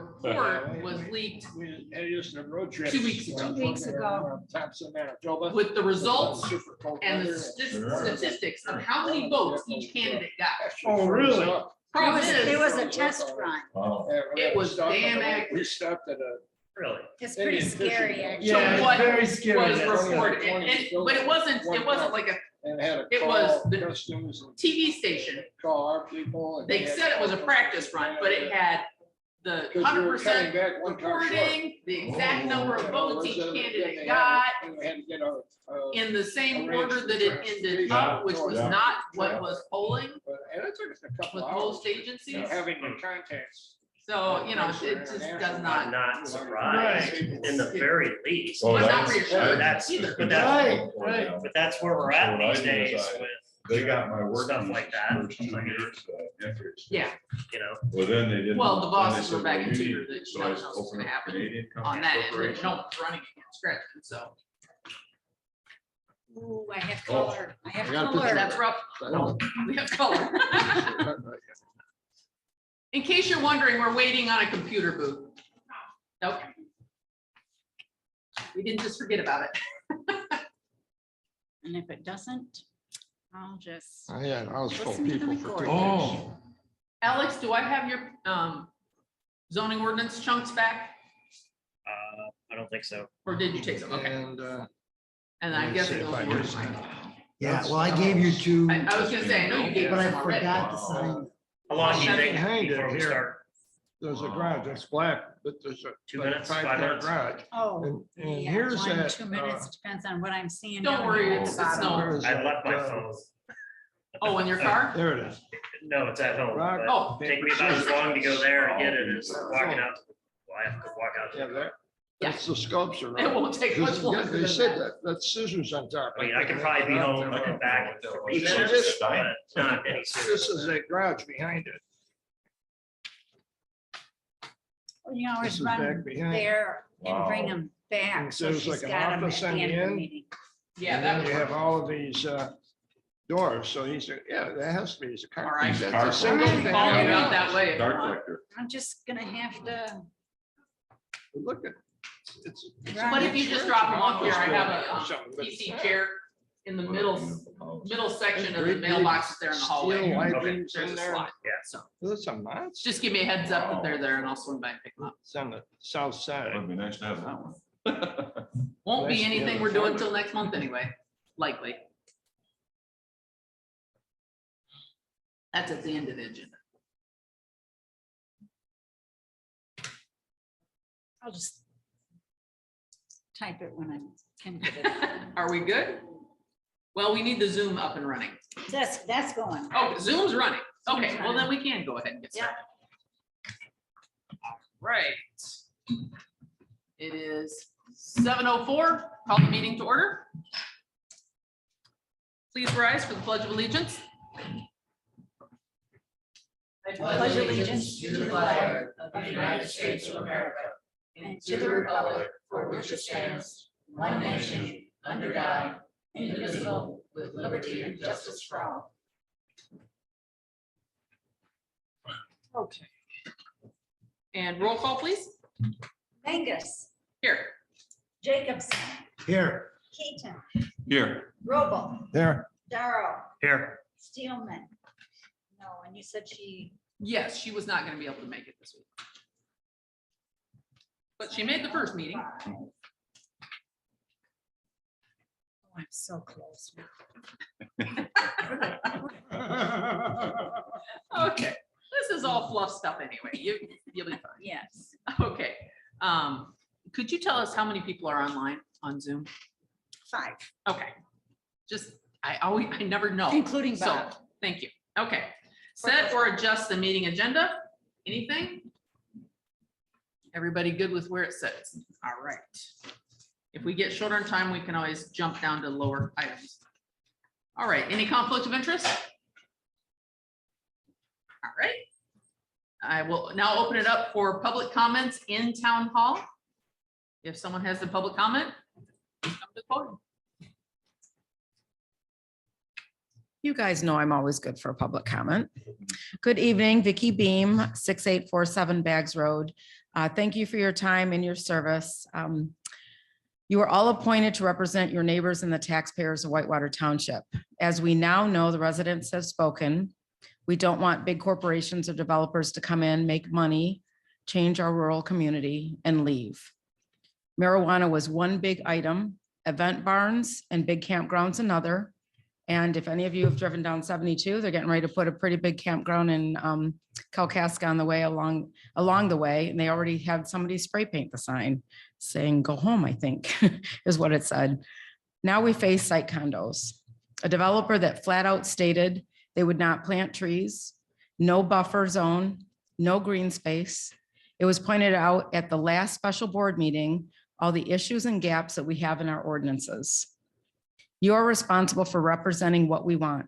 report was leaked 2 weeks ago. 2 weeks ago. Thompson, Manitoba. with the results Super cold and the weather. statistics of how many votes each candidate got. Oh, really? Problem It was is, a test run. Oh, It was damn We accurate. stopped at a. Really? It's pretty Indian fishing scary, boat. actually. So Yeah, what it's very scary. was That's- reported, but it wasn't like a And had a It was call the customs and TV station. call our people. and They had said it was a to- practice run, but it had the 'Cause we were 100% coming back one car short. reporting, the exact number of You know, votes was each it- then candidate they got, had- and we had to get a, in the same arrange order for that it transportation. ended up, which was Yeah. not what was polling and it took us a couple with of hours. most agencies. Having the contacts. So, you know, it just does I'm not. not surprised in the very least. Well, I'm not that's- reassured That's, either. but that's, Right. but that's where we're at So what I these do is days with, They got my work. Stuff like that. First 2 years, interest. Yeah, you know, Well, then they didn't. well, the then bosses they were said, back well, in you tutor need- that so no I one knows what's opened gonna up happen Canadian on Company that end, but Corporation. no one's running against Gretchen, so Ooh, I have color. I have I got a color. picture. that's rough. We have color. In case you're wondering, we're waiting on a computer booth. Okay. We didn't just forget about it. And if it doesn't, I'll just. I was told Listen to the people for 2 recording. Oh, Alex, do I have your zoning ordinance chunks back, I don't think so. or did you take them? Okay, And, and I guess it goes yours. Yeah, well, I gave you two, I was gonna say, I know you gave but us I some already. forgot to sign. How long do you That's think behind it before we here. start? there's a garage, it's black, but there's a. 2 like a minutes, 5 5-car minutes? Garage. Oh, And yeah, here's 1, that, 2 minutes, depends on what I'm seeing. Don't down worry, here at it's the bottom. no- where is I that, left my phone. Oh, in your car? There it is. No, it's at home, Rock, but Oh. take me about as long to go there and get it as walking out. Well, I have to walk out. to Yeah, the that, that's the sculpture. It won't take much longer They than said that. that, that's scissors on top. I mean, I could probably be home and back in 3 This is minutes, Stein. but not any This sooner. is the garage behind it. Well, You This always is back run behind. there and bring Wow. them back. And So there's she's like an got them at office the on the end of the end. meeting. Yeah, And that then was. you have all of these doors, so he said, yeah, that has to be, he's a car. All right. That's a Car- single All right. thing. Follow me out that way. if you Dark want. collector. I'm just gonna have to. Look at, it's. But if you just drop them off here, I have a Something, but- PC chair in the middle section of the Great big mailboxes there in the hallway. steel white Okay. beams There's in a there. slot. Yeah. So That's a monster. just give me a heads up that they're there and I'll swing by and pick them up. It's on the south side. It'd be nice to have that one. Won't be Nice, anything yeah. we're doing till next month anyway, likely. That's at the end of the agenda. I'll just type it when I can get it. Are we good? Well, we need the Zoom up and running. That's going. Oh, Zoom's running. Okay, Zoom's well then running. we can go ahead and get Yeah. started. Right. It is 7:04. Call the meeting to order. Please rise for the Pledge of Allegiance. I pledge allegiance to the flag of the United States of America and to the republic for which it stands, one nation, under God, indivisible, with liberty and justice for all. Okay. And roll call, please. Angus, Here. Jacobson, Here. Keaton, Here. Robo, There. Darrow, Here, Steelman. No, and you said she, Yes, she was not going to be able to make it this week. But she made the first meeting. oh, I'm so close. Okay, this is all fluff stuff anyway. You'll be fine. Yes, Okay. Could you tell us how many people are online on Zoom? 5, Okay. Just, I never know. including So, Bob. thank you. Okay. Set or adjust the meeting agenda? Anything? Everybody good with where it sits? All right. If we get short on time, we can always jump down to lower items. All right, any conflict of interest? All right. I will now open it up for public comments in town hall. If someone has a public comment, please come to the podium. You guys know I'm always good for a public comment. Good evening, Vicky Beam, 6847 Bags Road. Thank you for your time and your service. You are all appointed to represent your neighbors and the taxpayers of Whitewater Township. As we now know, the residents have spoken. We don't want big corporations or developers to come in, make money, change our rural community, and leave. Marijuana was one big item, event barns and big campgrounds another. And if any of you have driven down 72, they're getting ready to put a pretty big campground in Kalkaska on the way along the way. And they already had somebody spray paint the sign saying, go home, I think, is what it said. Now we face site condos. A developer that flat out stated they would not plant trees, no buffer zone, no green space. It was pointed out at the last special board meeting, all the issues and gaps that we have in our ordinances. You are responsible for representing what we want.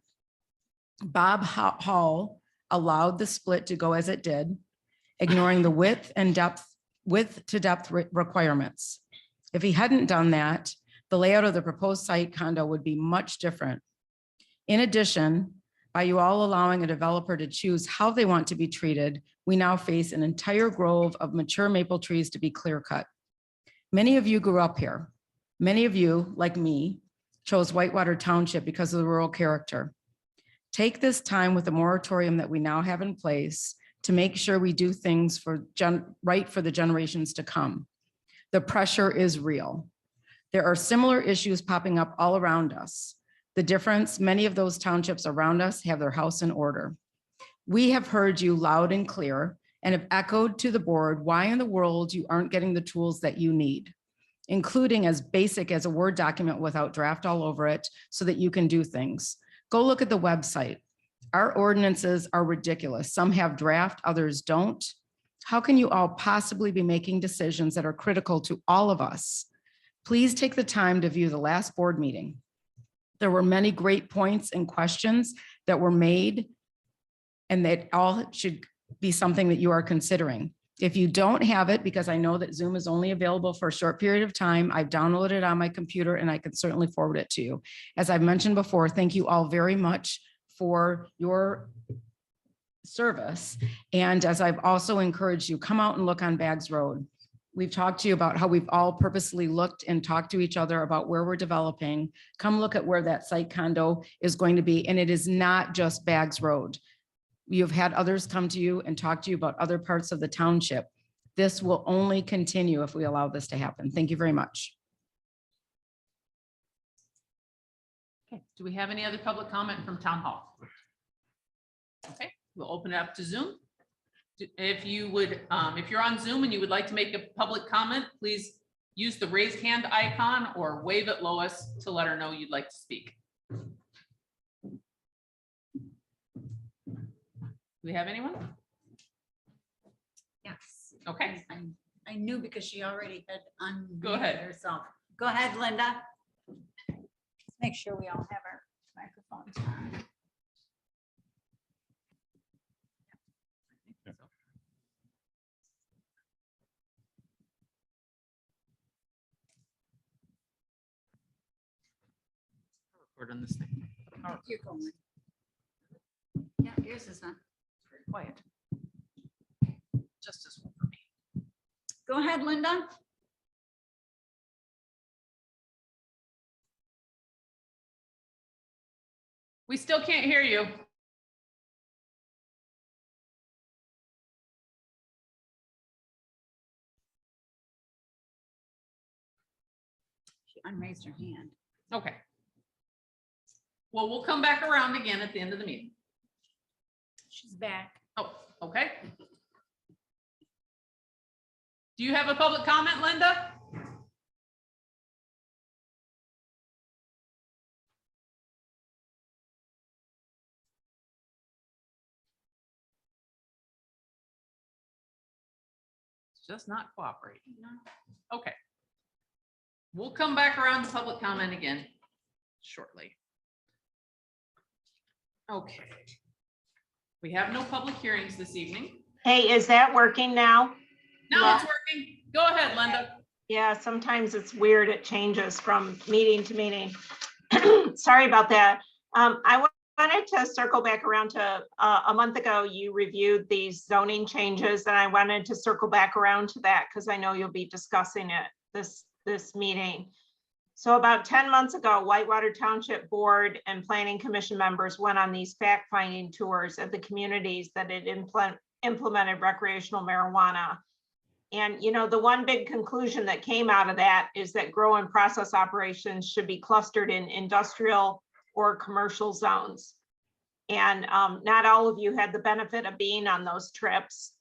Bob Hall allowed the split to go as it did, ignoring the width to depth requirements. If he hadn't done that, the layout of the proposed site condo would be much different. In addition, by you all allowing a developer to choose how they want to be treated, we now face an entire grove of mature maple trees to be clear cut. Many of you grew up here. Many of you, like me, chose Whitewater Township because of the rural character. Take this time with the moratorium that we now have in place to make sure we do things right for the generations to come. The pressure is real. There are similar issues popping up all around us. The difference, many of those townships around us have their house in order. We have heard you loud and clear and have echoed to the board why in the world you aren't getting the tools that you need, including as basic as a Word document without draft all over it so that you can do things. Go look at the website. Our ordinances are ridiculous. Some have draft, others don't. How can you all possibly be making decisions that are critical to all of us? Please take the time to view the last board meeting. There were many great points and questions that were made, and that all should be something that you are considering. If you don't have it, because I know that Zoom is only available for a short period of time, I've downloaded it on my computer and I can certainly forward it to you. As I've mentioned before, thank you all very much for your service. And as I've also encouraged you, come out and look on Baggs Road. We've talked to you about how we've all purposely looked and talked to each other about where we're developing. Come look at where that site condo is going to be. And it is not just Baggs Road. You've had others come to you and talk to you about other parts of the township. This will only continue if we allow this to happen. Thank you very much. Okay, do we have any other public comment from town hall? Okay, we'll open it up to Zoom. If you would, if you're on Zoom and you would like to make a public comment, please use the raised hand icon or wave at Lois to let her know you'd like to speak. Do we have anyone? Yes. Okay, I knew because she already had Go ahead. unmuted herself. Go ahead, Linda. Let's make sure we all have our microphones on. record on this thing. You're going. Yeah, yours is on. Very quiet. Just as well for me. Go ahead, Linda. We still can't hear you. She unraised her hand. Okay. Well, we'll come back around again at the end of the meeting. She's back. Oh, okay. Do you have a public comment, Linda? It's just not cooperating. Okay. We'll come back around to public comment again shortly. Okay. We have no public hearings this evening. Hey, is that working now? Now it's working. Go ahead, Linda. Yeah, sometimes it's weird. It changes from meeting to meeting. Sorry about that. I wanted to circle back around to, a month ago, you reviewed these zoning changes, and I wanted to circle back around to that because I know you'll be discussing it this meeting. So about 10 months ago, Whitewater Township Board and Planning Commission members went on these fact-finding tours of the communities that had implemented recreational marijuana. And, you know, the one big conclusion that came out of that is that grow and process operations should be clustered in industrial or commercial zones. And not all of you had the benefit of being on those trips.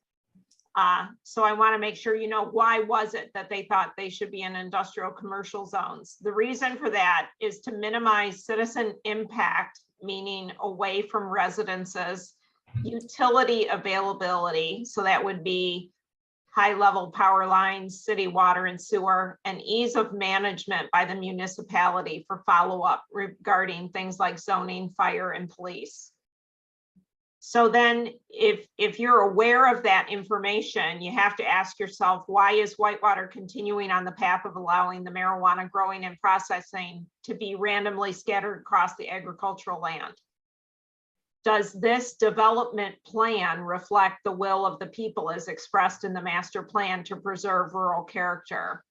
So I want to make sure you know, why was it that they thought they should be in industrial commercial zones? The reason for that is to minimize citizen impact, meaning away from residences, utility availability, so that would be high-level power lines, city water and sewer, and ease of management by the municipality for follow-up regarding things like zoning, fire, and police. So then if you're aware of that information, you have to ask yourself, why is Whitewater continuing on the path of allowing the marijuana growing and processing to be randomly scattered across the agricultural land? Does this development plan reflect the will of the people as expressed in the master plan to preserve rural character?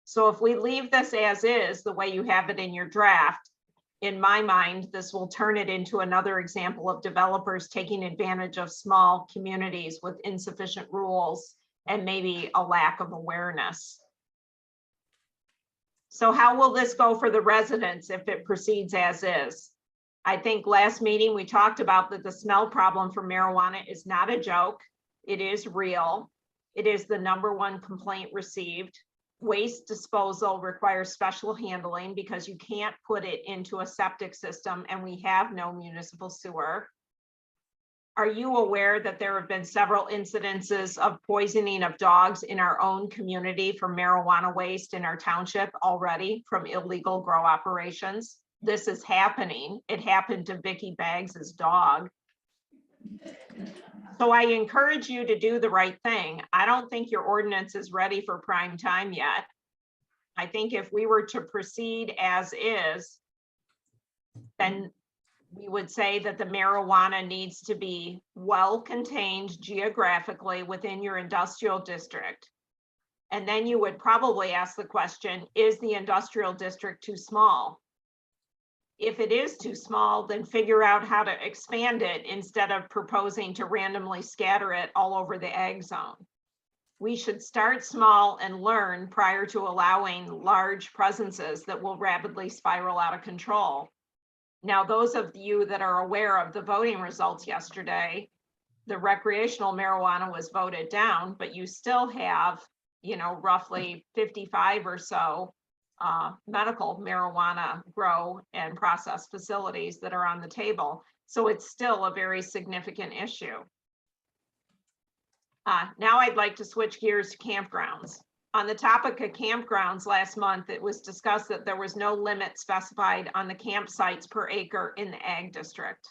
So if we leave this as is, the way you have it in your draft, in my mind, this will turn it into another example of developers taking advantage of small communities with insufficient rules and maybe a lack of awareness. So how will this go for the residents if it proceeds as is? I think last meeting we talked about that the smell problem for marijuana is not a joke. It is real. It is the #1 complaint received. Waste disposal requires special handling because you can't put it into a septic system and we have no municipal sewer. Are you aware that there have been several incidences of poisoning of dogs in our own community from marijuana waste in our township already from illegal grow operations? This is happening. It happened to Vicky Baggs's dog. So I encourage you to do the right thing. I don't think your ordinance is ready for prime time yet. I think if we were to proceed as is, then we would say that the marijuana needs to be well contained geographically within your industrial district. And then you would probably ask the question, is the industrial district too small? If it is too small, then figure out how to expand it instead of proposing to randomly scatter it all over the ag zone. We should start small and learn prior to allowing large presences that will rapidly spiral out of control. Now, those of you that are aware of the voting results yesterday, the recreational marijuana was voted down, but you still have, you know, roughly 55 or so medical marijuana grow and process facilities that are on the table. So it's still a very significant issue. Now I'd like to switch gears to campgrounds. On the topic of campgrounds last month, it was discussed that there was no limit specified on the campsites per acre in the ag district.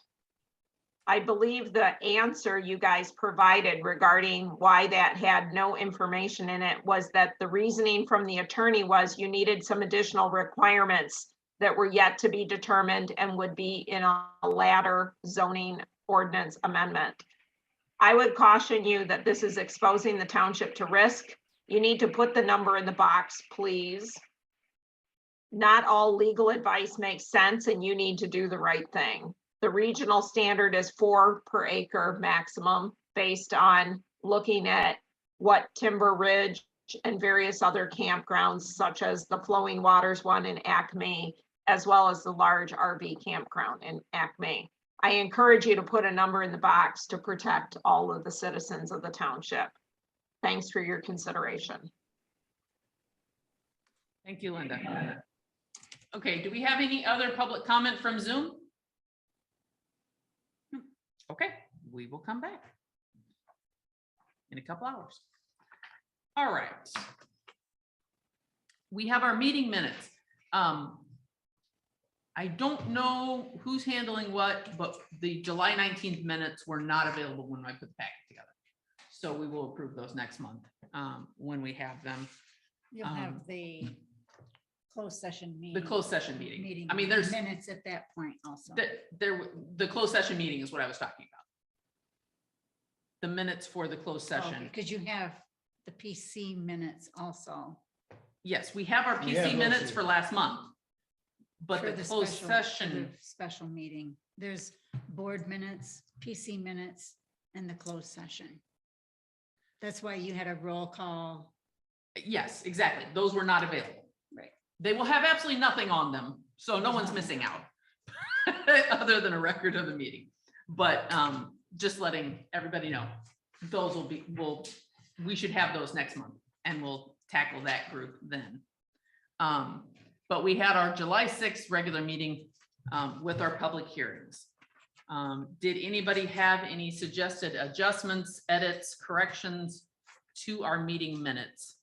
I believe the answer you guys provided regarding why that had no information in it was that the reasoning from the attorney was you needed some additional requirements that were yet to be determined and would be in a latter zoning ordinance amendment. I would caution you that this is exposing the township to risk. You need to put the number in the box, please. Not all legal advice makes sense and you need to do the right thing. The regional standard is 4 per acre maximum based on looking at what Timber Ridge and various other campgrounds, such as the Flowing Waters one in Acme, as well as the large RV campground in Acme. I encourage you to put a number in the box to protect all of the citizens of the township. Thanks for your consideration. Thank you, Linda. Okay, do we have any other public comment from Zoom? Okay, we will come back in a couple hours. All right. We have our meeting minutes. I don't know who's handling what, but the July 19th minutes were not available when I put the packet together. So we will approve those next month when we have them. You'll have the Closed session the meeting. closed session meeting. Meeting. I mean, there's, Minutes at that point also. the closed session meeting is what I was talking about. The minutes for the closed session. Because you have the PC minutes also. Yes, we have our We have PC those minutes here. for last month. But for the closed special- for session, the Special meeting. There's board minutes, PC minutes, and the closed session. That's why you had a roll call. yes, exactly. Those were not available. Right. They will have absolutely nothing on them, so no one's missing out. Other than a record of the meeting. But just letting everybody know, those we should have those next month and we'll tackle that group then. But we had our July 6th regular meeting with our public hearings. Did anybody have any suggested adjustments, edits, corrections to our meeting minutes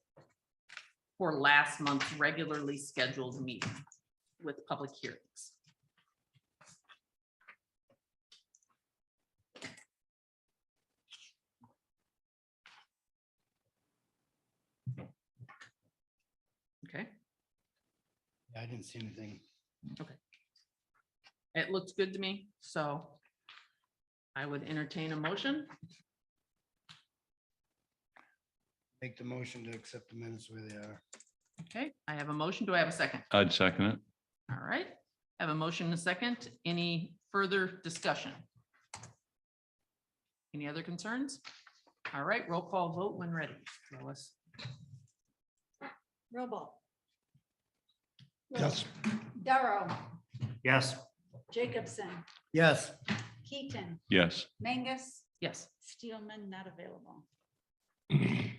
for last month's regularly scheduled meeting with public hearings? Okay, I didn't see anything. it looks good to me, so I would entertain a motion. Make the motion to accept the minutes where they are. Okay, I have a motion. Do I have a second? I'd second it. All right, I have a motion and a second. Any further discussion? Any other concerns? All right, roll call vote when ready. Lois. Robo. Yes. Darrow, Yes. Jacobson, Yes. Keaton, Yes. Mangus, Yes. Steelman, not available. Okay.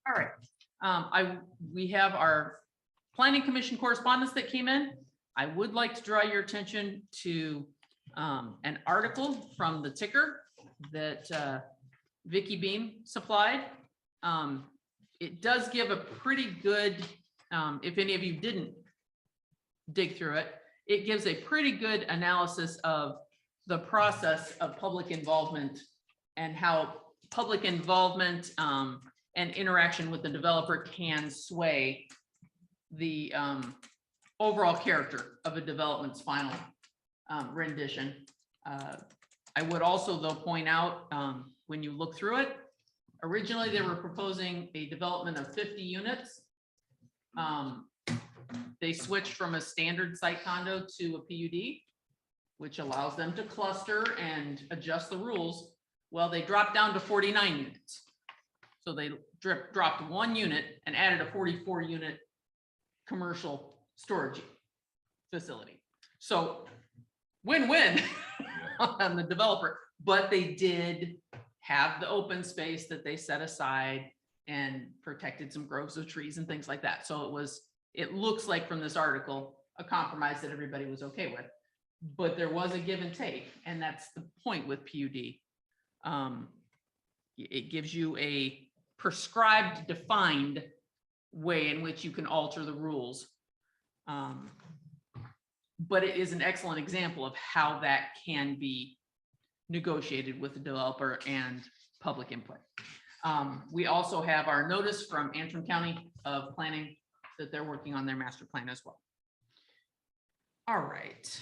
All right, we have our planning commission correspondence that came in. I would like to draw your attention to an article from the Ticker that Vicky Beam supplied. It does give a pretty good, if any of you didn't dig through it, it gives a pretty good analysis of the process of public involvement and how public involvement and interaction with the developer can sway the overall character of a development's final rendition. I would also, though, point out, when you look through it, originally they were proposing a development of 50 units. They switched from a standard site condo to a PUD, which allows them to cluster and adjust the rules. Well, they dropped down to 49 units. So they dropped 1 unit and added a 44 unit commercial storage facility. So win-win on the developer, but they did have the open space that they set aside and protected some groves of trees and things like that. So it looks like from this article, a compromise that everybody was okay with, but there was a give and take. And that's the point with PUD. It gives you a prescribed, defined way in which you can alter the rules. But it is an excellent example of how that can be negotiated with the developer and public input. We also have our notice from Antrim County of Planning that they're working on their master plan as well. All right.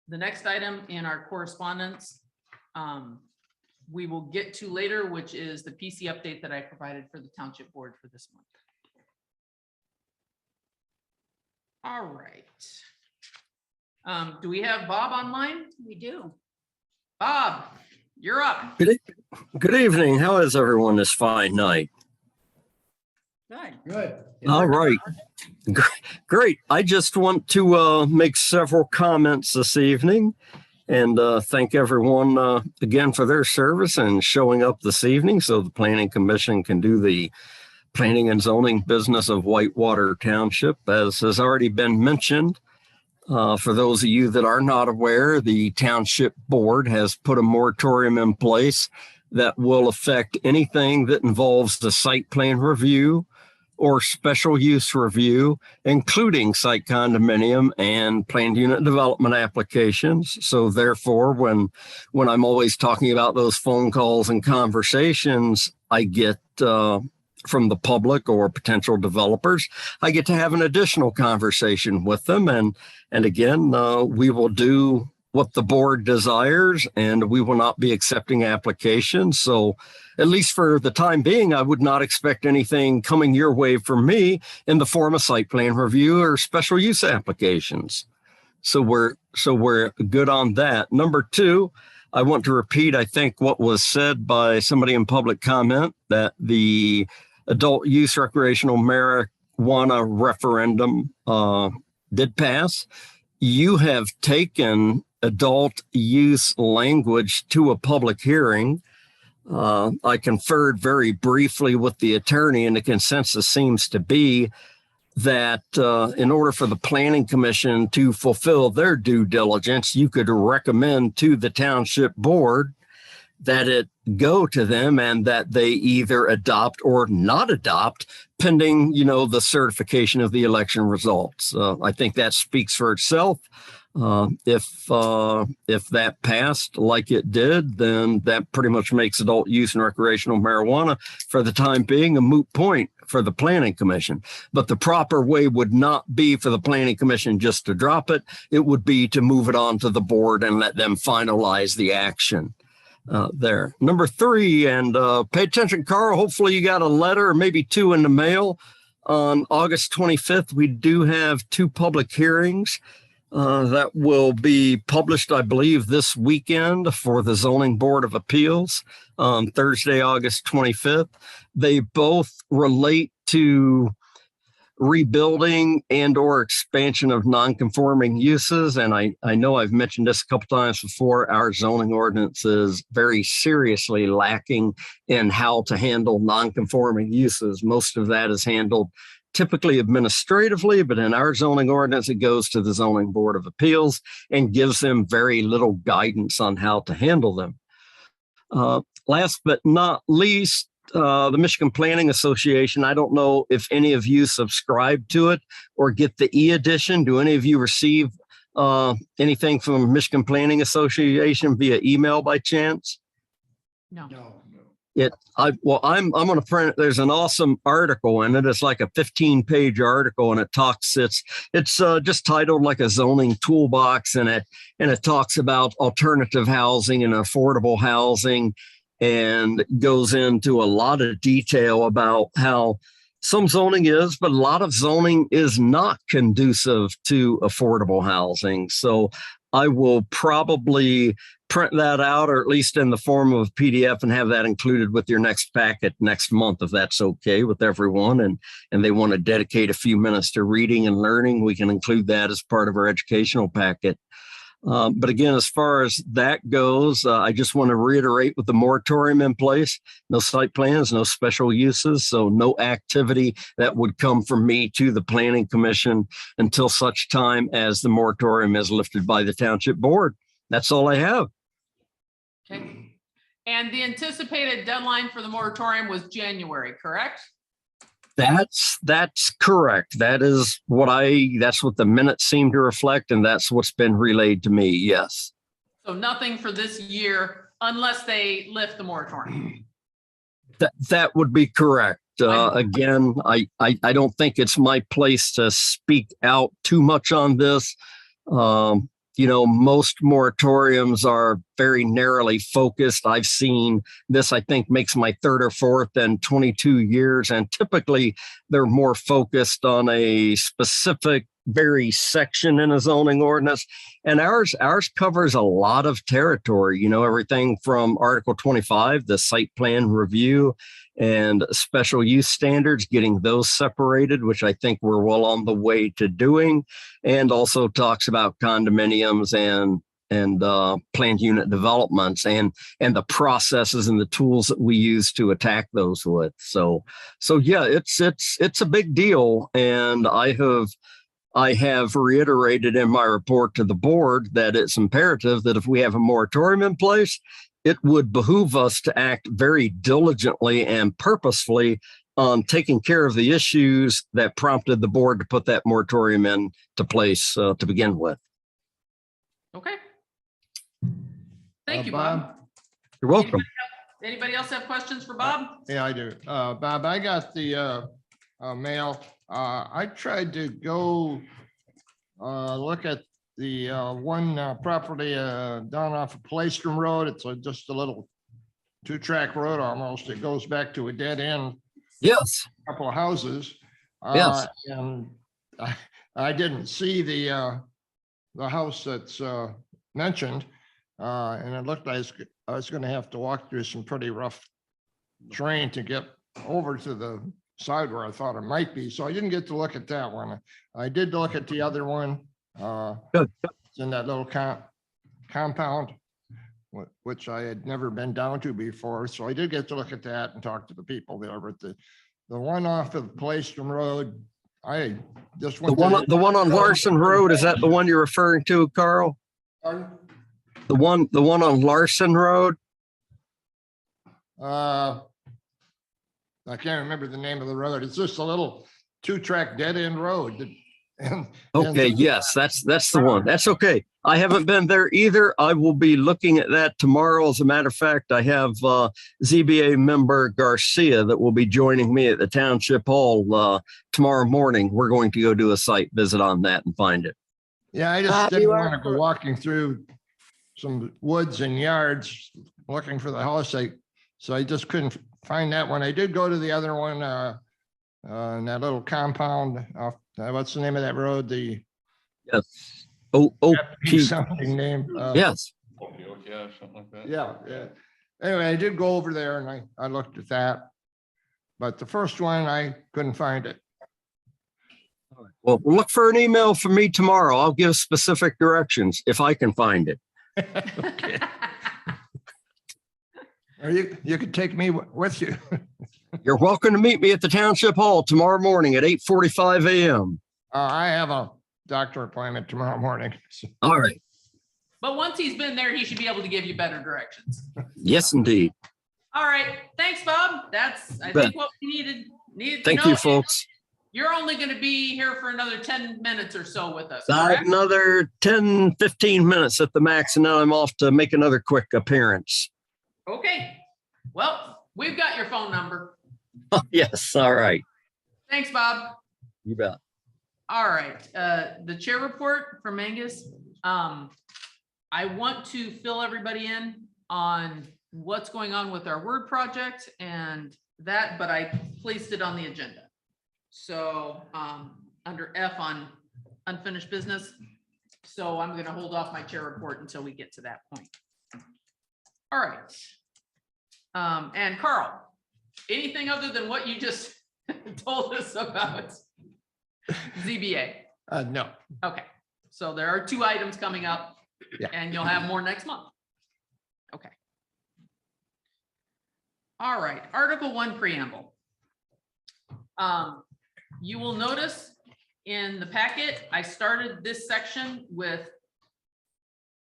The next item in our correspondence, we will get to later, which is the PC update that I provided for the township board for this month. All right. Do we have Bob online? We do. Bob, you're up. Good evening. How is everyone this fine night? Good. Good. All right. Great. I just want to make several comments this evening and thank everyone again for their service and showing up this evening so the Planning Commission can do the planning and zoning business of Whitewater Township. As has already been mentioned, for those of you that are not aware, the Township Board has put a moratorium in place that will affect anything that involves the site plan review or special use review, including site condominium and planned unit development applications. So therefore, when I'm always talking about those phone calls and conversations, I get from the public or potential developers, I get to have an additional conversation with them. And again, we will do what the board desires, and we will not be accepting applications. So at least for the time being, I would not expect anything coming your way from me in the form of site plan review or special use applications. So we're good on that. Number two, I want to repeat, I think, what was said by somebody in public comment, that the adult use recreational marijuana referendum did pass. You have taken adult use language to a public hearing. I conferred very briefly with the attorney, and the consensus seems to be that in order for the planning commission to fulfill their due diligence, you could recommend to the township board that it go to them and that they either adopt or not adopt, pending, the certification of the election results. I think that speaks for itself. If that passed like it did, then that pretty much makes adult use and recreational marijuana for the time being a moot point for the planning commission. But the proper way would not be for the planning commission just to drop it. It would be to move it on to the board and let them finalize the action there. Number three, and pay attention, Carl, hopefully you got a letter or maybe two in the mail. On August 25th, we do have two public hearings that will be published, I believe, this weekend for the Zoning Board of Appeals on Thursday, August 25th. They both relate to rebuilding and or expansion of non-conforming uses. And I know I've mentioned this a couple times before. Our zoning ordinance is very seriously lacking in how to handle non-conforming uses. Most of that is handled typically administratively, but in our zoning ordinance, it goes to the Zoning Board of Appeals and gives them very little guidance on how to handle them. Last but not least, the Michigan Planning Association. I don't know if any of you subscribe to it or get the e-edition. Do any of you receive anything from Michigan Planning Association via email by chance? No. No. I'm going to print. There's an awesome article in it. It's like a 15-page article, and it's just titled like a zoning toolbox, and it talks about alternative housing and affordable housing, and goes into a lot of detail about how some zoning is, but a lot of zoning is not conducive to affordable housing. So I will probably print that out, or at least in the form of a PDF, and have that included with your next packet next month, if that's okay with everyone. And they want to dedicate a few minutes to reading and learning, we can include that as part of our educational packet. But again, as far as that goes, I just want to reiterate, with the moratorium in place, no site plans, no special uses, so no activity that would come from me to the Planning Commission until such time as the moratorium is lifted by the Township Board. That's all I have. Okay. And the anticipated deadline for the moratorium was January, correct? That's correct. That's what the minutes seem to reflect, and that's what's been relayed to me. Yes. So nothing for this year unless they lift the moratorium. That would be correct. Again, I don't think it's my place to speak out too much on this. Most moratoriums are very narrowly focused. I've seen this, I think, makes my third or fourth in 22 years. And typically they're more focused on a specific, very section in a zoning ordinance. And ours covers a lot of territory, everything from Article 25, the site plan review, and special use standards, getting those separated, which I think we're well on the way to doing, and also talks about condominiums and planned unit developments and the processes and the tools that we use to attack those with. So yeah, it's a big deal. And I have reiterated in my report to the board that it's imperative that if we have a moratorium in place, it would behoove us to act very diligently and purposefully on taking care of the issues that prompted the board to put that moratorium into place to begin with. Okay. Thank you, Bob. You're welcome. Anybody else have questions for Bob? Yeah, I do. Bob, I got the mail. I tried to go look at the one property down off of Playstrom Road. It's just a little two-track road almost. It goes back to a dead end, Yes, couple of houses. Yes. And I didn't see the house that's mentioned. And it looked like I was gonna have to walk through some pretty rough terrain to get over to the side where I thought it might be. So I didn't get to look at that one. I did look at the other one. Good. It's in that little compound, which I had never been down to before. So I did get to look at that and talk to the people there, but the one off of Playstrom Road, I just the went. one on Larson Road, is that the one you're referring to, Carl? Pardon? The one on Larson Road? I can't remember the name of the road. It's just a little two-track dead end road. And Okay, yes, that's the one. That's okay. I haven't been there either. I will be looking at that tomorrow. As a matter of fact, I have ZBA member Garcia that will be joining me at the Township Hall tomorrow morning. We're going to go do a site visit on that and find it. Yeah, I just didn't want to go walking through some woods and yards looking for the house. So I just couldn't find that one. I did go to the other one, in that little compound. What's the name of that road? The Yes. Oh, something name. yes. Yeah, something like that. Yeah, yeah. Anyway, I did go over there and I looked at that. But the first one, I couldn't find it. Well, look for an email from me tomorrow. I'll give specific directions if I can find it. Okay. Or you could take me with you. You're welcome to meet me at the Township Hall tomorrow morning at 8:45 a.m. I have a doctor appointment tomorrow morning. All right. But once he's been there, he should be able to give you better directions. Yes, indeed. All right, thanks, Bob. That's, I Bet. think, what we needed to Thank know. you, folks. You're only going to be here for another 10 minutes or so with us, correct? Another 10, 15 minutes at the max, and then I'm off to make another quick appearance. Okay, well, we've got your phone number. Yes, all right. Thanks, Bob. You bet. All right, the chair report from Angus. I want to fill everybody in on what's going on with our Word project and that, but I placed it on the agenda. So under F on unfinished business. So I'm going to hold off my chair report until we get to that point. All right. And Carl, anything other than what you just told us about ZBA? No. Okay, so there are 2 items coming up. Yeah. And you'll have more next month. Okay. All right, Article 1 preamble. You will notice in the packet, I started this section with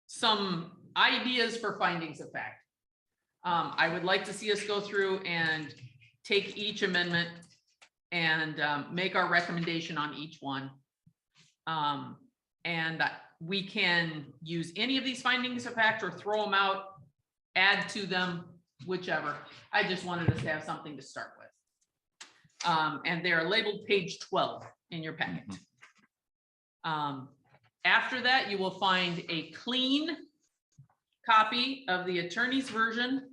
some ideas for findings of fact. I would like to see us go through and take each amendment and make our recommendation on each one. And we can use any of these findings of fact or throw them out, add to them, whichever. I just wanted us to have something to start with. And they are labeled page 12 in your packet. After that, you will find a clean copy of the attorney's version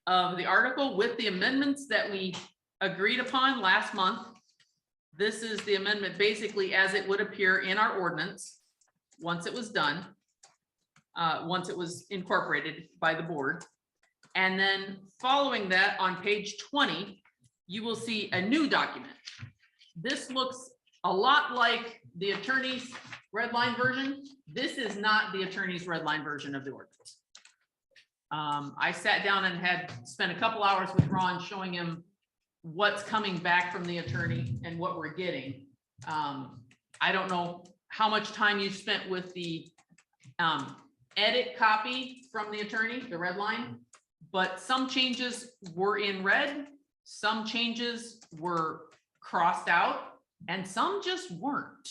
of the article with the amendments that we agreed upon last month. This is the amendment basically as it would appear in our ordinance once it was done, once it was incorporated by the board. And then following that on page 20, you will see a new document. This looks a lot like the attorney's red line version. This is not the attorney's red line version of the ordinance. I sat down and had spent a couple hours with Ron showing him what's coming back from the attorney and what we're getting. I don't know how much time you spent with the edit copy from the attorney, the red line, but some changes were in red, some changes were crossed out, and some just weren't.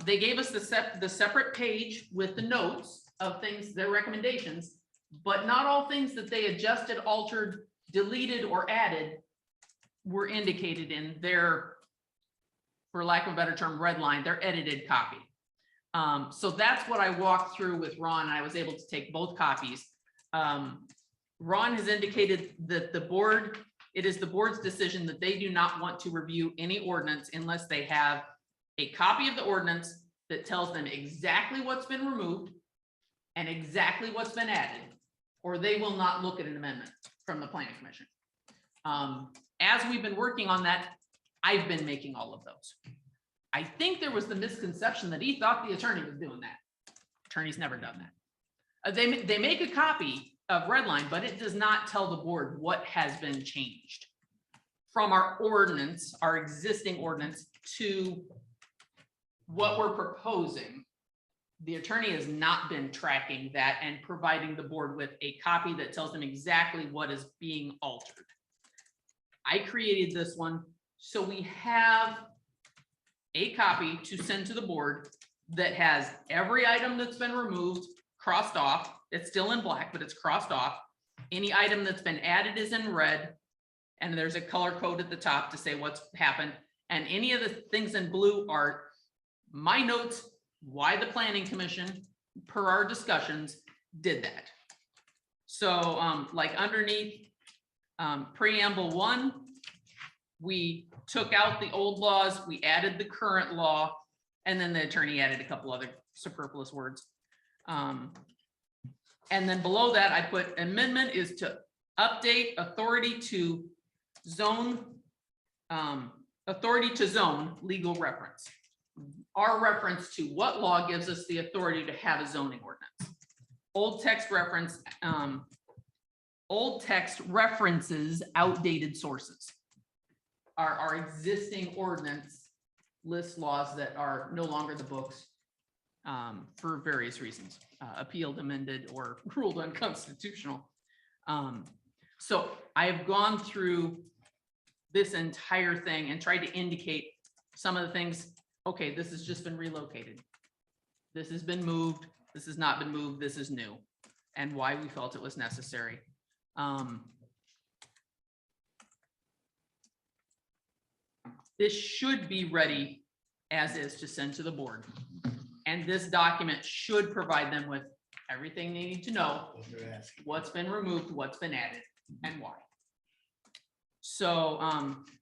They gave us the separate page with the notes of things, their recommendations, But not all things that they adjusted, altered, deleted, or added were indicated in their, for lack of a better term, red line, their edited copy. So that's what I walked through with Ron. I was able to take both copies. Ron has indicated that the board, it is the board's decision that they do not want to review any ordinance unless they have a copy of the ordinance that tells them exactly what's been removed and exactly what's been added, or they will not look at an amendment from the planning commission. As we've been working on that, I've been making all of those. I think there was the misconception that he thought the attorney was doing that. Attorney's never done that. They make a copy of Redline, but it does not tell the board what has been changed from our ordinance, our existing ordinance, to what we're proposing. The attorney has not been tracking that and providing the board with a copy that tells them exactly what is being altered. I created this one, so we have a copy to send to the board that has every item that's been removed, crossed off. It's still in black, but it's crossed off. Any item that's been added is in red, and there's a color code at the top to say what's happened. And any of the things in blue are my notes, why the planning commission, per our discussions, did that. So like underneath preamble 1, we took out the old laws, we added the current law, and then the attorney added a couple other superfluous words. And then below that, I put amendment is to update authority to zone legal reference. Our reference to what law gives us the authority to have a zoning ordinance. Old text references outdated sources. Our existing ordinance lists laws that are no longer the books for various reasons, appealed, amended, or ruled unconstitutional. So I have gone through this entire thing and tried to indicate some of the things. Okay, this has just been relocated. This has been moved. This has not been moved. This is new, and why we felt it was necessary. This should be ready as is to send to the board. And this document should provide them with everything they need to know, what's been removed, what's been added, and why. So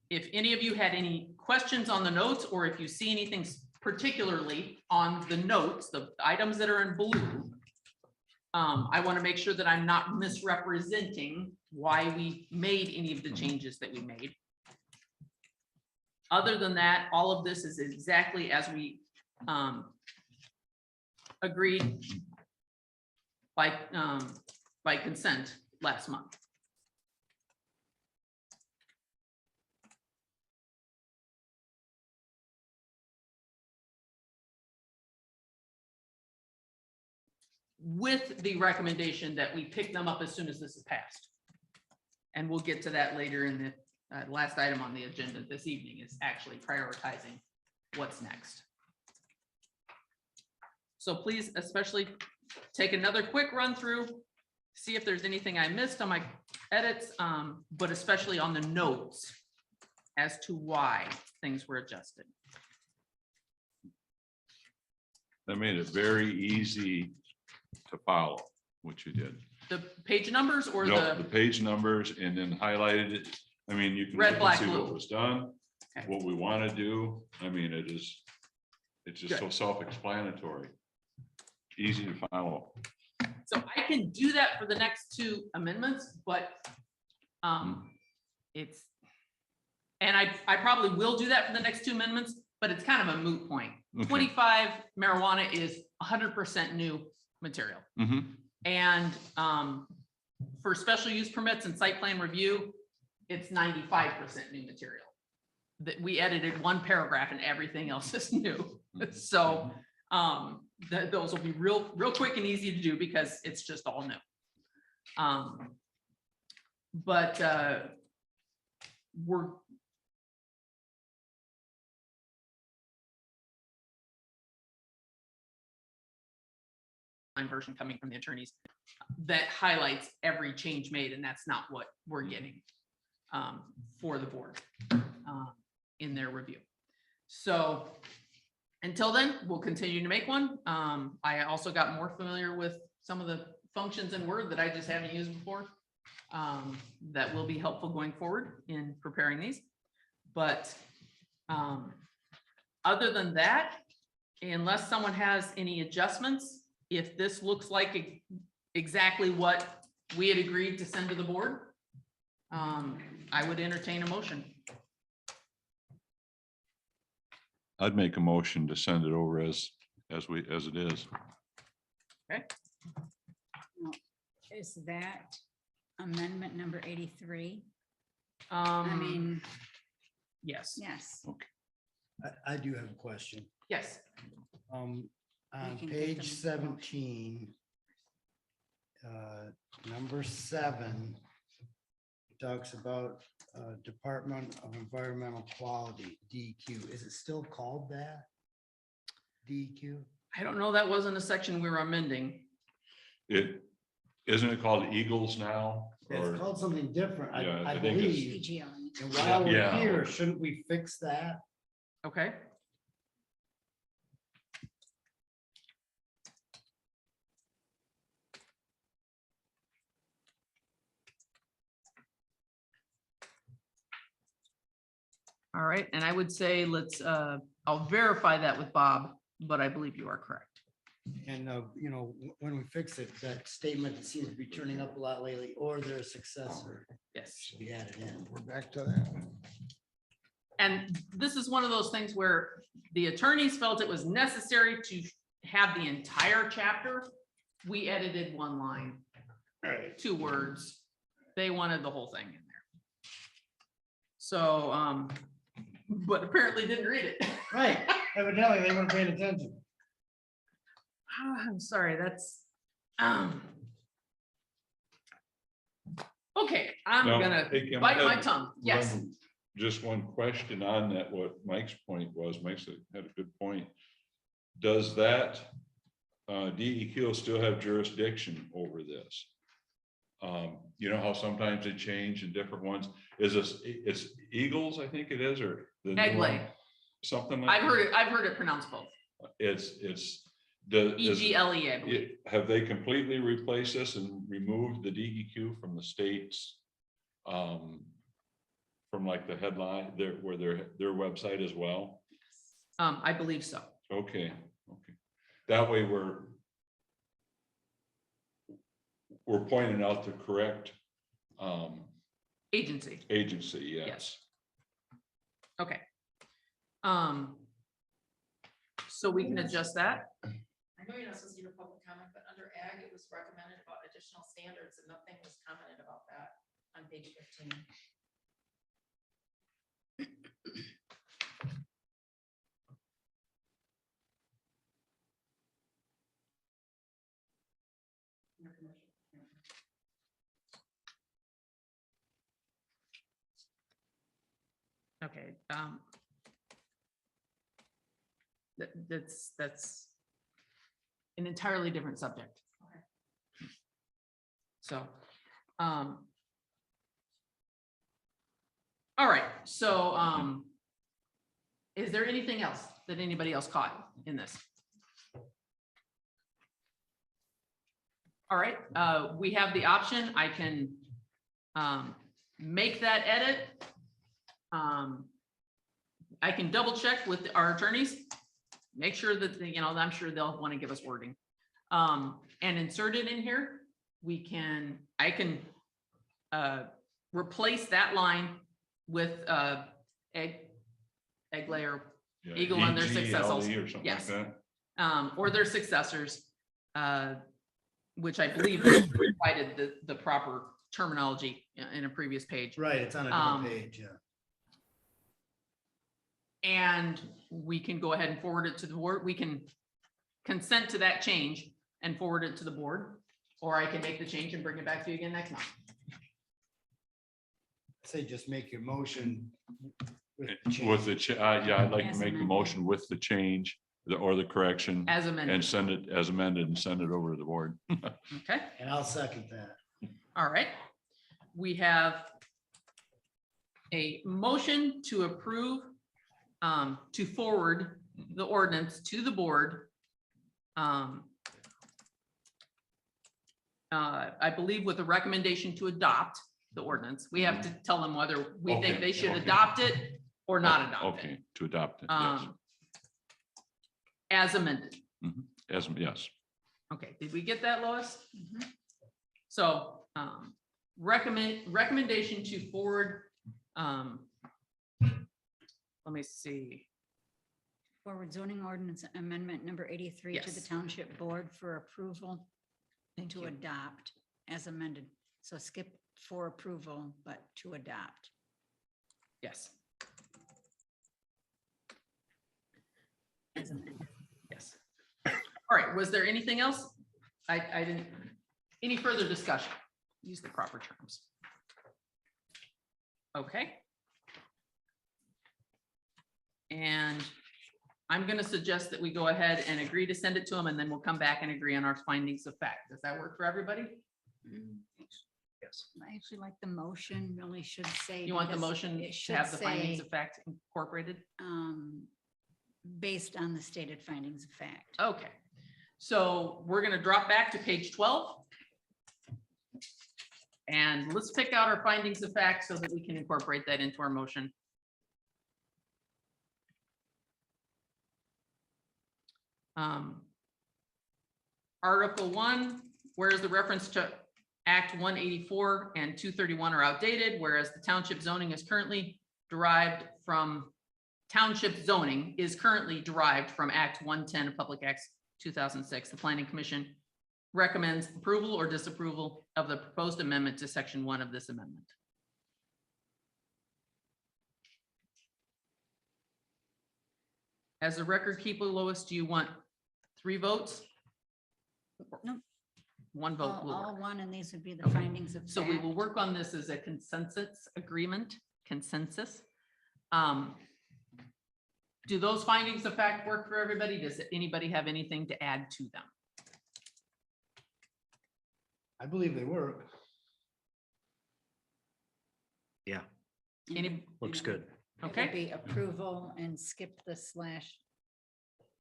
if any of you had any questions on the notes, or if you see anything particularly on the notes, the items that are in blue, I want to make sure that I'm not misrepresenting why we made any of the changes that we made. Other than that, all of this is exactly as we agreed by consent last month. With the recommendation that we pick them up as soon as this is passed. And we'll get to that later in the last item on the agenda this evening is actually prioritizing what's next. So please, especially take another quick run through, see if there's anything I missed on my edits, but especially on the notes as to why things were adjusted. That made it very easy to follow what you did. The page numbers or No, the page numbers, and then highlighted it. I mean, you can Red, look and black, see blue. what was done, Okay. what we want to do. I mean, it's just Good. so self-explanatory, easy to follow. So I can do that for the next 2 amendments, but it's, and I probably will do that for the next 2 amendments, but it's kind of a moot point. Okay. 25 marijuana is 100% new material. Mhm. And for special use permits and site plan review, it's 95% new material. That we edited 1 paragraph and everything else is new. So those will be real quick and easy to do because it's just all new. But we're version coming from the attorneys that highlights every change made, and that's not what we're getting for the board in their review. So until then, we'll continue to make one. I also got more familiar with some of the functions in Word that I just haven't used before. That will be helpful going forward in preparing these. But other than that, unless someone has any adjustments, if this looks like exactly what we had agreed to send to the board, I would entertain a motion. I'd make a motion to send it over as it is. Is that amendment number 83? I I mean, yes, yes. I do have a question. yes. On can get page them. 17, number 7, talks about Department of Environmental Quality, DEQ. Is it still called that? DEQ? I don't know, that wasn't a section we were amending. Isn't it called Eagles now? It's Or called something different, Yeah, I I think it's- believe. PGL. And while we're Yeah. here, shouldn't we fix that? Okay. All right, and I would say I'll verify that with Bob, but I believe you are correct. And, when we fix it, that statement that seems to be turning up a lot lately, or their successor Yes. should be added in. We're back to that. And this is one of those things where the attorneys felt it was necessary to have the entire chapter. We edited one line, 2 words. They wanted the whole thing in there. So, but apparently didn't read it. Right, evidently they weren't paying attention. I'm sorry, that's, okay, I'm Now, gonna hey, Kim, bite I my had tongue. Yes. Just one question on that, what Mike's point was. Mike had a good point. Does that DEQ still have jurisdiction over this? You know how sometimes they change in different ones? It's Eagles, I think it is, or the new one? Egley. Something like. I've heard it pronounced both. It's EGLE, I believe. have they completely replaced this and removed the DEQ from the states? From like the headline, their website as well? I believe so. Okay. That way we're pointing out the correct Agency. agency, yes. Yes. Okay. So we can adjust that. I know you're not supposed to give a public comment, but under ag, it was recommended about additional standards and nothing was commented about that on page 15. Okay. That's an entirely different subject. Okay. So, all right, so, is there anything else that anybody else caught in this? All right, we have the option, I can, make that edit. I can double check with our attorneys, make sure that, I'm sure they'll want to give us wording. And insert it in here. I can replace that line with egg layer, Yeah, Eagle and their successors. EGLE or something like Yes. that. or their successors, which I believe provided the proper terminology in a previous page. Right, it's on a different page, yeah. And we can go ahead and forward it to the board. We can consent to that change and forward it to the board, or I can make the change and bring it back to you again next month. Say just make your motion with the With change. the, yeah, I'd like As to make the amended. motion with the change or the correction as and amended. send it as amended and send it over to the board. Okay, And I'll second that. all right. We have a motion to approve, to forward the ordinance to the board. I believe with a recommendation to adopt the ordinance. We have to tell them whether we think Okay, they should okay. adopt it or not adopt it. Okay, to adopt it, yes. As amended. Yes, Okay, did we get that, Lois? Mhm. So, recommendation to forward, let me see. Forward zoning ordinance amendment number 83 to the Yes. township board for approval Thank to you. adopt as amended. So skip for approval, but to adopt. Yes, As amended. yes. All right, was there anything else? I didn't, any further discussion? Use the proper terms. Okay. And I'm gonna suggest that we go ahead and agree to send it to them, and then we'll come back and agree on our findings of fact. Does that work for everybody? Yes. I actually like the motion really should say. You want the because motion it to should have the findings say, of fact incorporated? Based on the stated findings of fact. Okay, so we're gonna drop back to page 12. And let's pick out our findings of fact so that we can incorporate that into our motion. Article 1, whereas the reference to Act 184 and 231 are outdated, whereas the township zoning is currently derived from Act 110 of Public Acts 2006. The Planning Commission recommends approval or disapproval of the proposed amendment to section 1 of this amendment. As a record keeper, Lois, do you want 3 votes? No. 1 vote will All work. one, and these would be the Okay. findings of fact. So we will work on this as a consensus agreement, consensus. Do those findings of fact work for everybody? Does anybody have anything to add to them? I believe they work. Yeah, Any, looks good. It would okay, be approval and skip the slash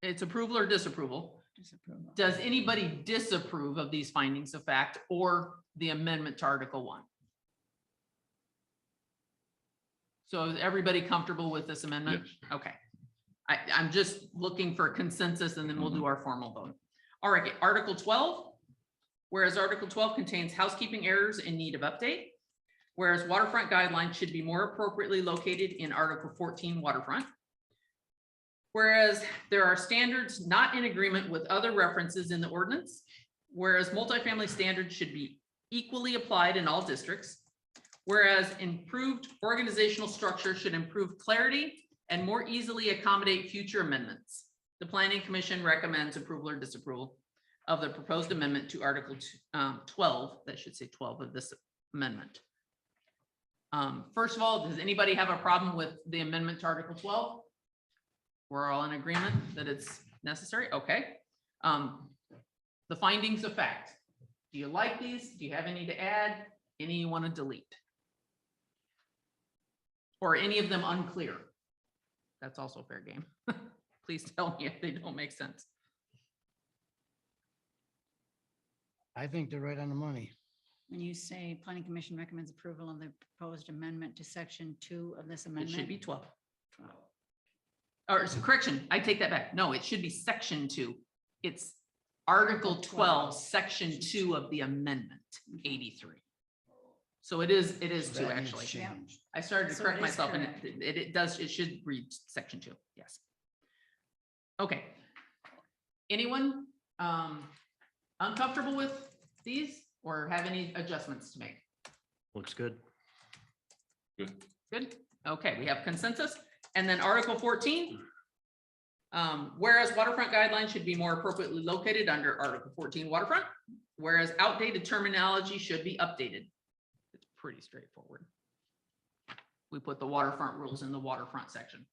it's approval or disapproval. disapproval. Does anybody disapprove of these findings of fact or the amendment to Article 1? So is everybody comfortable with this amendment? yes. Okay. I'm just looking for consensus and then we'll do our formal vote. All right, Article 12. Whereas Article 12 contains housekeeping errors in need of update. Whereas waterfront guidelines should be more appropriately located in Article 14 waterfront. Whereas there are standards not in agreement with other references in the ordinance. Whereas multifamily standards should be equally applied in all districts. Whereas improved organizational structure should improve clarity and more easily accommodate future amendments. The Planning Commission recommends approval or disapproval of the proposed amendment to Article 12, that should say 12 of this amendment. First of all, does anybody have a problem with the amendment to Article 12? We're all in agreement that it's necessary? Okay. The findings of fact. Do you like these? Do you have any to add? Any you want to delete? Or any of them unclear? That's also fair game. Please tell me if they don't make sense. I think they're right on the money. When you say planning commission recommends approval of the proposed amendment to section 2 of this It amendment. should be 12. Or correction, I take that back. No, it should be section 2. It's Article 12, section 2 of the amendment 83. So it is 2 That needs actually. changed. I started to So correct it is myself and correct. it does, it should read section 2. Yes. Okay. Anyone uncomfortable with these or have any adjustments to make? Looks good. Good. Good. Okay, we have consensus. And then Article 14. Whereas waterfront guidelines should be more appropriately located under Article 14 waterfront, whereas outdated terminology should be updated. It's pretty straightforward. We put the waterfront rules in the waterfront section.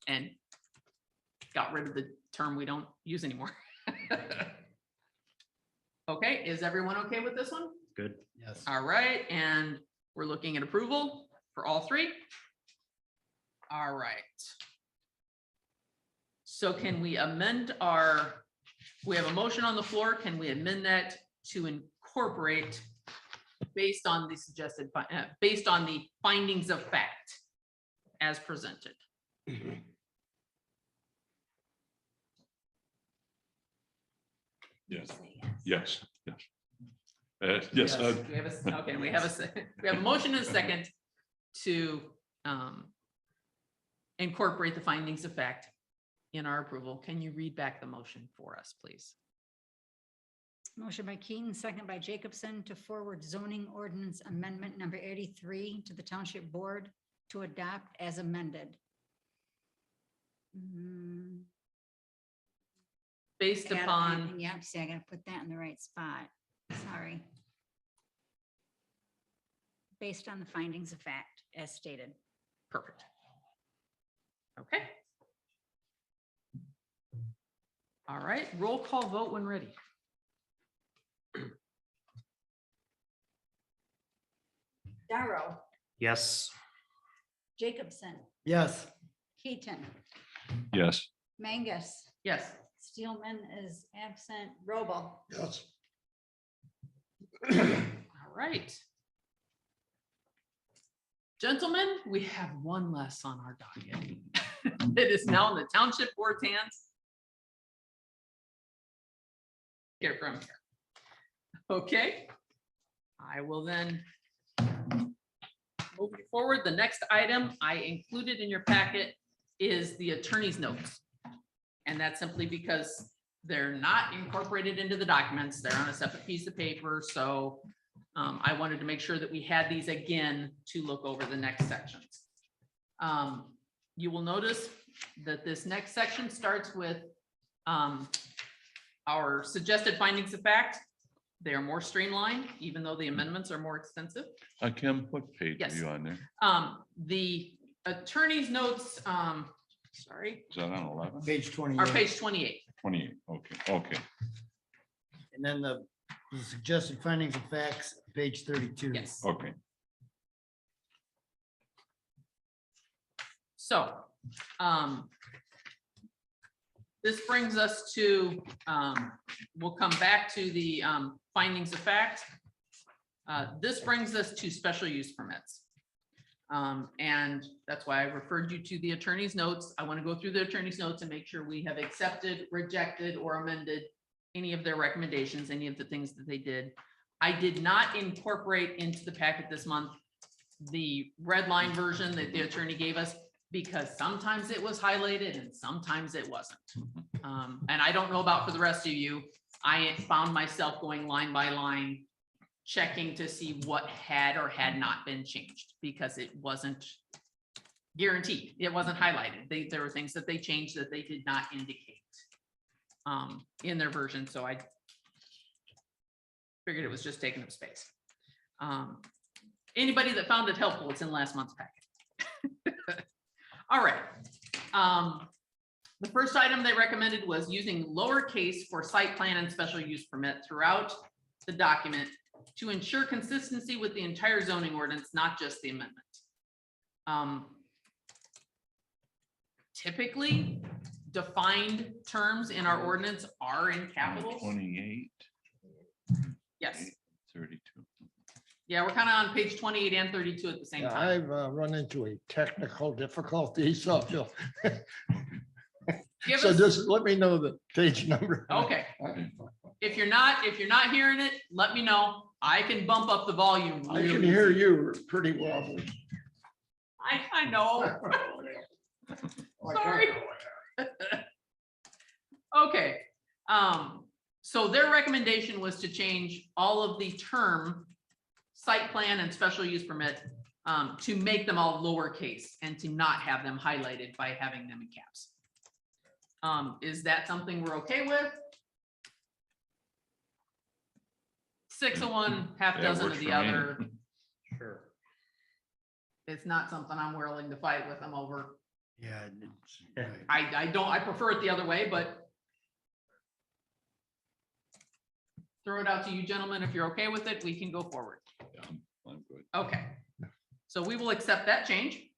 And got rid of the term we don't use anymore. Okay, is everyone okay with this one? Good. Yes. All right, and we're looking at approval for all three. All right. So can we amend we have a motion on the floor. Can we amend that to incorporate based on the based on the findings of fact as presented? Yes, yes, yes. Yes, We have okay, we have we have a motion and a second to incorporate the findings of fact in our approval. Can you read back the motion for us, please? Motion by Keaton, second by Jacobson to forward zoning ordinance amendment number 83 to the Township Board to adopt as amended. Based Add- upon, Yep, see, I gotta put that in the right spot. Sorry. Based on the findings of fact as stated. perfect. Okay. All right, roll call vote when ready. Darrow, Yes. Jacobson, Yes. Keaton, yes, Mangus, Yes, Steelman is absent, Robel. Yes. all right. Gentlemen, we have one less on our docket. It is now in the Township Board's hands. Get it from here. Okay. I will then move you forward. The next item I included in your packet is the attorney's notes. And that's simply because they're not incorporated into the documents. They're on a separate piece of paper. So I wanted to make sure that we had these again to look over the next sections. You will notice that this next section starts with our suggested findings of fact. They are more streamlined, even though the amendments are more extensive. Kim, what page are Yes. you on there? The attorney's notes, sorry, Is that on 11? Page 28. are page 28. 28, okay. And then the suggested findings of facts, page 32. Yes. Okay. So, this brings us to, we'll come back to the findings of fact. This brings us to special use permits. And that's why I referred you to the attorney's notes. I want to go through the attorney's notes and make sure we have accepted, rejected, or amended any of their recommendations, any of the things that they did. I did not incorporate into the packet this month the red line version that the attorney gave us, because sometimes it was highlighted and sometimes it wasn't. And I don't know about for the rest of you. I found myself going line by line, checking to see what had or had not been changed, because it wasn't guaranteed. It wasn't highlighted. There were things that they changed that they did not indicate in their version. So I figured it was just taking up space. Anybody that found it helpful, it's in last month's packet. All right. The first item they recommended was using lowercase for site plan and special use permit throughout the document to ensure consistency with the entire zoning ordinance, not just the amendment. Typically, defined terms in our ordinance are in capitals. 28, Yes. 32. Yeah, we're kind of on page 28 and 32 at the same Yeah, time. I've run into a technical difficulty, so you'll- Give so us- just let me know the page number. Okay. If you're not hearing it, let me know. I can bump up the volume. I can really hear easy. you pretty well. I know. Sorry. Okay, so their recommendation was to change all of the term site plan and special use permit to make them all lowercase and to not have them highlighted by having them in caps. Is that something we're okay with? 6 of one, half Yeah, dozen works of the for me. other. Sure. It's not something I'm willing to fight with them over. Yeah. it's- right. I prefer it the other way, but throw it out to you gentlemen. If you're okay with it, we can go forward. Yeah, I'm good. Okay, so we will accept that change.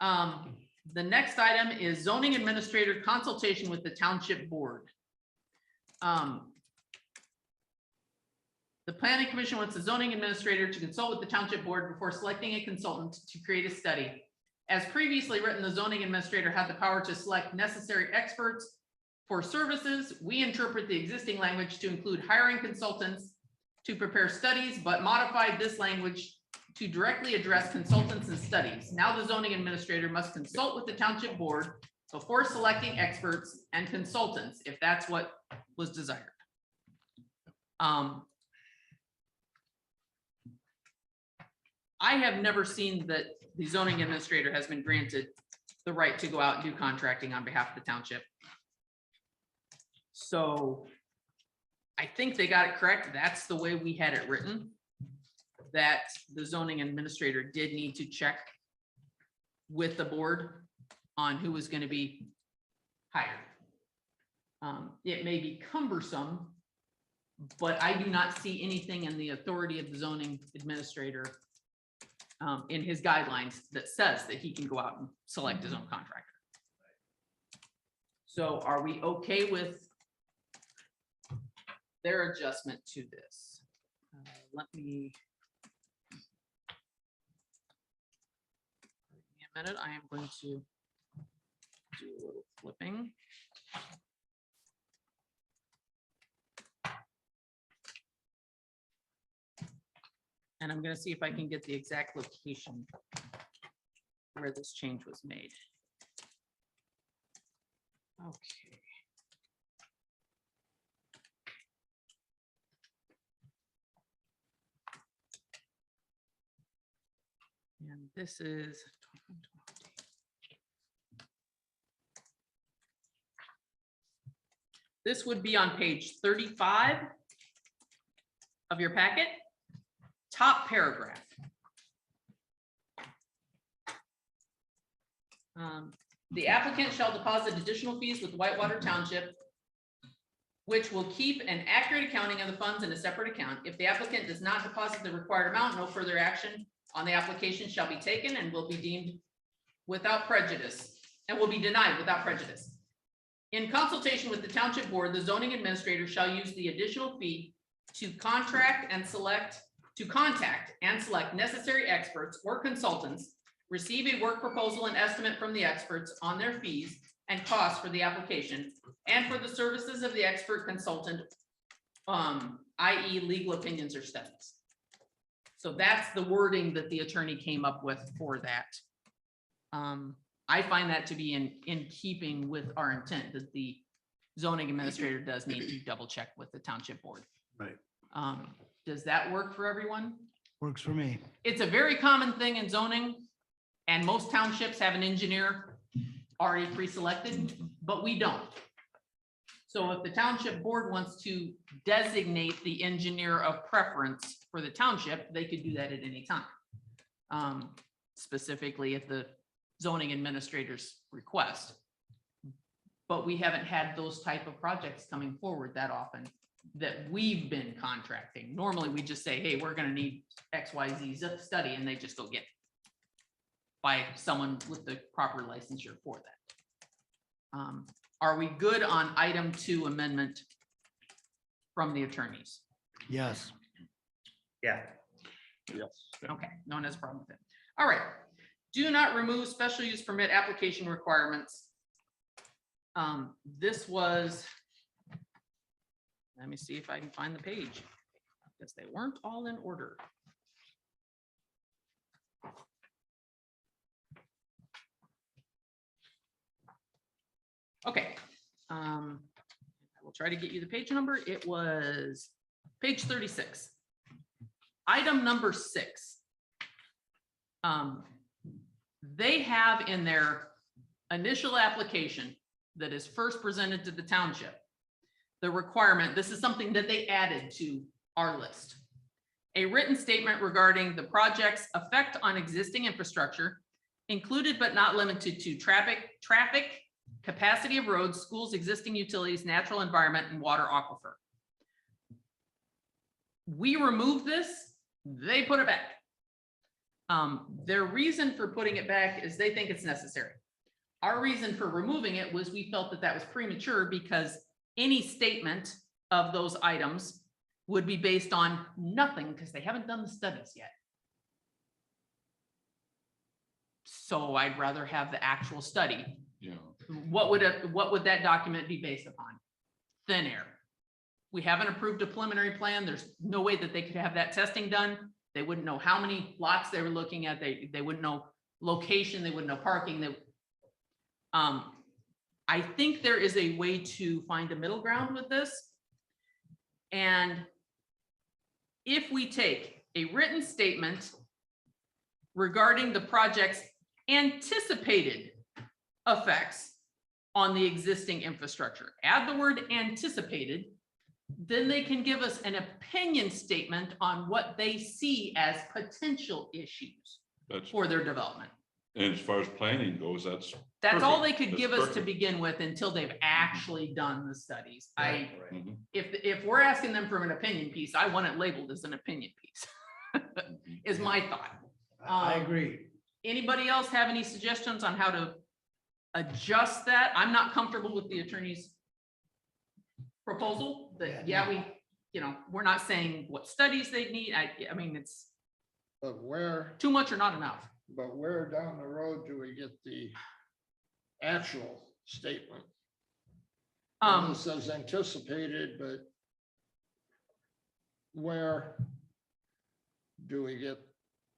The next item is zoning administrator consultation with the township board. The planning commission wants the zoning administrator to consult with the township board before selecting a consultant to create a study. As previously written, the zoning administrator had the power to select necessary experts for services. We interpret the existing language to include hiring consultants to prepare studies, but modified this language to directly address consultants and studies. Now the zoning administrator must consult with the township board before selecting experts and consultants, if that's what was desired. I have never seen that the zoning administrator has been granted the right to go out and do contracting on behalf of the township. So I think they got it correct. That's the way we had it written, that the zoning administrator did need to check with the board on who was going to be hired. It may be cumbersome, but I do not see anything in the authority of the zoning administrator in his guidelines that says that he can go out and select his own contractor. So are we okay with their adjustment to this? Let me. Give me a minute, I am going to do a little flipping. And I'm going to see if I can get the exact location where this change was made. Okay. And this is. This would be on page 35 of your packet. Top paragraph. The applicant shall deposit additional fees with Whitewater Township, which will keep an accurate accounting of the funds in a separate account. If the applicant does not deposit the required amount, no further action on the application shall be taken and will be deemed without prejudice and will be denied without prejudice. In consultation with the township board, the zoning administrator shall use the additional fee to contact and select necessary experts or consultants, receive a work proposal and estimate from the experts on their fees and costs for the application, and for the services of the expert consultant, i.e. legal opinions or studies. So that's the wording that the attorney came up with for that. I find that to be in keeping with our intent that the zoning administrator does need to double check with the township board. Right. Does that work for everyone? Works for me. It's a very common thing in zoning, and most townships have an engineer already pre-selected, but we don't. So if the township board wants to designate the engineer of preference for the township, they could do that at any time. Specifically at the zoning administrator's request. But we haven't had those type of projects coming forward that often that we've been contracting. Normally we just say, hey, we're gonna need XYZ study, and they just go get it by someone with the proper licensure for that. Are we good on item 2 amendment from the attorneys? Yes. Yeah. Yes. Okay, no one has a problem with it. All right. Do not remove special use permit application requirements. This was, let me see if I can find the page, because they weren't all in order. Okay. I will try to get you the page number. It was page 36. Item number 6. They have in their initial application that is first presented to the township, the requirement, this is something that they added to our list. A written statement regarding the project's effect on existing infrastructure, included but not limited to traffic, capacity of roads, schools, existing utilities, natural environment, and water aquifer. We remove this, they put it back. Their reason for putting it back is they think it's necessary. Our reason for removing it was we felt that that was premature because any statement of those items would be based on nothing because they haven't done the studies yet. So I'd rather have the actual study. Yeah. What would that document be based upon? Thin air. We haven't approved a preliminary plan. There's no way that they could have that testing done. They wouldn't know how many lots they were looking at. They wouldn't know location. They wouldn't know parking. I think there is a way to find a middle ground with this. And if we take a written statement regarding the project's anticipated effects on the existing infrastructure, add the word anticipated, then they can give us an opinion statement on what they see as potential issues That's, for their development. and as far as planning goes, That's all they perfect. could That's give us to perfect. begin with until they've actually done the studies. Mhm. If we're asking them for an opinion piece, I want it labeled as an opinion piece, is my thought. I agree. Anybody else have any suggestions on how to adjust that? I'm not comfortable with the attorney's proposal that, we're not saying what studies they need. I mean, it's But where, too much or not enough. but where down the road do we get the actual statement? It says anticipated, but where do we get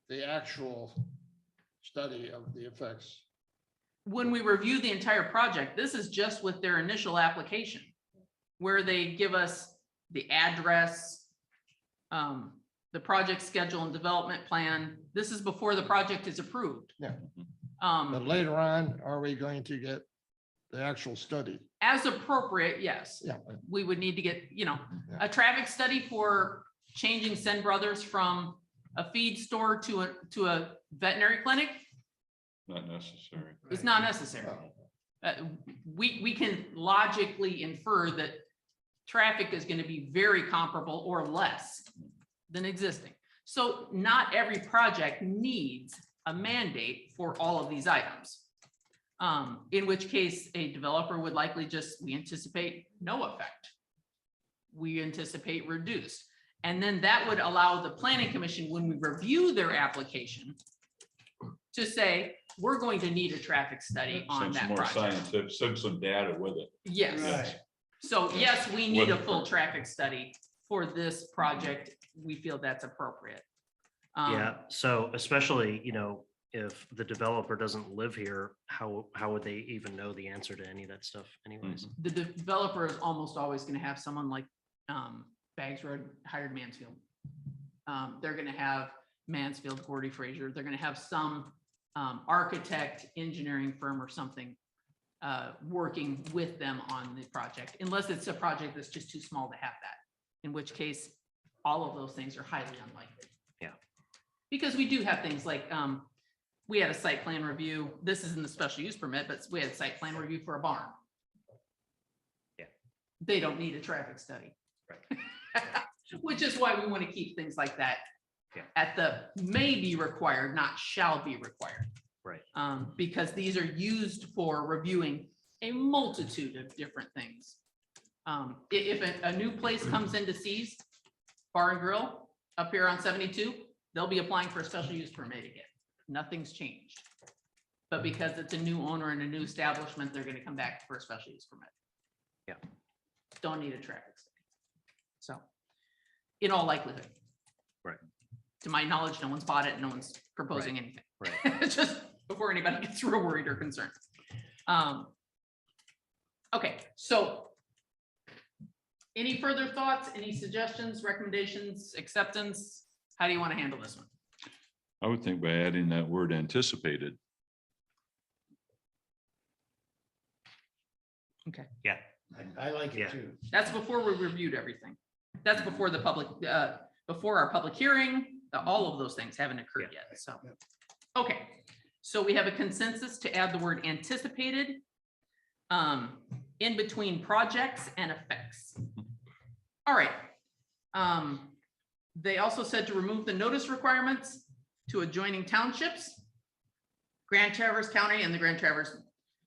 the actual study of the effects? When we review the entire project, this is just with their initial application, where they give us the address, the project schedule and development plan. This is before the project is approved. Yeah. But later on, are we going to get the actual study? As appropriate, yes. Yeah. We would need to get, Yeah. a traffic study for changing Sen Brothers from a feed store to a veterinary clinic. Not necessary. It's not necessary. We can logically infer that traffic is going to be very comparable or less than existing. So not every project needs a mandate for all of these items. In which case a developer would likely we anticipate no effect. We anticipate reduced. And then that would allow the planning commission, when we review their application, to say, we're going to need a traffic study on Send some that more project. scientific, send some data with it. Yes. Right. So yes, we need a With- full traffic study for this project. We feel that's appropriate. Yeah, so especially, if the developer doesn't live here, how would they even know the answer to any of that stuff anyways? The developer is almost always going to have someone like Bags Road hired Mansfield. They're going to have Mansfield, Gordy Fraser. They're going to have some architect, engineering firm or something working with them on the project, unless it's a project that's just too small to have that, in which case all of those things are highly unlikely. Yeah. Because we do have things like, we had a site plan review. This isn't the special use permit, but we had a site plan review for a barn. Yeah. They don't need a traffic study. Right. Which is why we want to keep things like that Yeah. at the may be required, not shall be required. Right. Because these are used for reviewing a multitude of different things. If a new place comes into C's Bar and Grill up here on 72, they'll be applying for a special use permit again. Nothing's changed. But because it's a new owner and a new establishment, they're going to come back for a special use permit. Yeah. Don't need a traffic study. So, in all likelihood. Right. To my knowledge, no one's bought it, no one's proposing anything. Right. Just before anybody gets real worried or concerned. Okay, so any further thoughts, any suggestions, recommendations, acceptance? How do you want to handle this one? I would think by adding that word anticipated. Okay, Yeah, I like Yeah. it too. that's before we reviewed everything. That's before the public, before our public hearing, all of those things haven't occurred yet, so. Okay, So we have a consensus to add the word anticipated in between projects and effects. All right. They also said to remove the notice requirements to adjoining townships, Grand Traverse County and the Grand Traverse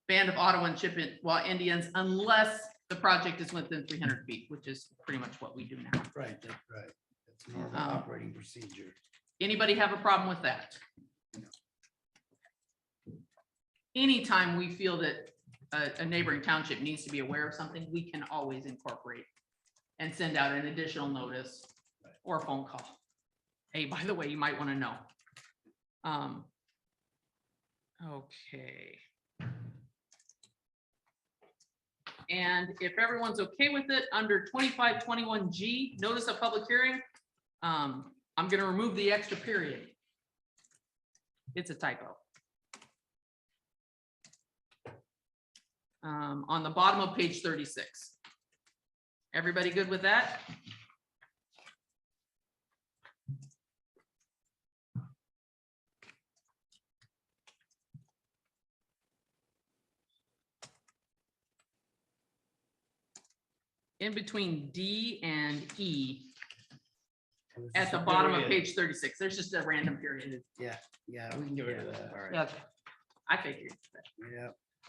Band of Ottawa and Chippewa Indians, unless the project is within 300 feet, which is pretty much what we do now. Right, that's right. That's more of an operating procedure. Anybody have a problem with that? Anytime we feel that a neighboring township needs to be aware of something, we can always incorporate and send out an additional notice or a phone call. Hey, by the way, you might want to know. Okay. And if everyone's okay with it, under 2521G, notice of public hearing, I'm going to remove the extra period. It's a typo. On the bottom of page 36. Everybody good with that? In between D and E, at the bottom of page 36, there's just a random period. Yeah, we can get rid of that. All right. Yeah, I figured. Yeah.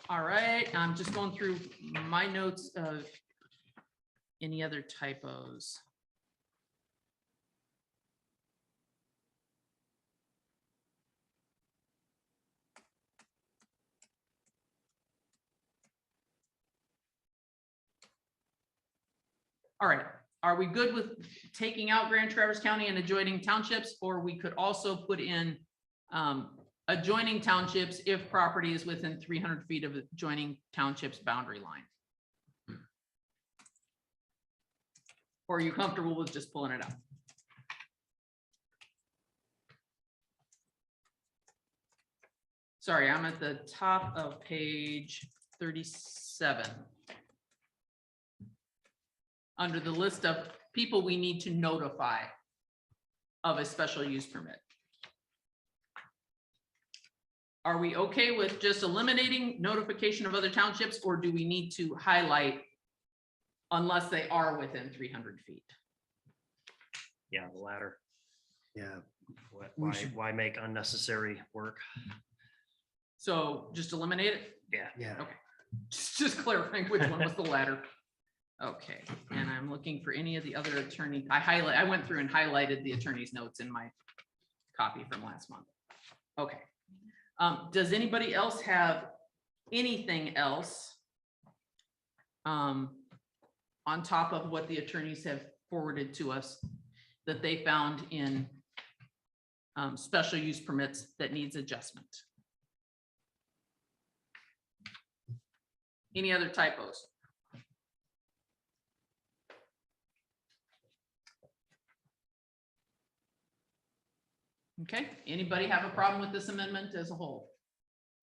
All right, I'm just going through my notes of any other typos. All right, are we good with taking out Grand Traverse County and adjoining townships, or we could also put in adjoining townships if property is within 300 feet of adjoining townships boundary line? Or are you comfortable with just pulling it out? Sorry, I'm at the top of page 37. Under the list of people we need to notify of a special use permit. Are we okay with just eliminating notification of other townships, or do we need to highlight unless they are within 300 feet? Yeah, the latter. Yeah. Why make unnecessary work? So just eliminate it? Yeah. Yeah. Okay. Just clarifying which one was the latter. Okay, and I'm looking for any of the other attorney. I went through and highlighted the attorney's notes in my copy from last month. Okay. Does anybody else have anything else on top of what the attorneys have forwarded to us that they found in special use permits that needs adjustment? Any other typos? Okay, anybody have a problem with this amendment as a whole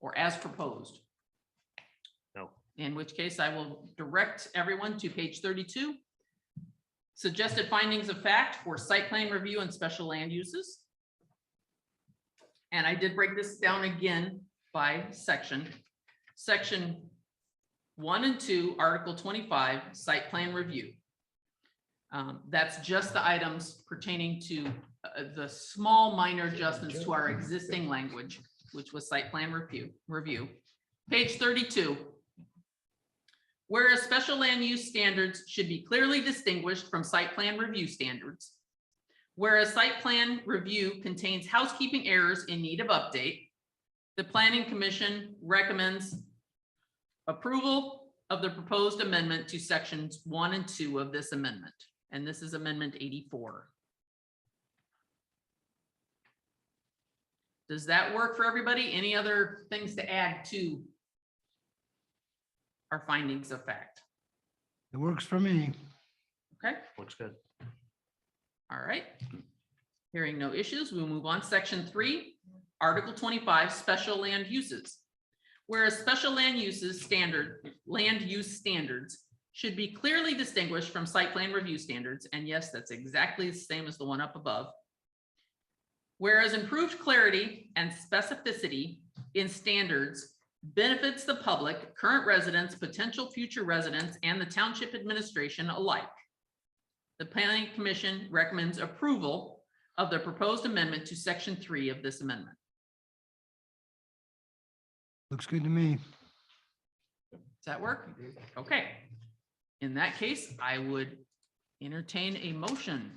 or as proposed? No. In which case I will direct everyone to page 32. Suggested findings of fact for site plan review and special land uses. And I did break this down again by section. Section 1 and 2, Article 25, site plan review. That's just the items pertaining to the small minor adjustments to our existing language, which was site plan review. Page 32. Whereas special land use standards should be clearly distinguished from site plan review standards. Whereas site plan review contains housekeeping errors in need of update, the Planning Commission recommends approval of the proposed amendment to sections 1 and 2 of this amendment. And this is amendment 84. Does that work for everybody? Any other things to add to our findings of fact? It works for me. Okay, Looks good. all right. Hearing no issues, we'll move on. Section 3, Article 25, special land uses. Whereas special land use standards should be clearly distinguished from site plan review standards. And yes, that's exactly the same as the one up above. Whereas improved clarity and specificity in standards benefits the public, current residents, potential future residents, and the township administration alike. The Planning Commission recommends approval of the proposed amendment to section 3 of this amendment. Looks good to me. Does that work? Okay. In that case, I would entertain a motion.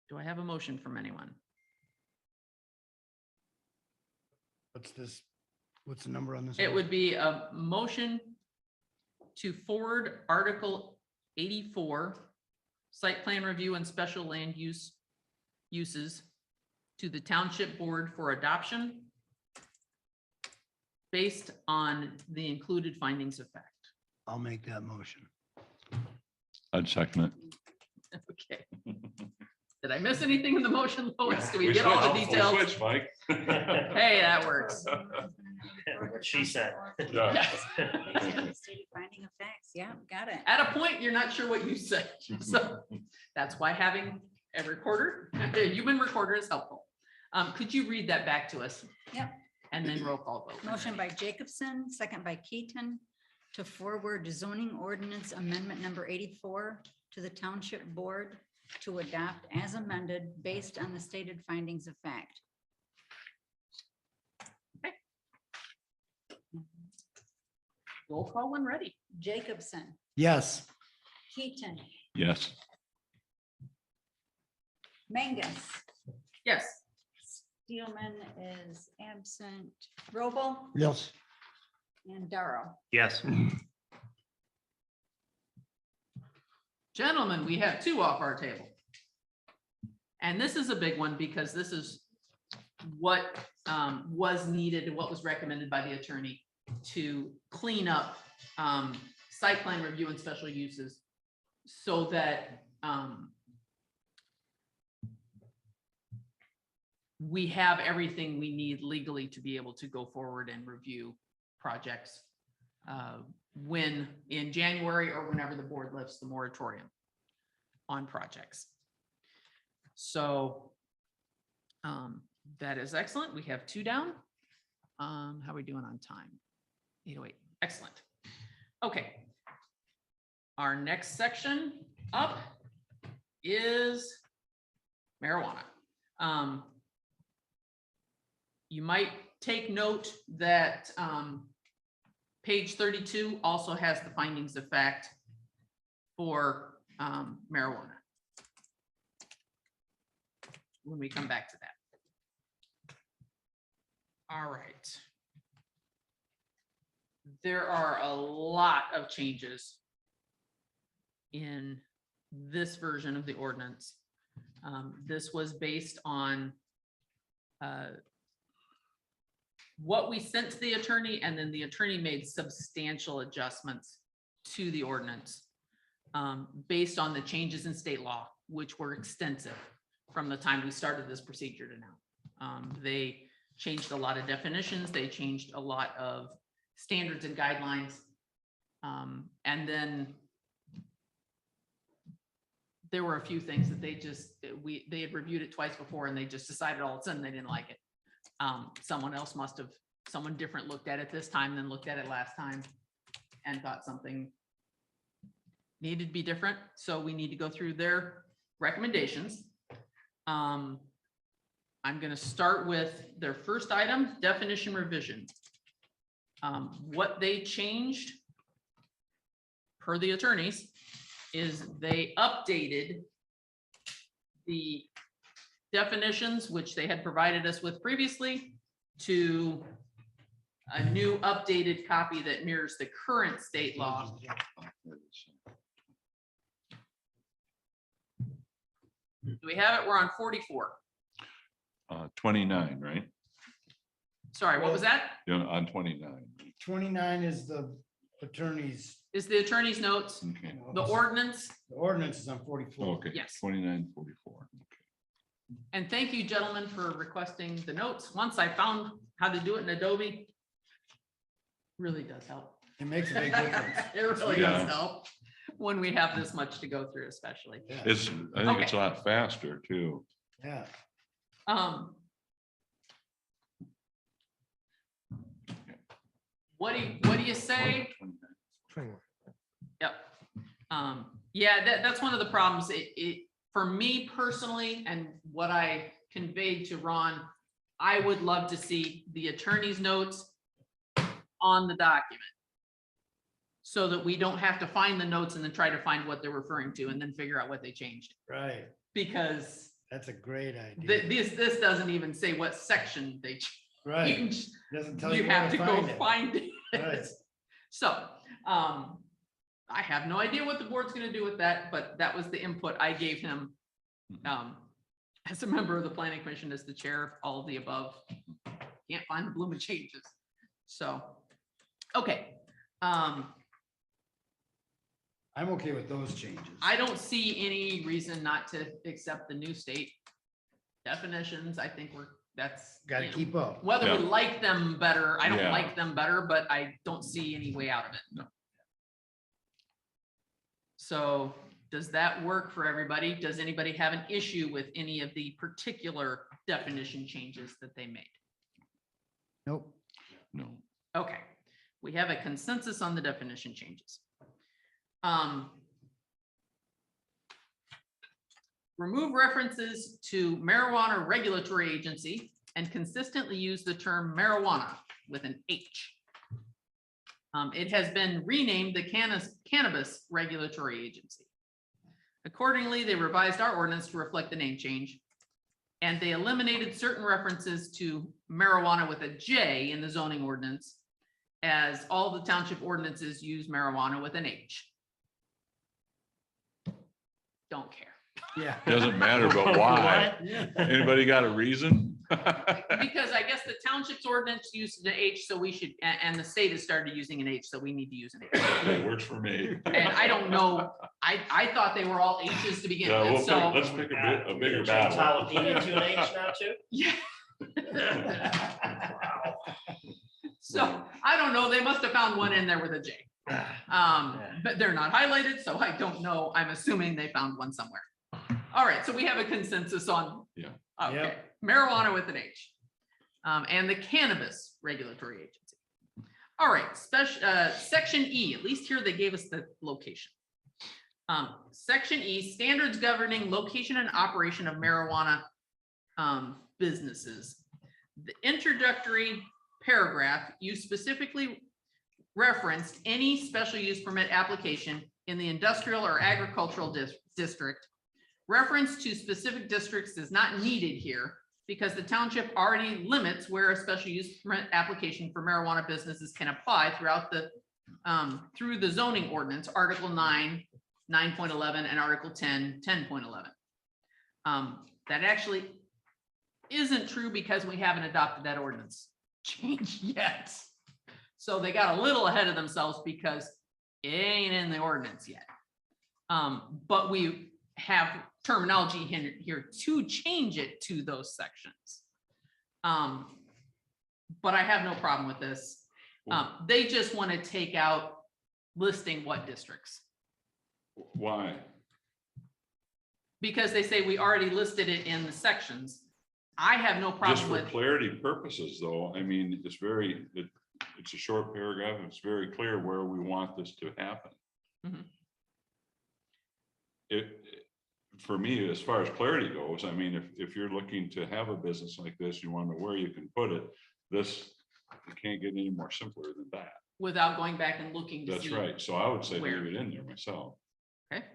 Do I have a motion from anyone? What's this? What's the number on this? It one? would be a motion to forward Article 84, site plan review and special land uses to the Township Board for adoption based on the included findings of fact. I'll make that motion. I'd second Okay. Did I miss anything in the motion, Lois? it. Do we get all the details? Switch, Mike. Hey, that works. What she said. Yeah. Yes. Stated finding of facts. Yeah, got it. At a point, you're not sure what you said. So that's why having a recorder, a human recorder is helpful. Could you read that back to us? Yep. And then roll call vote. Motion by Jacobson, second by Keaton, to forward zoning ordinance amendment number 84 to the Township Board to adopt as amended based on the stated findings of fact. Roll call when ready. Jacobson, Yes. Keaton, Yes. Mangus, Yes. Steelman is absent, Robel, Yes. and Darrow. Yes. Gentlemen, we have two off our table. And this is a big one because this is what was needed and what was recommended by the attorney to clean up site plan review and special uses so that we have everything we need legally to be able to go forward and review projects when in January or whenever the board lifts the moratorium on projects. So that is excellent. We have two down. How are we doing on time? 8:08. Excellent. Okay. Our next section up is marijuana. You might take note that page 32 also has the findings of fact for marijuana. When we come back to that. All right. There are a lot of changes in this version of the ordinance. This was based on what we sent to the attorney, and then the attorney made substantial adjustments to the ordinance based on the changes in state law, which were extensive from the time we started this procedure to now. They changed a lot of definitions. They changed a lot of standards and guidelines. And then there were a few things that they had reviewed it twice before and they just decided all of a sudden they didn't like it. Someone different looked at it this time than looked at it last time and thought something needed to be different. So we need to go through their recommendations. I'm going to start with their first item, definition revision. What they changed per the attorneys is they updated the definitions, which they had provided us with previously, to a new updated copy that mirrors the current state law. Do we have it? We're on 44. 29, right? Sorry, what was that? Yeah, on 29. 29 is the attorney's, Is the attorney's notes, Okay. the ordinance? the ordinance is on 44. Okay. Yes. 29, 44. And thank you, gentlemen, for requesting the notes. Once I found how to do it in Adobe, really does help. It makes a big difference. It really Yeah. does help. when we have this much to go through, especially. Yeah, I think it's a lot faster too. yeah. What do you say? Anyway. Yep. Yeah, that's one of the problems. For me personally, and what I conveyed to Ron, I would love to see the attorney's notes on the document, so that we don't have to find the notes and then try to find what they're referring to and then figure out what they changed. Right. Because That's a great idea. this doesn't even say what section they Right. changed. Doesn't tell You you where have to go it. find it. Right. So, I have no idea what the board's gonna do with that, but that was the input I gave him. As a member of the planning commission, as the chair of all of the above, can't find the blooming changes. So, okay. I'm okay with those changes. I don't see any reason not to accept the new state definitions. I think that's. Got to you know, keep up. whether we Yeah. like them better, I don't Yeah. like them better, but I don't see any way out of it. No. So does that work for everybody? Does anybody have an issue with any of the particular definition changes that they made? Nope. No. Okay, we have a consensus on the definition changes. Remove references to marijuana regulatory agency and consistently use the term marijuana with an H. It has been renamed the Cannabis Regulatory Agency. Accordingly, they revised our ordinance to reflect the name change, and they eliminated certain references to marijuana with a J in the zoning ordinance, as all the township ordinances use marijuana with an H. Don't care. Yeah. Doesn't matter, but why? Anybody got a reason? Because I guess the township's ordinance used the H, so we should, and the state has started using an H, so we need to use an H. It works for me. And I don't know, I thought they were all H's to begin Yeah, with, so. let's pick a bigger Change battle. jalapeno to an H now too? Yeah. So I don't know, they must have found one in there with a J. But they're not highlighted, so I don't know. I'm assuming they found one somewhere. All right, so we have a consensus on. Yeah. Okay, Yep. marijuana with an H. And the Cannabis Regulatory Agency. All right, section E, at least here they gave us the location. Section E, standards governing location and operation of marijuana businesses. The introductory paragraph, you specifically referenced any special use permit application in the industrial or agricultural district. Reference to specific districts is not needed here because the township already limits where a special use permit application for marijuana businesses can apply throughout the through the zoning ordinance, Article 9, 9.11, and Article 10, 10.11. That actually isn't true because we haven't adopted that ordinance change yet. So they got a little ahead of themselves because it ain't in the ordinance yet. But we have terminology here to change it to those sections. But I have no problem with this. They just want to take out listing what districts, Why? because they say we already listed it in the sections. I have no Just problem for with, clarity purposes, though, I mean, it's a short paragraph. It's very clear where we want this to happen. Mhm. For me, as far as clarity goes, I mean, if you're looking to have a business like this, you want to know where you can put it. This, you can't get any more simpler than that. without going back and looking to That's see. right. So I would say where. leave it in there myself. Okay.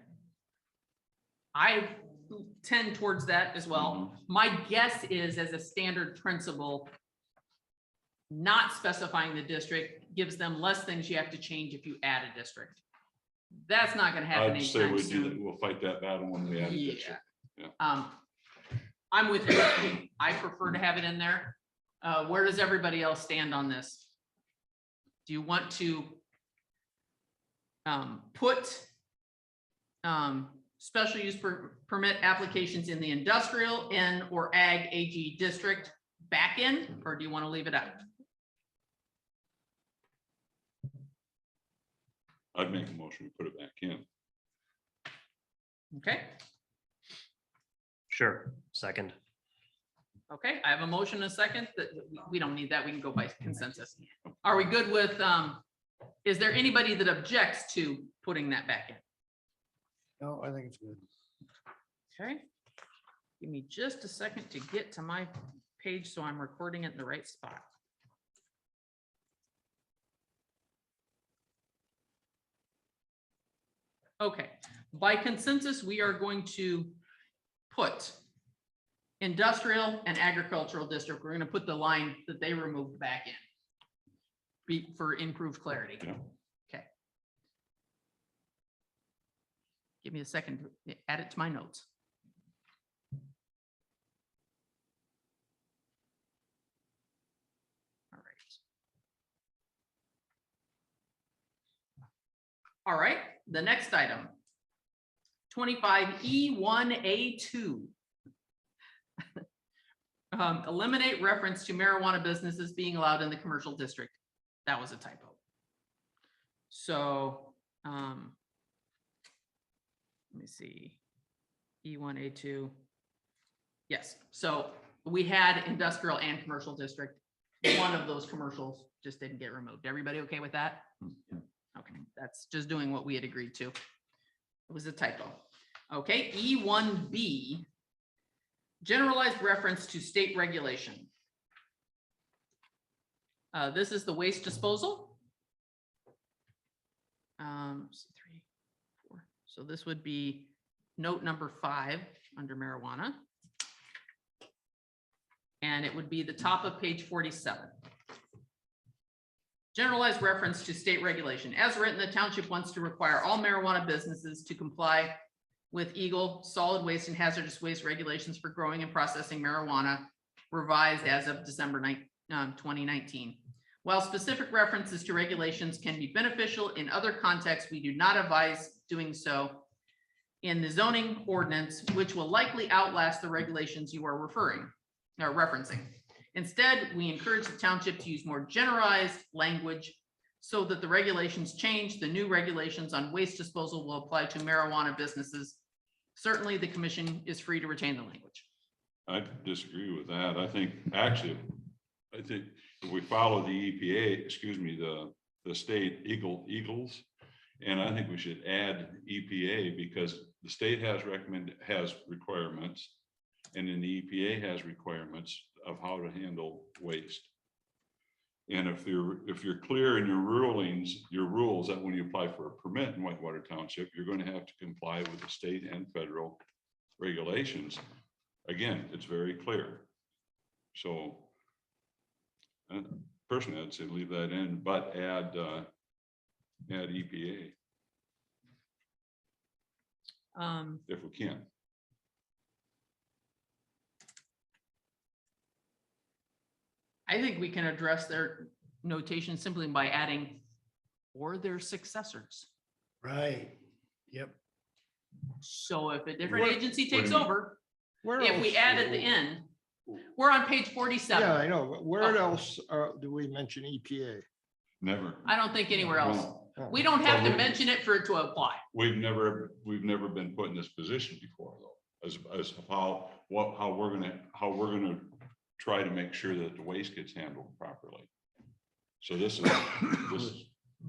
I tend towards that as well. Mhm. My guess is, as a standard principle, not specifying the district gives them less things you have to change if you add a district. That's not gonna happen I'd say anytime we do that. soon. We'll fight that battle when we have it. Yeah. Yeah. I'm with you. I prefer to have it in there. Where does everybody else stand on this? Do you want to put special use permit applications in the industrial N or ag AG district back in, or do you want to leave it out? I'd make a motion to put it back in. Okay, Sure. Second. okay, I have a motion and a second that we don't need that. We can go by consensus. Are we good with, is there anybody that objects to putting that back in? No, I think it's good. Okay. Give me just a second to get to my page so I'm recording it in the right spot. Okay, by consensus, we are going to put industrial and agricultural district. We're going to put the line that they removed back in. For improved clarity. Yeah. Okay. Give me a second to add it to my notes. All right. All right, the next item. 25E1A2. Eliminate reference to marijuana businesses being allowed in the commercial district. That was a typo. So, let me see. E1A2. Yes, so we had industrial and commercial district. One of those commercials just didn't get removed. Everybody okay with that? Okay, that's just doing what we had agreed to. It was a typo. Okay, E1B, generalized reference to state regulation. This is the waste disposal. 3, 4. So this would be note number 5 under marijuana. And it would be the top of page 47. Generalized reference to state regulation. As written, the township wants to require all marijuana businesses to comply with Eagle solid waste and hazardous waste regulations for growing and processing marijuana, revised as of December 2019. While specific references to regulations can be beneficial in other contexts, we do not advise doing so in the zoning ordinance, which will likely outlast the regulations you are referencing. Instead, we encourage the township to use more generalized language so that the regulations change. The new regulations on waste disposal will apply to marijuana businesses. Certainly, the commission is free to retain the language. I disagree with that. I think if we follow the EPA, excuse me, the state Eagles, and I think we should add EPA because the state has requirements, and then the EPA has requirements of how to handle waste. And if you're clear in your rules that when you apply for a permit in Whitewater Township, you're going to have to comply with the state and federal regulations. Again, it's very clear. So personally, I'd say leave that in, but add EPA if we can. I think we can address their notation simply by adding or their successors. Right, yep. So if a different What- agency what takes do you mean? over, Where if else? we add at the end, we're on page Yeah, 47. I know, but where Oh. else do we mention EPA? Never. I don't think anywhere else. No. We don't have to Well, mention it for it to apply. We've never been put in this position before, though, as how we're gonna try to make sure that the waste gets handled properly. So this is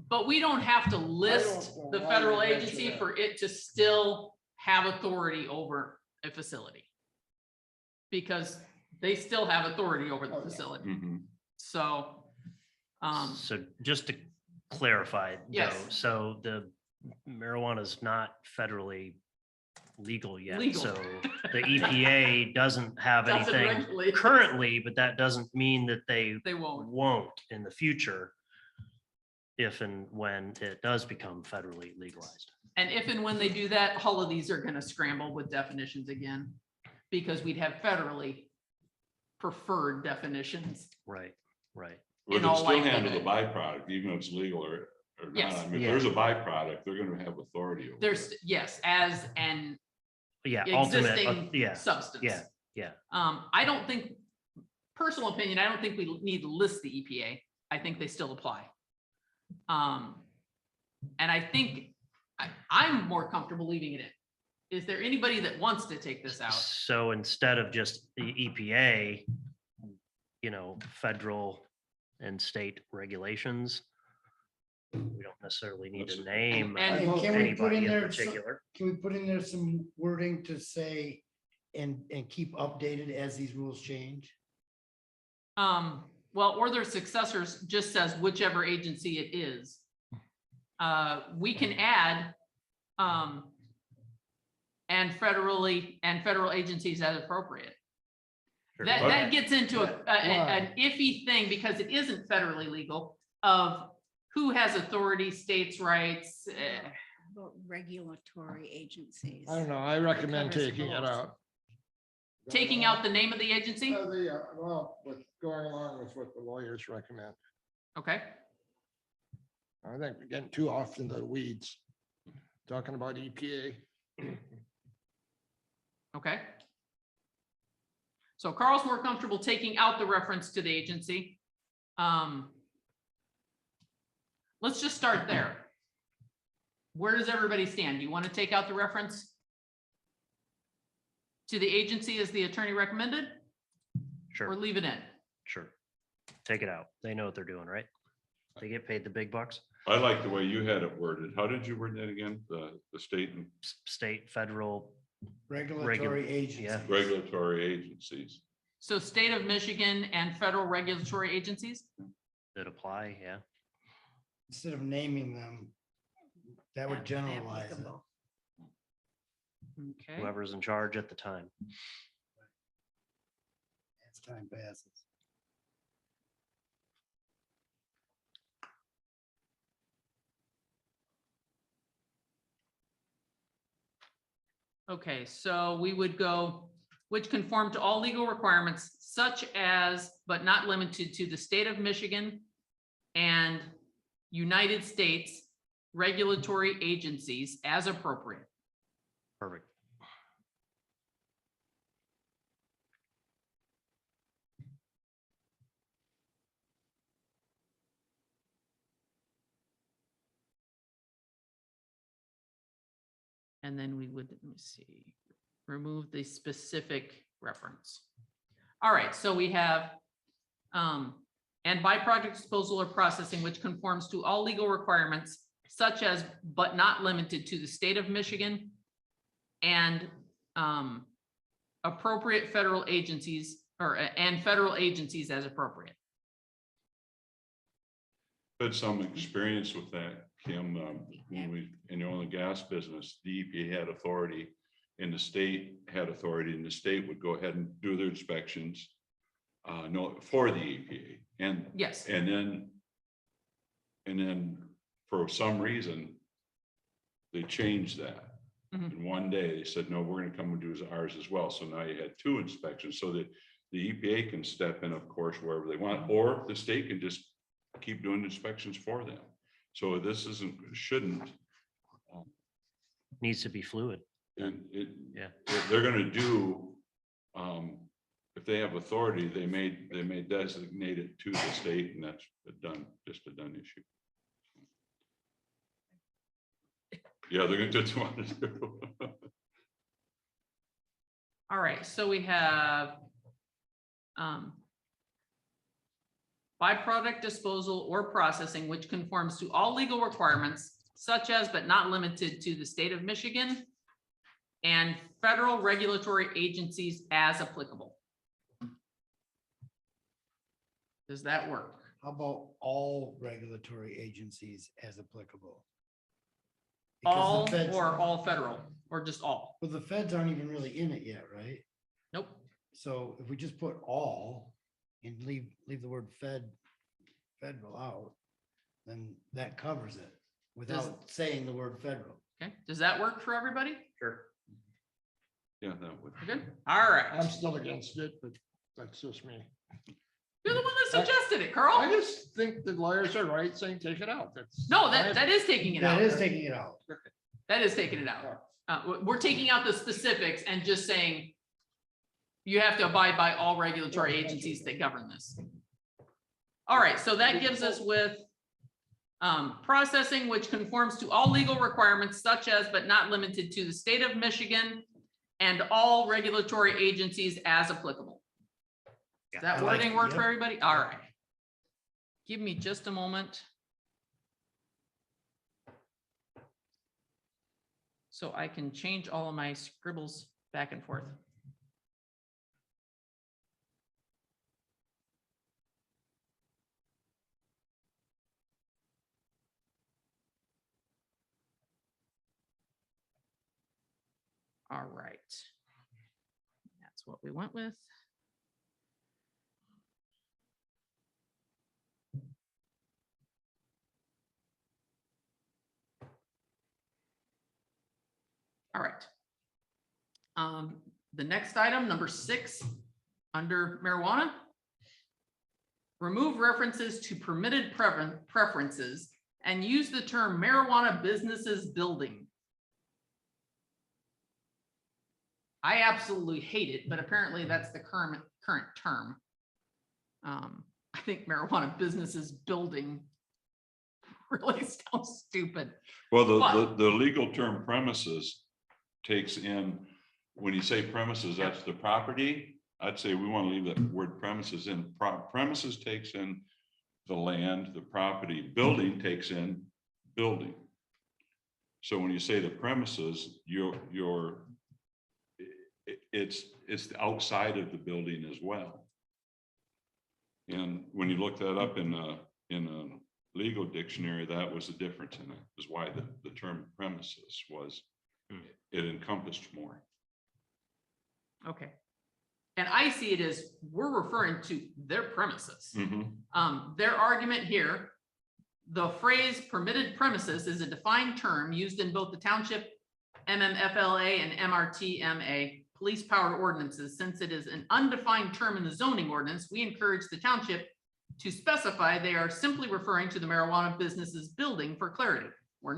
But we don't have to list know the why federal you mention agency that. for it to still have authority over a facility. Because they still have authority over the Oh, yeah. facility. Mhm. So, So just to clarify, though, Yes. so the marijuana is not federally legal yet. Legal. So the EPA doesn't have Doesn't anything regulate. currently, but that doesn't mean that they they won't. won't in the future if and when it does become federally legalized. And if and when they do that, all of these are gonna scramble with definitions again. Because we'd have federally preferred definitions. Right, right. Well, In they all still handle the likelihood. byproduct, even if it's legal or not. Yes. I mean, if Yeah. there's a byproduct, they're gonna have authority over There's, it. yes, as an Yeah, ultimate, existing yeah, substance. yeah, yeah. I don't think, personal opinion, I don't think we need to list the EPA. I think they still apply. And I think I'm more comfortable leaving it in. is there anybody that wants to take this out? So instead of just the EPA, federal and state regulations, we don't necessarily need to name And- And can we put anybody in in there, particular. can we put in there some wording to say and keep updated as these rules change? Well, or their successors just says whichever agency it is. We can add, and federal agencies as appropriate. Sure. That gets into an Why? iffy thing because it isn't federally legal of who has authority, states' rights. About regulatory agencies. I don't know. I recommend Covers taking it both. out. Taking out the name of the agency, Well, with going along with what the lawyers recommend. okay? I think we're getting too often the weeds, talking about EPA. Okay. So Carl's more comfortable taking out the reference to the agency. Let's just start there. Where does everybody stand? Do you want to take out the reference to the agency as the attorney recommended, or Sure, leave it in? sure. Take it out. They know what they're doing, right? They get paid the big bucks. I like the way you had it worded. How did you word that again? The state and State, federal, Regulatory agencies. yeah. regulatory agencies. So state of Michigan and federal regulatory agencies? that apply, yeah. Instead of naming them, that would generalize it. Applicable. Okay. Whoever's in charge at the time. As time passes. Okay, so we would go, which conform to all legal requirements such as, but not limited to, the state of Michigan and United States regulatory agencies as appropriate. Perfect. And then we would, let me see, remove the specific reference. All right, so we have, and byproduct disposal or processing which conforms to all legal requirements such as, but not limited to, the state of Michigan and appropriate federal agencies and federal agencies as appropriate. Had some experience with that, Kim, when we, in the oil and gas business, the EPA had authority and the state had authority, and the state would go ahead and do their inspections for the EPA. Yes. And then for some reason, they changed that. Mhm. And one day they said, no, we're gonna come and do ours as well. So now you had two inspections, so that the EPA can step in, of course, wherever they want, or the state can just keep doing inspections for them. So this shouldn't. Needs to be fluid. Yeah. They're gonna do, if they have authority, they may designate it to the state, and that's just a done issue. Yeah, they're gonna just want to do. All right, so we have byproduct disposal or processing which conforms to all legal requirements such as, but not limited to, the state of Michigan and federal regulatory agencies as applicable. Does that work? How about all regulatory agencies as applicable? Because the All feds- or all federal, or just all? Well, the feds aren't even really in it yet, right? Nope. So if we just put all and leave the word federal out, then that covers it without saying the word federal. Okay, does that work for everybody? Sure. Yeah, that would. We're good? All right. I'm still against it, but that's just me. You're the one that suggested it, Carl. I just think the lawyers are right saying take it out. That's. No, that is taking it out. That is taking it out. That is taking it out. We're taking out the specifics and just saying you have to abide by all regulatory agencies that govern this. All right, so that gives us with Processing which conforms to all legal requirements such as but not limited to the state of Michigan and all regulatory agencies as applicable. Does that I like wording it, work for yep. everybody? All right. Give me just a moment. So I can change all of my scribbles back and forth. All right. That's what we went with. All right. The next item, number 6, under marijuana. Remove references to permitted preferences and use the term marijuana businesses building. I absolutely hate it, but apparently that's the current term. I think marijuana businesses building really sounds stupid. Well, But- the legal term premises takes in, when you say premises, that's the property. I'd say we want to leave that word premises in. Premises takes in the land, the property. Building takes in building. So when you say the premises, it's outside of the building as well. And when you look that up in a legal dictionary, that was the difference in it, is why the term premises was, it encompassed more. Okay. And I see it as we're referring to their premises. Their argument here, the phrase permitted premises is a defined term used in both the township MMFLA and MRTMA police powered ordinances. Since it is an undefined term in the zoning ordinance, we encourage the township to specify they are simply referring to the marijuana businesses building for clarity. We're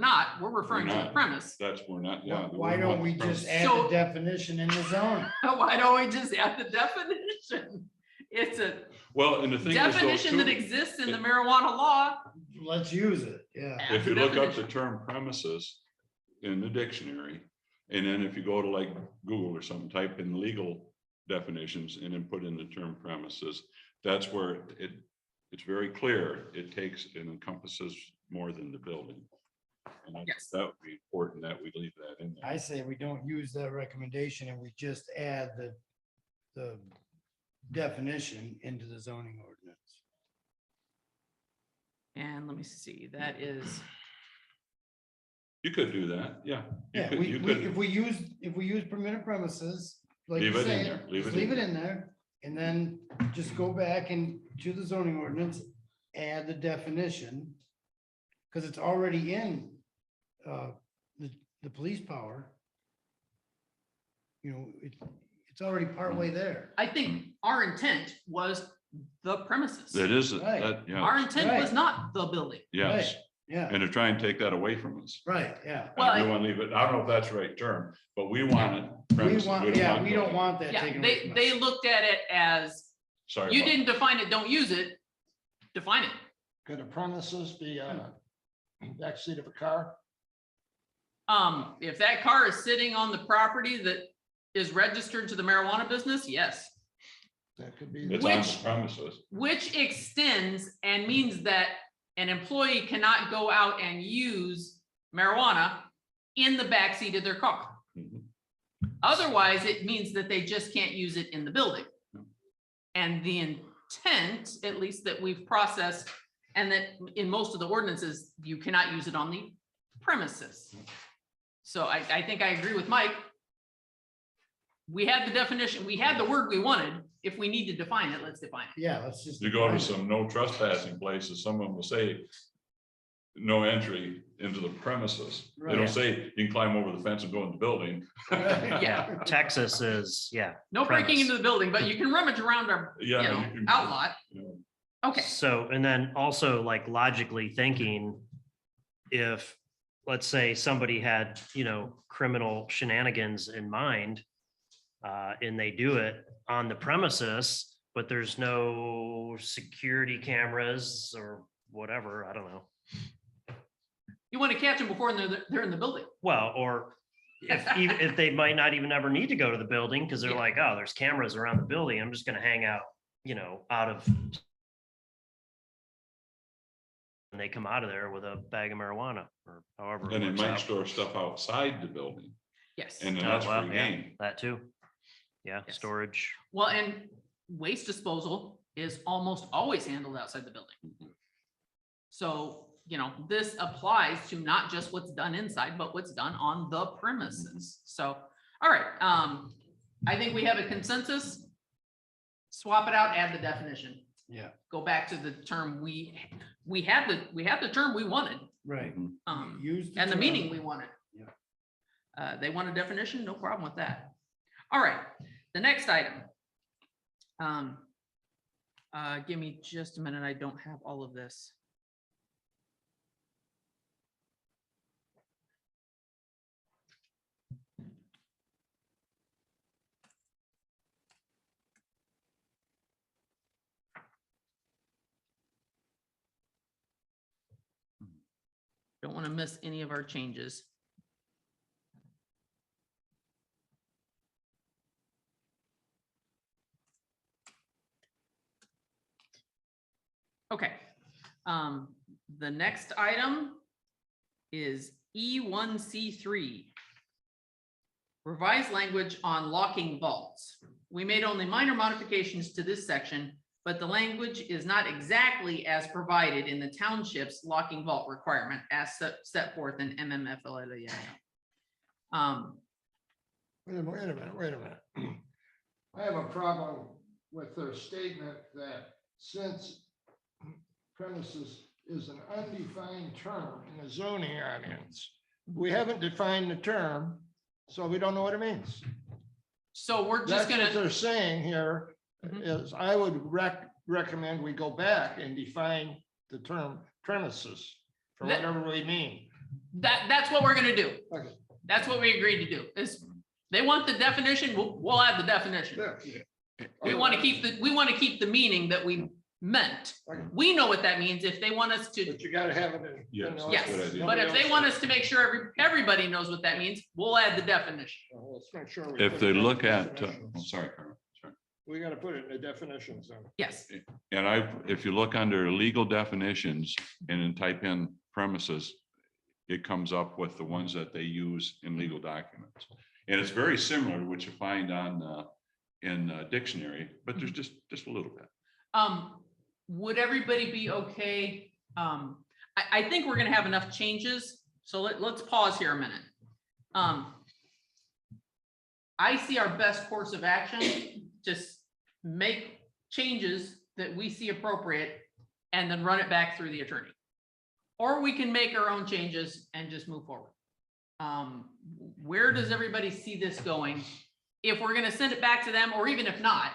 referring to the not. premise. That's, we're not, yeah. Why don't we just add So- the definition in the zone? Why don't we just add the definition? It's a Well, and the thing is, though, definition that too, exists in the marijuana law. Let's use it, yeah. Add if the you look up definition. the term premises in the dictionary, and then if you go to like Google or something, type in legal definitions and then put in the term premises, that's where it's very clear. It takes and encompasses more than the building. And I think Yes. that would be important that we leave that in there. I say we don't use that recommendation and we just add the definition into the zoning ordinance. And let me see, that is, You could do that, yeah. You Yeah, could- we, you we, could- if we use permitted premises, like Leave you it in say, there, leave just it in leave it there. in there. And then just go back and to the zoning ordinance, add the definition. Cause it's already in, the police power. You know, it's already partway there. I think our intent was the premises. That is, Right. that, Our yeah, intent was Right. not the building. yes, Right, yeah, and to try and take that away from us. right, yeah. Well, And we want to leave it, I don't know if that's the right term, but we want it. We premises. want, don't yeah, we don't building. want that Yeah, taken away they, from they us. looked at it as, Sorry. you about- didn't define it, don't use it. Define it. Could a premises be backseat of a car? If that car is sitting on the property that is registered to the marijuana business, yes. That could be. It's on the Which- premises. Which extends and means that an employee cannot go out and use marijuana in the backseat of their car. Mhm. Otherwise, it means that they just can't use it in the building. And the intent, at least that we've processed, and that in most of the ordinances, you cannot use it on the premises. So I think I agree with Mike. We had the definition, we had the word we wanted. If we need to define it, let's define it. Yeah, let's just. You go to define it. some no trespassing places, someone will say no entry into the premises. They Right. don't say you can climb over the fence and go in the building. Yeah. Texas is, yeah. No breaking premise. into the building, but you can rummage around our, you Yeah, know, you can- outlot. Okay, So, and then also like logically thinking, if, let's say somebody had, criminal shenanigans in mind, and they do it on the premises, but there's no security cameras or whatever, I don't know. You want to catch them before they're in the building. Well, or if they might not even ever need to go to the building because they're Yeah. like, oh, there's cameras around the building. I'm just gonna hang out, out of. And they come out of there with a bag of marijuana or however. it And they works might out. store stuff outside the building, Yes. and then Oh, that's well, free yeah, game. that too. Yeah, Yes. storage. Well, and waste disposal is almost always handled outside the building. So, this applies to not just what's done inside, but what's done on the premises. So, all right, I think we have a consensus. Swap it out, add the definition. Yeah, Go back to the term we had the term we wanted, right. Use and the term. meaning we wanted. Yeah. They want a definition, no problem with that. All right, the next item. Give me just a minute, I don't have all of this. Don't want to miss any of our changes. Okay, the next item is E1C3. Revised language on locking vaults. We made only minor modifications to this section, but the language is not exactly as provided in the township's locking vault requirement as set forth in MMFLA. Wait a minute. I have a problem with their statement that since premises is an undefined term in the zoning ordinance, we haven't defined the term, so we don't know what it means. So we're That's just what gonna, they're saying here, Mhm. is I would recommend we go back and define the term premises for That- whatever we mean. that's what we're gonna do. Okay. That's what we agreed to do, is they want the definition, we'll add the definition. We want to keep the meaning that we meant. Okay. We know what that means. If they want us to, But you gotta have it in. Yes, that's a yes, good idea. but if they want us to make sure everybody knows what that means, we'll add the definition. Let's make sure. we If put they it in look the at, definitions. I'm sorry, Carl, sorry. We gotta put it in the definitions then. Yes, And if you look under legal definitions and then type in premises, it comes up with the ones that they use in legal documents. And it's very similar to what you find in dictionary, but there's just a little bit. would everybody be okay? I think we're gonna have enough changes, so let's pause here a minute. I see our best course of action, just make changes that we see appropriate and then run it back through the attorney. Or we can make our own changes and just move forward. Where does everybody see this going? If we're gonna send it back to them, or even if not,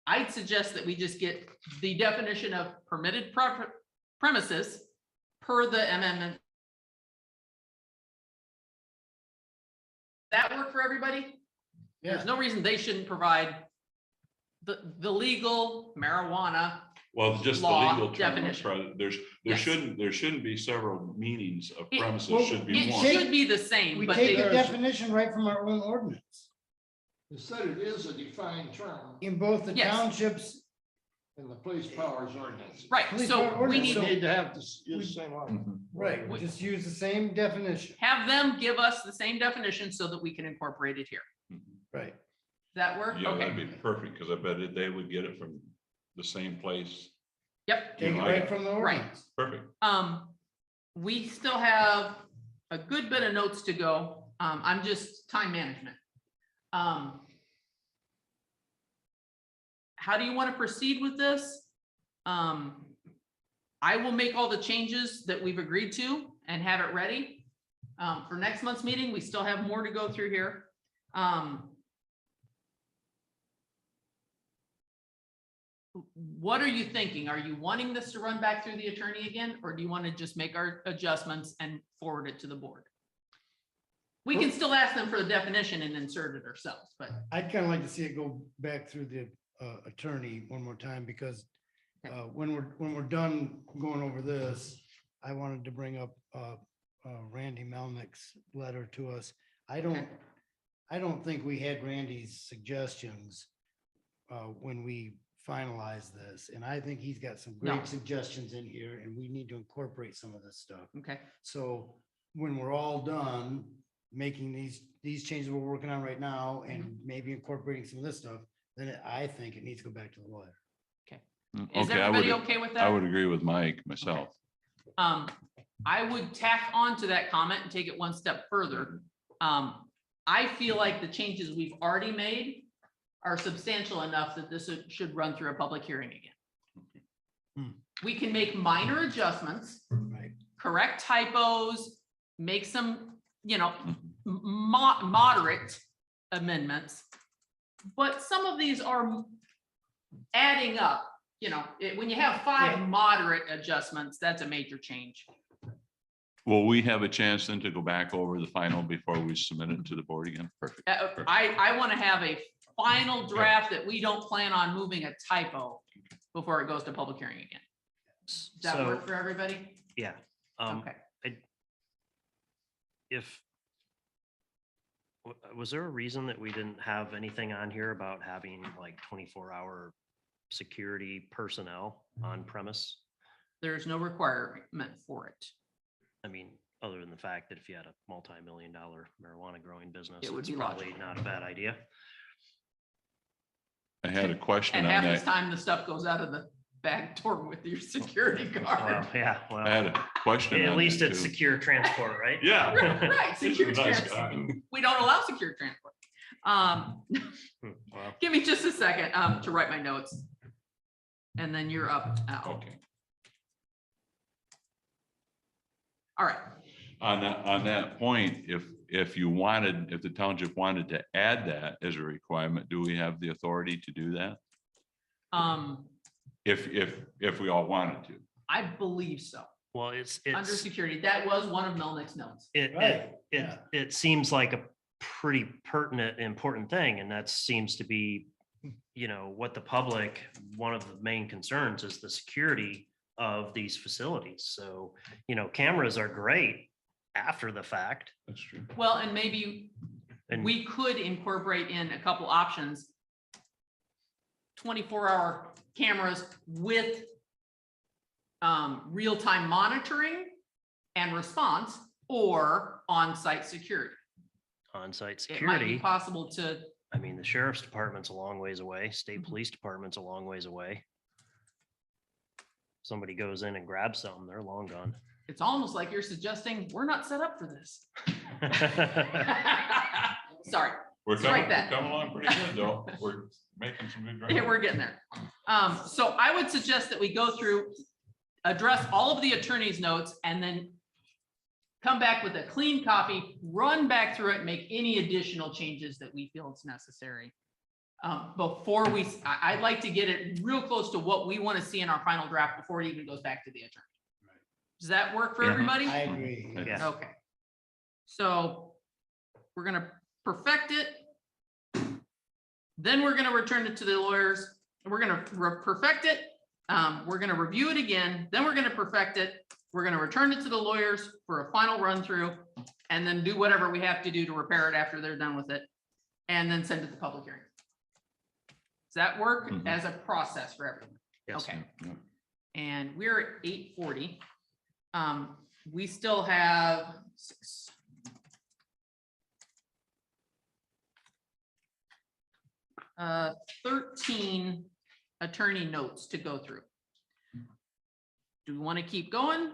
I'd suggest that we just get the definition of permitted premises per the amendment. That work for everybody? There's Yeah, no reason they shouldn't provide the legal marijuana. Well, just the Law legal term, definition. there Yes. shouldn't be several meanings of It- premises, well, should be It one. should be the same, we but take they, a definition right from our own ordinance. It said it is a defined term In both the Yes. townships, in the police powers ordinance. right, Police so power we ordinance, need You to need to have this, use the same one. Mhm. right, We- just use the same definition, have them give us the same definition so that we can incorporate it here. right? Does that work? Yeah, that'd Okay, be perfect, because I bet they would get it from the same place. yep. Take it Yeah, I right got from the Right. ordinance. Perfect. We still have a good bit of notes to go. I'm just time management. How do you want to proceed with this? I will make all the changes that we've agreed to and have it ready. For next month's meeting, we still have more to go through here. What are you thinking? Are you wanting this to run back through the attorney again, or do you want to just make our adjustments and forward it to the board? We can still ask them for the definition and insert it ourselves, but I'd kind of like to see it go back through the attorney one more time, because when we're done going over this, I wanted to bring up Randy Melnick's letter to us. I don't think we had Randy's suggestions when we finalized this, and I think he's got some No. great suggestions in here, and we need to incorporate some of this stuff. Okay, So when we're all done making these changes we're working on right now and maybe incorporating some of this stuff, then I think it needs to go back to the lawyer. is Okay, everybody okay with that? I would agree with Mike myself. I would tack on to that comment and take it one step further. I feel like the changes we've already made are substantial enough that this should run through a public hearing again. We can make minor adjustments, Right. correct typos, make some, moderate amendments. But some of these are adding up, when you have 5 moderate adjustments, that's a major change. Will we have a chance then to go back over the final before we submit it to the board again? Perfect. I want to have a final draft that we don't plan on moving a typo before it goes to public hearing again. Does that So, work for everybody? yeah. Okay. If, was there a reason that we didn't have anything on here about having like 24-hour security personnel on premise? There's no requirement for it. I mean, other than the fact that if you had a multi-million-dollar marijuana growing business, It would it's be probably logical. not a bad idea. I had a question And on half this that. time, the stuff goes out of the back door with your security Well, guard. yeah, I well, had a question. at on least that it's too. secure transport, right? Yeah. Right, He's secure a nice transport. guy. We don't allow secure transport. Well, Give me just a second to write my notes. And then you're up, Al. Okay. All right. On that point, if the township wanted to add that as a requirement, do we have the authority to do that? If we all wanted to? I believe so. well, it's, Under it's, security, that was one of Melnick's notes. Right, it yeah. seems like a pretty pertinent, important thing, and that seems to be, what the public, one of the main concerns is the security of these facilities. So, cameras are great after the fact. That's true. Well, and maybe And we could incorporate in a couple options. 24-hour cameras with real-time monitoring and response, or on-site security. on-site It might be security, possible to, I mean, the sheriff's department's a long ways away, state police department's a long ways away. Somebody goes in and grabs something, they're long gone. it's almost like you're suggesting we're not set up for this. Sorry, We're Strike coming, that. we're coming along pretty good though. We're making some good yeah, ground. we're getting there. So I would suggest that we go through, address all of the attorney's notes, and then come back with a clean copy, run back through it, and make any additional changes that we feel is necessary. Before I'd like to get it real close to what we want to see in our final draft before it even goes back to the attorney. Does that work for Yeah. everybody? I agree. Yeah. Okay. So we're gonna perfect it. Then we're gonna return it to the lawyers. We're gonna perfect it. We're gonna review it again, then we're gonna perfect it. We're gonna return it to the lawyers for a final run through, and then do whatever we have to do to repair it after they're done with it. And then send it to public hearing. Does that work Mhm. as a process for everyone? Yes. Okay. And we're at 8:40. We still have 13 attorney notes to go through. Do we want to keep going?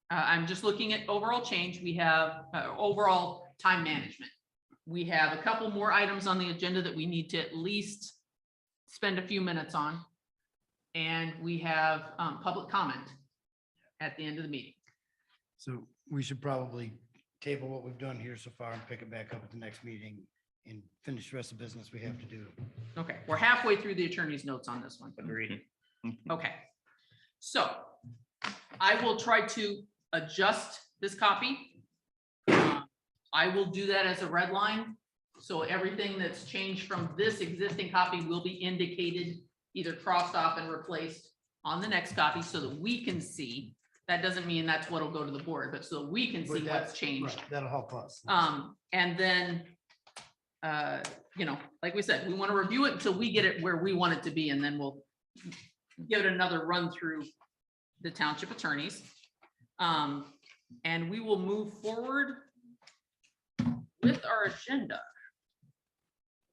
I'm just looking at overall change. We have overall time management. We have a couple more items on the agenda that we need to at least spend a few minutes on. And we have public comment at the end of the meeting. So we should probably table what we've done here so far and pick it back up at the next meeting and finish the rest of the business we have to do. Okay, we're halfway through the attorney's notes on this one. Agreed. Okay, so I will try to adjust this copy. I will do that as a red line. So everything that's changed from this existing copy will be indicated, either crossed off and replaced on the next copy so that we can see that doesn't mean that's what'll go to the board, but so we can see But what's that- changed. right, that'll help us. And then, you know, like we said, we want to review it until we get it where we want it to be, and then we'll give it another run through the township attorneys. And we will move forward with our agenda.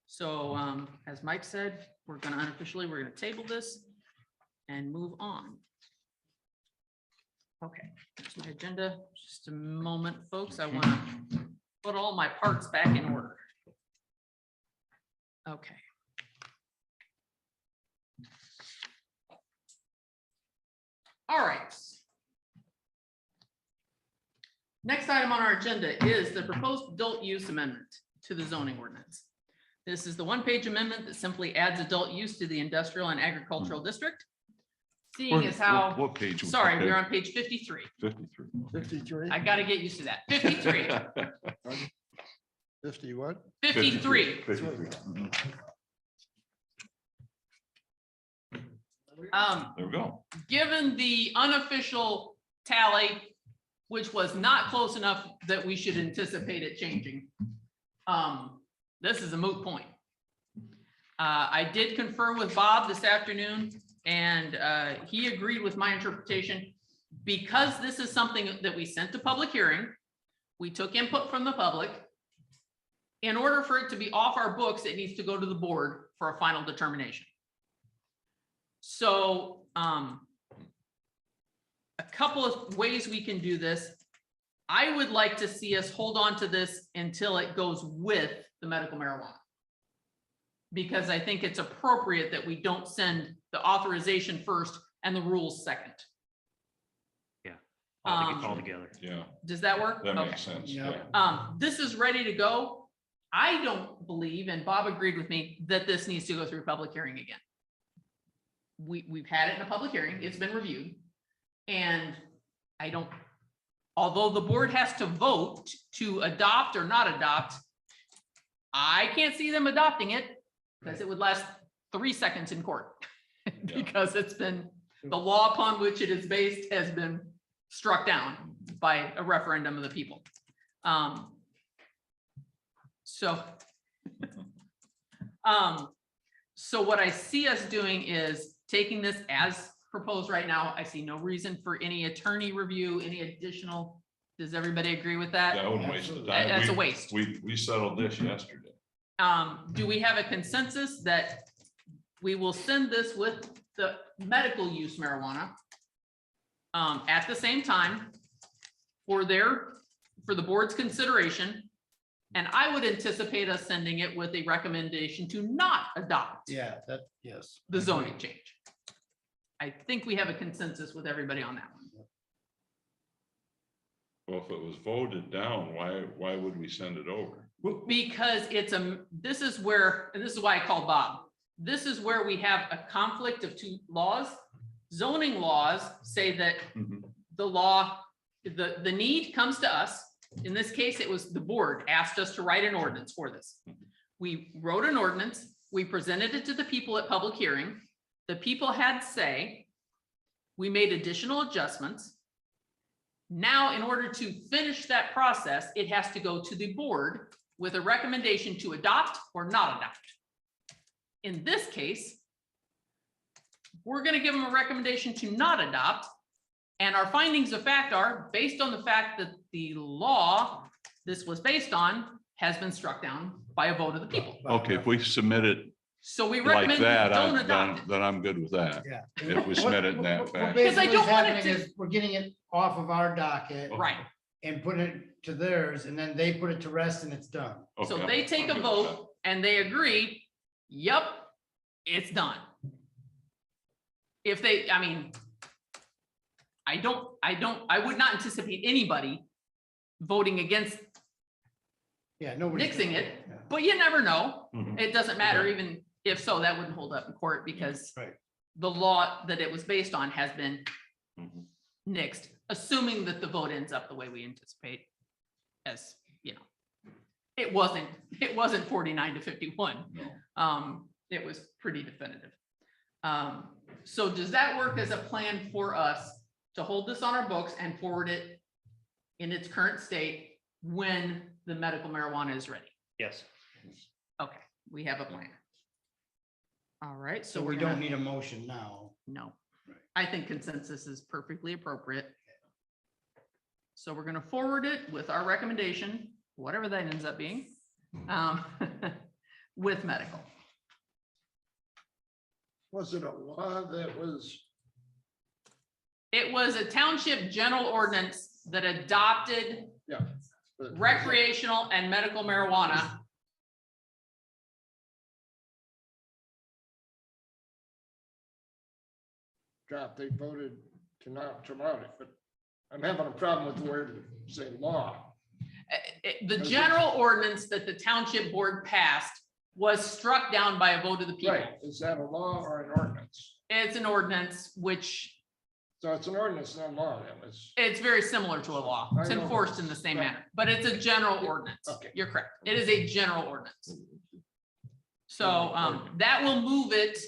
So, as Mike said, we're gonna unofficially, we're gonna table this and move on. Okay, here's my agenda. Just a moment, folks. I want to put all my parts back in order. Okay. All right. Next item on our agenda is the proposed adult use amendment to the zoning ordinance. This is the one-page amendment that simply adds adult use to the industrial and agricultural district. Seeing as how, What page? sorry, we're on page 53. 53. 53, I gotta get used to that. 53, 50 what? 53. 53. Mhm. There we go. Given the unofficial tally, which was not close enough that we should anticipate it changing, this is a moot point. I did confer with Bob this afternoon, and he agreed with my interpretation. Because this is something that we sent to public hearing, we took input from the public. In order for it to be off our books, it needs to go to the board for a final determination. So, a couple of ways we can do this. I would like to see us hold on to this until it goes with the medical marijuana. Because I think it's appropriate that we don't send the authorization first and the rules second. All together. Yeah, Does that work? that Okay. makes sense. Yeah. Yeah. This is ready to go. I don't believe, and Bob agreed with me, that this needs to go through public hearing again. We've had it in a public hearing, it's been reviewed. And I don't, although the board has to vote to adopt or not adopt, I can't see them adopting it because it would last 3 seconds in court. Because it's been, the law upon which it is based has been struck down by a referendum of the people. So what I see us doing is taking this as proposed right now. I see no reason for any attorney review, any additional. Does everybody agree with that? That would waste the time. That's a We- waste. We settled this yesterday. Do we have a consensus that we will send this with the medical use marijuana at the same time for the board's consideration? And I would anticipate us sending it with a recommendation to not adopt Yeah, that, yes. the zoning change. I think we have a consensus with everybody on that one. Well, if it was voted down, why would we send it over? Because this is where, and this is why I called Bob. This is where we have a conflict of two laws. Zoning laws say that Mhm. the law, the need comes to us. In this case, it was the board asked us to write an ordinance for this. We wrote an ordinance, we presented it to the people at public hearing. The people had say, we made additional adjustments. Now, in order to finish that process, it has to go to the board with a recommendation to adopt or not adopt. In this case, we're going to give them a recommendation to not adopt. And our findings of fact are based on the fact that the law this was based on has been struck down by a vote of the people. Okay, if we submit it So we like recommend you that, don't adopt it. then I'm good with that. Yeah. If we submit it in that What fashion. Because I basically don't is want it happening to- is we're getting it off of our docket Right. and putting it to theirs, and then they put it to rest and it's done. So Okay, they take I'm a good with vote and they agree, yep, it's done. If they, I mean, I would not anticipate anybody voting against Yeah, nobody. nixing it, but you never know. that. Mhm. It doesn't matter, even if so, that wouldn't hold up in court because Right. the law that it was based on has been Mhm. nixed, assuming that the vote ends up the way we anticipate. As, you know, it wasn't 49-51. No. It was pretty definitive. So does that work as a plan for us to hold this on our books and forward it in its current state when the medical marijuana is ready. Yes. Okay, we have a plan. All right, So so we we're don't gonna, need a motion now. no, Right. I think consensus is perfectly appropriate. So we're gonna forward it with our recommendation, whatever that ends up being, um, with medical. Was it a law that was, It was a township general ordinance that adopted but- recreational and medical marijuana. Drop, they voted to not promote it, but I'm having a problem with the word, say, law. The general ordinance that the township board passed was struck down by a vote of the people. Right, is that a law or an ordinance? It's an ordinance, which So it's an ordinance, not law, then, it's, it's very similar to a law. It's I know. enforced in the same Right. manner, but it's a general ordinance. Okay. You're correct. It is a general ordinance. So that will move it.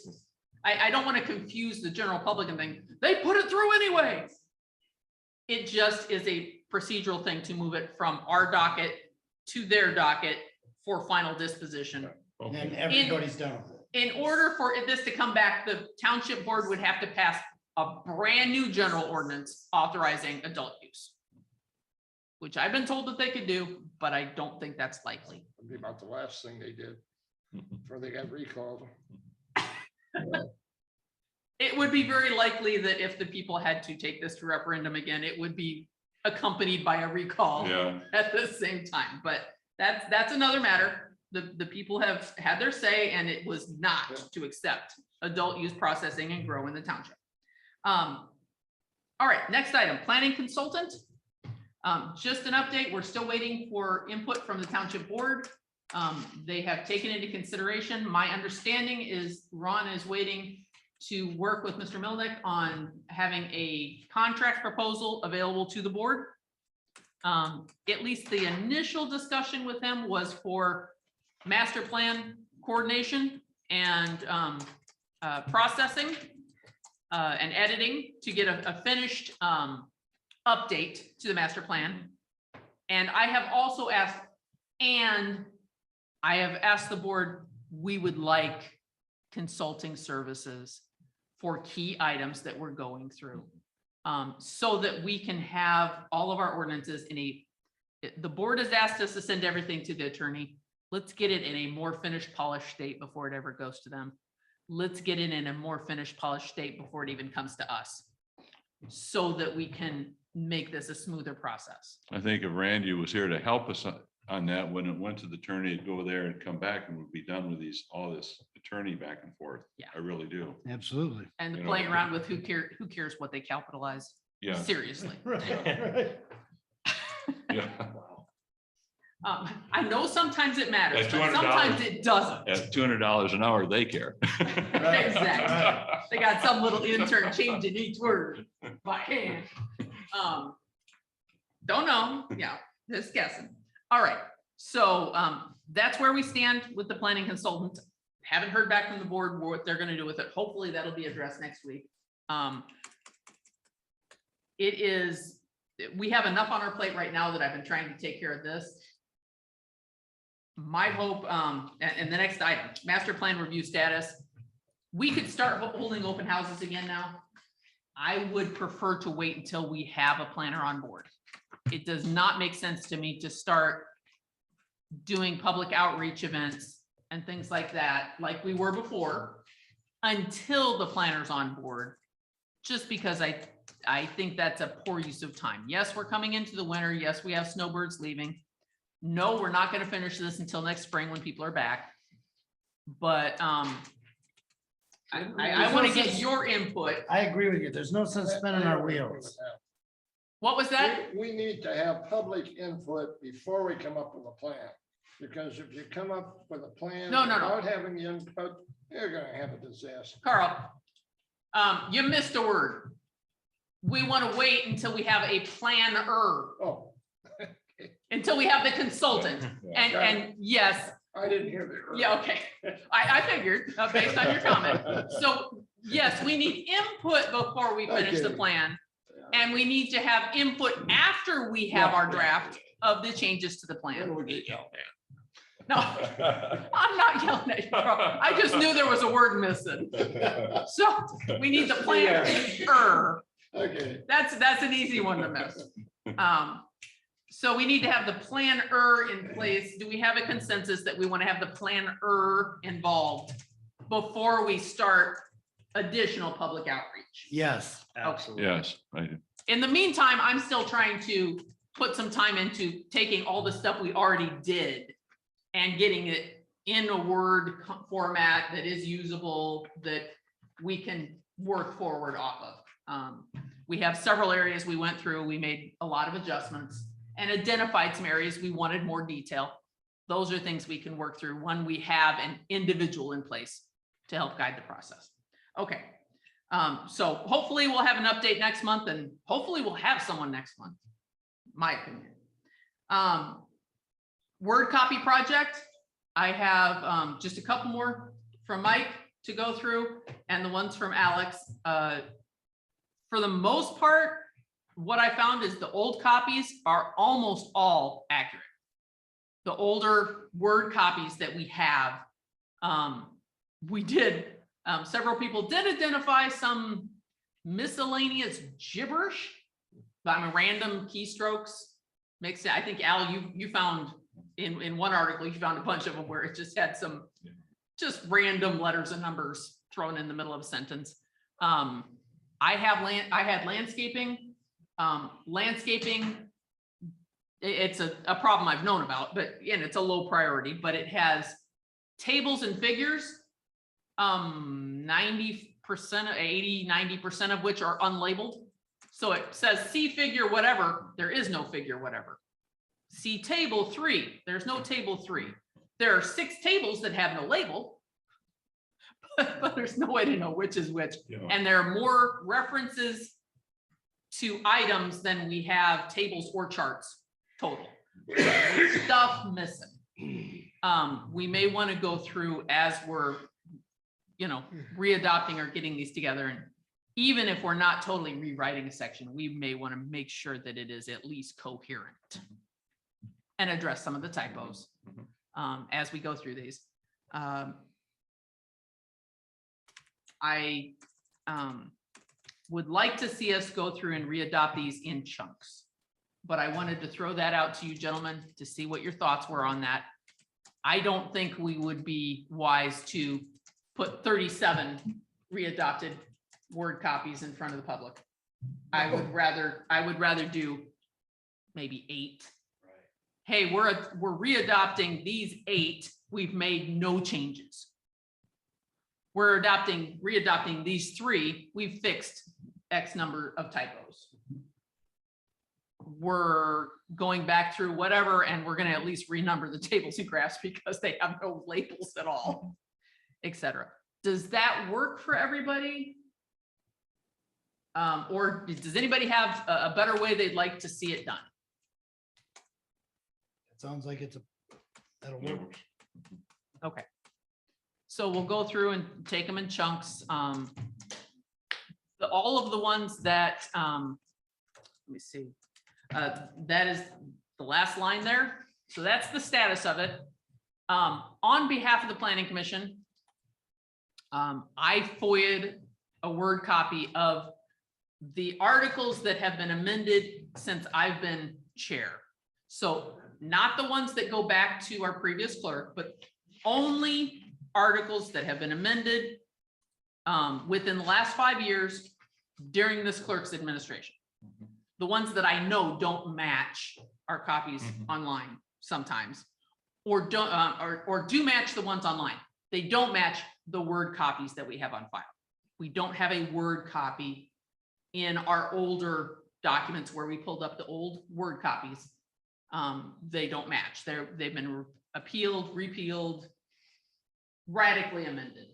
I don't want to confuse the general public and think, they put it through anyway. It just is a procedural thing to move it from our docket to their docket for final disposition. And then Okay. everybody's done with it. In order for this to come back, the township board would have to pass a brand new general ordinance authorizing adult use. Which I've been told that they could do, but I don't think that's likely. it'd be about the last thing they did before they got recalled. It would be very likely that if the people had to take this to referendum again, it would be accompanied by a recall Yeah, at the same time, but that's another matter. The people have had their say, and it was not to accept adult use processing and grow in the township. All right, next item, planning consultant. Just an update, we're still waiting for input from the township board. They have taken into consideration, my understanding is Ron is waiting to work with Mr. Milnick on having a contract proposal available to the board. At least the initial discussion with him was for master plan coordination and processing and editing to get a finished update to the master plan. And I have also asked, the board, we would like consulting services for key items that we're going through. So that we can have all of our ordinances the board has asked us to send everything to the attorney. Let's get it in a more finished, polished state before it ever goes to them. Let's get it in a more finished, polished state before it even comes to us. So that we can make this a smoother process. I think if Randy was here to help us on that, when it went to the attorney, it'd go there and come back and we'd be done with all this attorney back and forth. Yeah. I really do. Absolutely. And You know, playing around with who cares what they capitalize. Yeah, Seriously. Right. yeah. I know sometimes it matters, At but $200. sometimes it doesn't. At $200 an hour, they care. Exactly. They got some little intern changing each word by hand. Don't know, yeah, just guessing. All right, so that's where we stand with the planning consultant. Haven't heard back from the board what they're gonna do with it. Hopefully that'll be addressed next week. We have enough on our plate right now that I've been trying to take care of this. My hope, and the next item, master plan review status. We could start holding open houses again now. I would prefer to wait until we have a planner on board. It does not make sense to me to start doing public outreach events and things like that, like we were before, until the planner's on board. Just because I think that's a poor use of time. Yes, we're coming into the winter. Yes, we have snowbirds leaving. No, we're not going to finish this until next spring when people are back. But I want to get your input. I agree with you. There's no sense spinning our wheels. What was that? We need to have public input before we come up with a plan. Because if you come up with a plan No. without having the input, you're gonna have a disaster. Carl, you missed a word. We want to wait until we have a planner, Oh, until we have the consultant. And yes, I didn't hear that. yeah, okay. I figured, based on your comment. So yes, we need input before we finish the Okay. plan. And we need to have input after we have our draft of the changes to the Then plan. we get yelled at. No, I'm not yelling at you, bro. I just knew there was a word missing. So we need the plan. Okay. That's an easy one to miss. So we need to have the planner in place. Do we have a consensus that we want to have the planner involved before we start additional public outreach? Yes. Absolutely. Yes, I do. In the meantime, I'm still trying to put some time into taking all the stuff we already did and getting it in a Word format that is usable, that we can work forward off of. We have several areas we went through. We made a lot of adjustments and identified some areas we wanted more detail. Those are things we can work through when we have an individual in place to help guide the process. Okay. So hopefully we'll have an update next month, and hopefully we'll have someone next month, my opinion. Word copy project. I have just a couple more from Mike to go through, and the ones from Alex. For the most part, what I found is the old copies are almost all accurate. The older Word copies that we have, several people did identify some miscellaneous gibberish, random keystrokes mixed in. I think Al, you found in one article, you found a bunch of them where it just had some just random letters and numbers thrown in the middle of a sentence. I had landscaping. Landscaping, it's a problem I've known about, but again, it's a low priority, but it has tables and figures, 90%, 80, 90% of which are unlabeled. So it says see figure whatever, there is no figure whatever. See table 3, there's no table 3. There are 6 tables that have no label, but there's no way to know which is which. Yeah. And there are more references to items than we have tables or charts total. Stuff missing. We may want to go through as we're, readopting or getting these together. And even if we're not totally rewriting a section, we may want to make sure that it is at least coherent and address some of the typos as we go through these. I would like to see us go through and readopt these in chunks. But I wanted to throw that out to you gentlemen to see what your thoughts were on that. I don't think we would be wise to put 37 readopted Word copies in front of the public. I would rather do maybe 8. Hey, we're readopting these 8. We've made no changes. We're readopting these 3. We've fixed X number of typos. We're going back through whatever, and we're going to at least renumber the tables and graphs because they have no labels at all, etc. Does that work for everybody? Or does anybody have a better way they'd like to see it done? It sounds like that'll work. Okay. So we'll go through and take them in chunks. All of the ones that, let me see, that is the last line there. So that's the status of it. On behalf of the Planning Commission, I FOIA'd a Word copy of the articles that have been amended since I've been chair. So not the ones that go back to our previous clerk, but only articles that have been amended within the last 5 years during this clerk's administration. The ones that I know don't match our copies online sometimes, or don't or do match the ones online. They don't match the Word copies that we have on file. We don't have a Word copy in our older documents where we pulled up the old Word copies. They don't match. They've been appealed, repealed, radically amended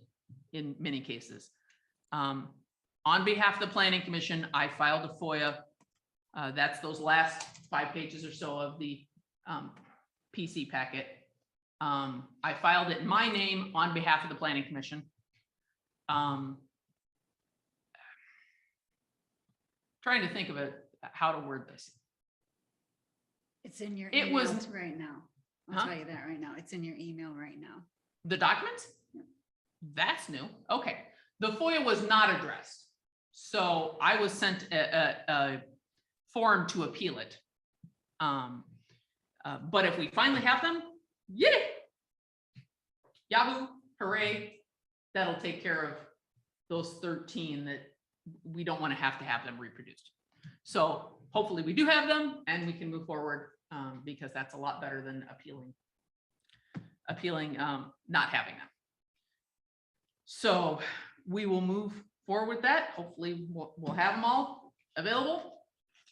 in many cases. On behalf of the Planning Commission, I filed a FOIA. That's those last 5 pages or so of the PC packet. I filed it in my name on behalf of the Planning Commission. trying to think of how to word this. It's in your It was- emails right now. I'll Huh? tell you that right now. It's in your email right now. The documents? That's new. Okay. The FOIA was not addressed. So I was sent a form to appeal it. But if we finally have them, yay! Yahoo, hooray. That'll take care of those 13 that we don't want to have them reproduced. So hopefully we do have them and we can move forward because that's a lot better than appealing not having them. So we will move forward with that. Hopefully we'll have them all available.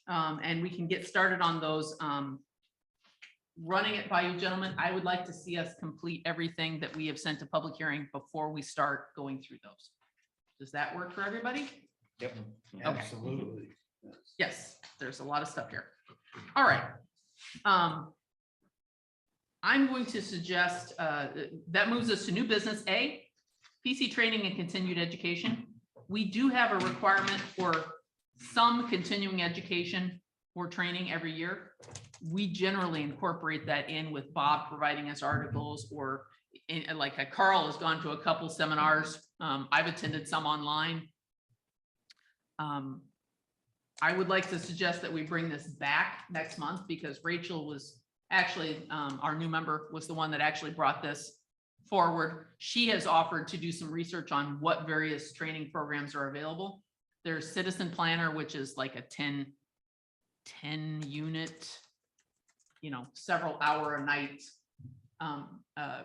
And we can get started on those. Running it by you gentlemen, I would like to see us complete everything that we have sent to public hearing before we start going through those. Does that work for everybody? Yep. Absolutely. Yes, there's a lot of stuff here. All right. I'm going to suggest that moves us to new business A, PC training and continued education. We do have a requirement for some continuing education or training every year. We generally incorporate that in with Bob providing us articles or like Carl has gone to a couple seminars. I've attended some online. I would like to suggest that we bring this back next month because Rachel was actually, our new member was the one that actually brought this forward. She has offered to do some research on what various training programs are available. There's Citizen Planner, which is like a 10 unit, several hour a night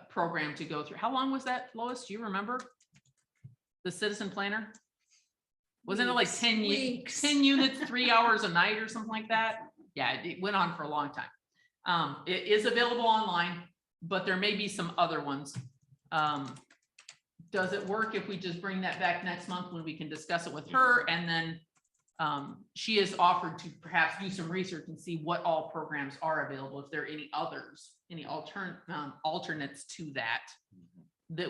program to go through. How long was that, Lois? Do you remember? The Citizen Planner? Wasn't it like 10 units, 3 hours a night or something like that? Yeah, it went on for a long time. It is available online, but there may be some other ones. Does it work if we just bring that back next month when we can discuss it with her? And then she has offered to perhaps do some research and see what all programs are available. If there are any others, any alternates to that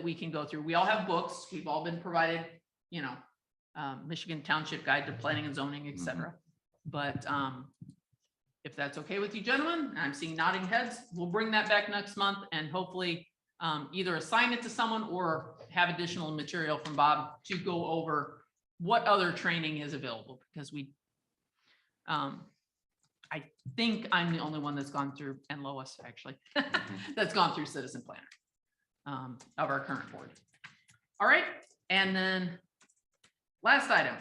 we can go through. We all have books. We've all been provided, Michigan Township Guide to Planning and Zoning, etc. But if that's okay with you gentlemen, I'm seeing nodding heads, we'll bring that back next month and hopefully either assign it to someone or have additional material from Bob to go over what other training is available, because I think I'm the only one that's gone through, and Lois actually, that's gone through Citizen Planner of our current board. All right, and then last item.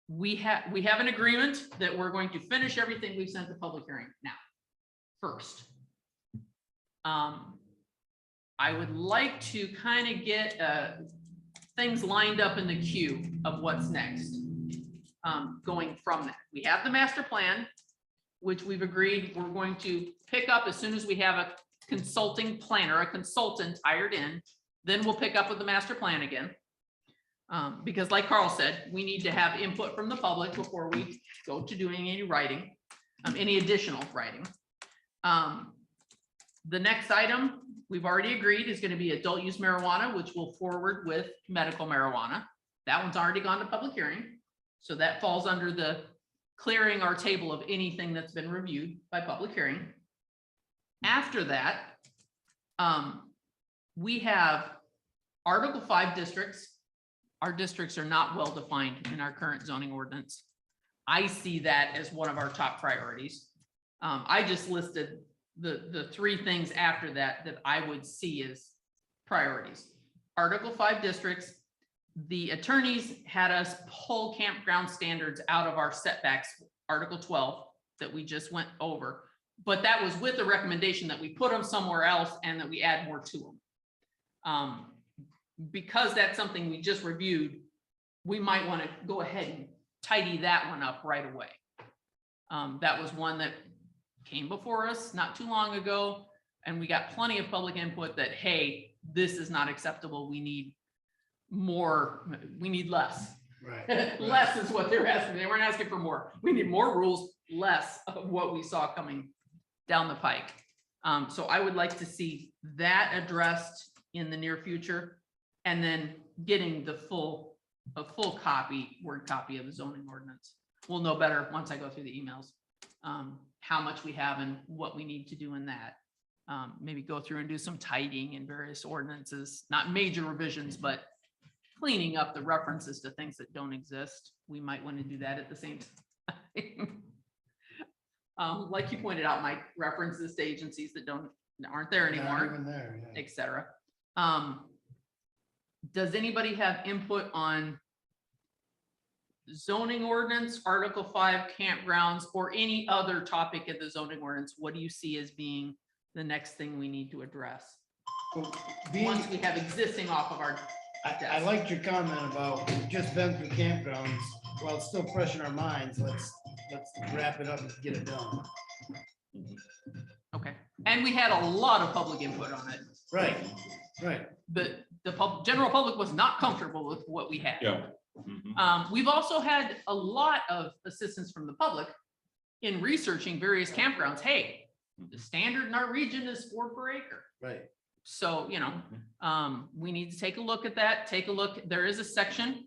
We have an agreement that we're going to finish everything we've sent to public hearing now first. I would like to kind of get things lined up in the queue of what's next going from that. We have the master plan, which we've agreed we're going to pick up as soon as we have a consulting planner, a consultant hired in, then we'll pick up with the master plan again. Because like Carl said, we need to have input from the public before we go to doing any writing, any additional writing. The next item we've already agreed is going to be adult use marijuana, which will forward with medical marijuana. That one's already gone to public hearing. So that falls under the clearing our table of anything that's been reviewed by public hearing. After that, we have Article 5 districts. Our districts are not well defined in our current zoning ordinance. I see that as one of our top priorities. I just listed the three things after that I would see as priorities. Article 5 districts, the attorneys had us pull campground standards out of our setbacks, Article 12 that we just went over, but that was with the recommendation that we put them somewhere else and that we add more to them. Because that's something we just reviewed, we might want to go ahead and tidy that one up right away. That was one that came before us not too long ago, and we got plenty of public input that, hey, this is not acceptable. We need more, we need less. Right. Less is what they're asking. They weren't asking for more. We need more rules, less of what we saw coming down the pike. So I would like to see that addressed in the near future, and then getting the full a full copy, word copy of the zoning ordinance. We'll know better once I go through the emails, how much we have and what we need to do in that. Maybe go through and do some tidying in various ordinances, not major revisions, but cleaning up the references to things that don't exist. We might want to do that at the same time. Like you pointed out, Mike, references to agencies that aren't there Not anymore, even there, yeah. et cetera. Does anybody have input on zoning ordinance, Article 5 campgrounds, or any other topic of the zoning ordinance? What do you see as being the next thing we need to address? Well, being, Once we have existing off of our, I liked your comment about we've just been through campgrounds. While it's still fresh in our minds, let's wrap it up and get it done. okay. And we had a lot of public input on it. Right, right. The general public was not comfortable with what we had. Yeah. Mhm. We've also had a lot of assistance from the public in researching various campgrounds. Hey, the standard in our region is 4 per acre. Right. So, we need to take a look at that. Take a look. There is a section,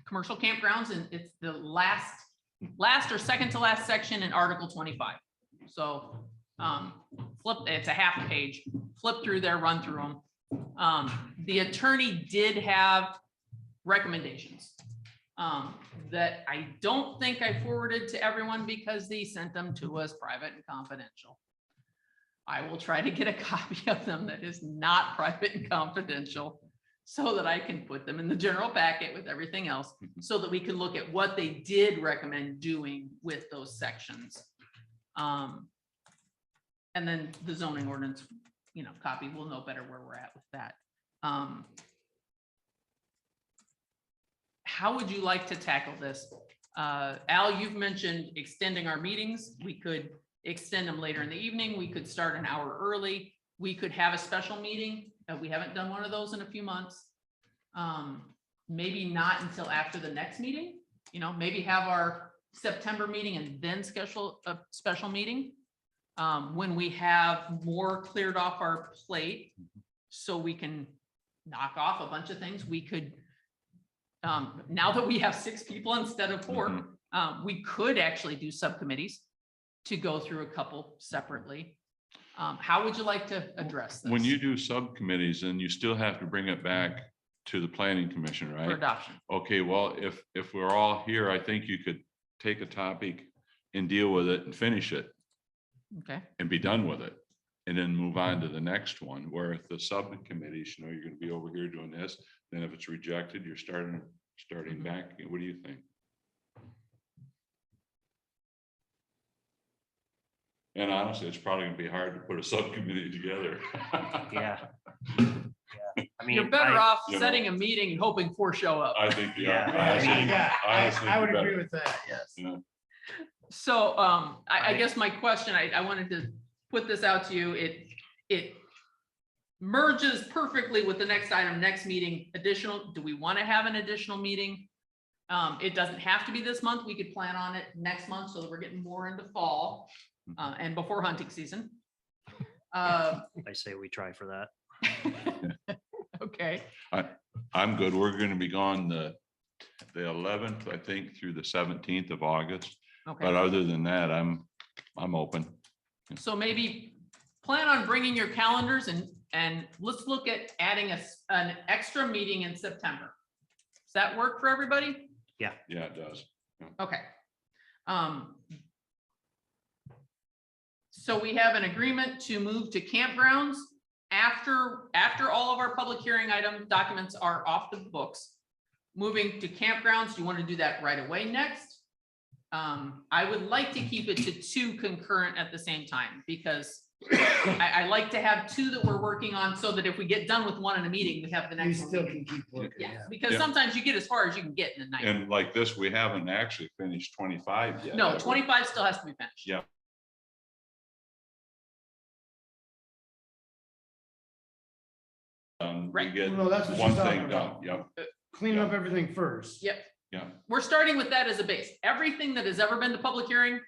commercial campgrounds, and it's the last or second to last section in Article 25. So, it's a half page, flip through there, run through them. The attorney did have recommendations that I don't think I forwarded to everyone because they sent them to us private and confidential. I will try to get a copy of them that is not private and confidential so that I can put them in the general packet with everything else so that we can look at what they did recommend doing with those sections. And then the zoning ordinance, copy, we'll know better where we're at with that. How would you like to tackle this? Al, you've mentioned extending our meetings. We could extend them later in the evening. We could start an hour early. We could have a special meeting. We haven't done one of those in a few months. Maybe not until after the next meeting, maybe have our September meeting and then schedule a special meeting when we have more cleared off our plate so we can knock off a bunch of things. We could, now that we have 6 people instead of 4, we could actually do subcommittees to go through a couple separately. How would you like to address this? When you do subcommittees, then you still have to bring it back to the planning commission, For right? adoption. Okay, well, if we're all here, I think you could take a topic and deal with it and finish it Okay. and be done with it. And then move on to the next one, where if the subcommittees, you're gonna be over here doing this, then if it's rejected, you're starting back. What do you think? And honestly, it's probably gonna be hard to put a subcommittee together. Yeah. I mean, You're better off you know. setting a meeting and hoping 4 show up. I think, Yeah. I would agree with that, yes. Yeah. So I guess my question, I wanted to put this out to you. It merges perfectly with the next item, next meeting, additional. Do we want to have an additional meeting? It doesn't have to be this month. We could plan on it next month so that we're getting more into fall and before hunting season. I say we try for that. Okay. I'm good. We're gonna be gone the 11th, I think, through the 17th of August. But Okay. other than that, I'm open. So maybe plan on bringing your calendars and let's look at adding an extra meeting in September. Does that work for everybody? Yeah, it does. Okay. So we have an agreement to move to campgrounds after all of our public hearing item documents are off the books. Moving to campgrounds, do you want to do that right away next? I would like to keep it to 2 concurrent at the same time because I like to have 2 that we're working on so that if we get done with one in a meeting, we have the You next one. still can keep working, Yeah, yeah. because Yeah. sometimes you get as far as you can get in a night. And like this, we haven't actually finished 25 yet. No, have we? 25 still has to be finished. Yeah. We Right. get No, that's what one she's talking thing about. done. Yep, Clean up everything first. Yep. yeah. We're starting with that as a base. Everything that has ever been to public hearing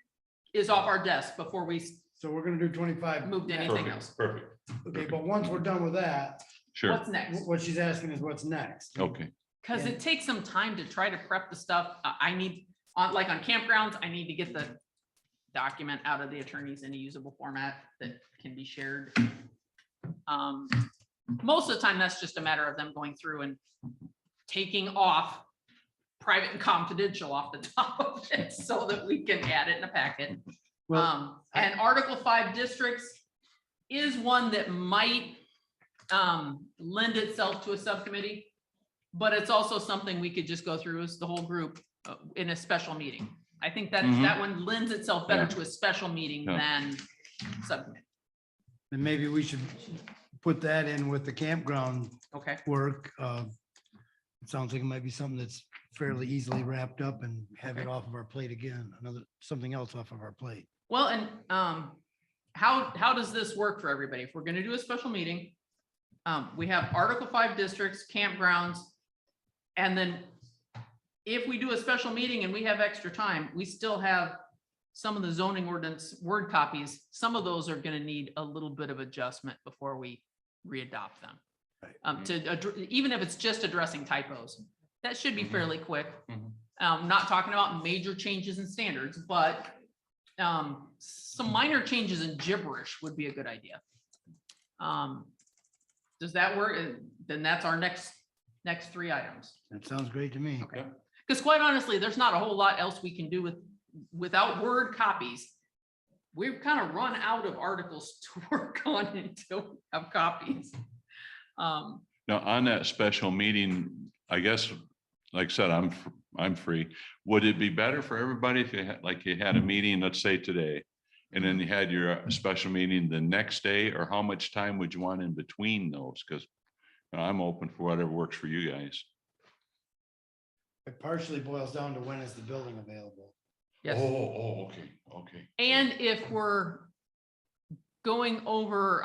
is off our desk before we So we're gonna do 25. move to anything else. Perfect. Okay, but once we're done with that, Sure. What's next? what she's asking is what's next. Okay. Because it takes some time to try to prep the stuff. I need, like on campgrounds, I need to get the document out of the attorneys in a usable format that can be shared. Most of the time, that's just a matter of them going through and taking off private and confidential off the top of it so that we can add it in a packet. And Article 5 districts is one that might lend itself to a subcommittee, but it's also something we could just go through as the whole group in a special meeting. I think that that one lends itself better Yeah. to a special meeting Yeah. than subcommittee. And maybe we should put that in with the campground Okay. work. It sounds like it might be something that's fairly easily wrapped up and have it Okay. off of our plate again, something else off of our plate. Well, and how does this work for everybody? If we're gonna do a special meeting, we have Article 5 districts, campgrounds, and then if we do a special meeting and we have extra time, we still have some of the zoning ordinance word copies. Some of those are gonna need a little bit of adjustment before we readopt them. Right. Even if it's just addressing typos, that should be fairly quick. Mhm. Not talking about major changes in standards, but some minor changes in gibberish would be a good idea. Does that work? Then that's our next 3 items. That sounds great to me. Okay. Because quite honestly, there's not a whole lot else we can do without word copies. We've kind of run out of articles to work on until we have copies. Now, on that special meeting, I guess, like I said, I'm free. Would it be better for everybody if you had a meeting, let's say today, and then you had your special meeting the next day, or how much time would you want in between those? Because I'm open for whatever works for you guys. It partially boils down to when is the building available? Yes. Okay. And if we're going over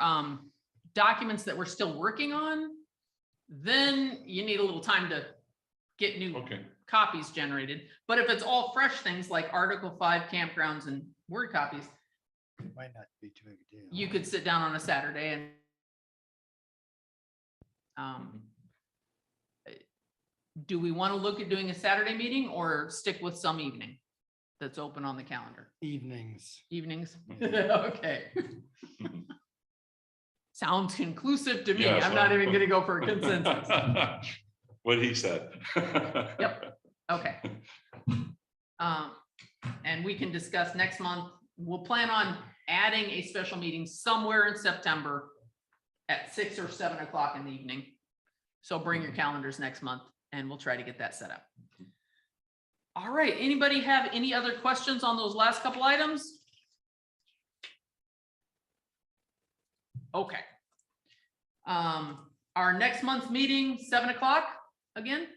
documents that we're still working on, then you need a little time to get new Okay. copies generated. But if it's all fresh things like Article 5 campgrounds and word copies, It might not be too big a deal. you could sit down on a Saturday and do we want to look at doing a Saturday meeting or stick with some evening that's open on the calendar? Evenings. Evenings? Mhm. Okay. Sounds conclusive to me. Yes, I'm not even gonna go for a consensus. What he said. Yep. Okay. And we can discuss next month. We'll plan on adding a special meeting somewhere in September at 6 or 7 o'clock in the evening. So bring your calendars next month and we'll try to get that set up. All right, anybody have any other questions on those last couple items? Okay. Our next month's meeting, 7 o'clock again?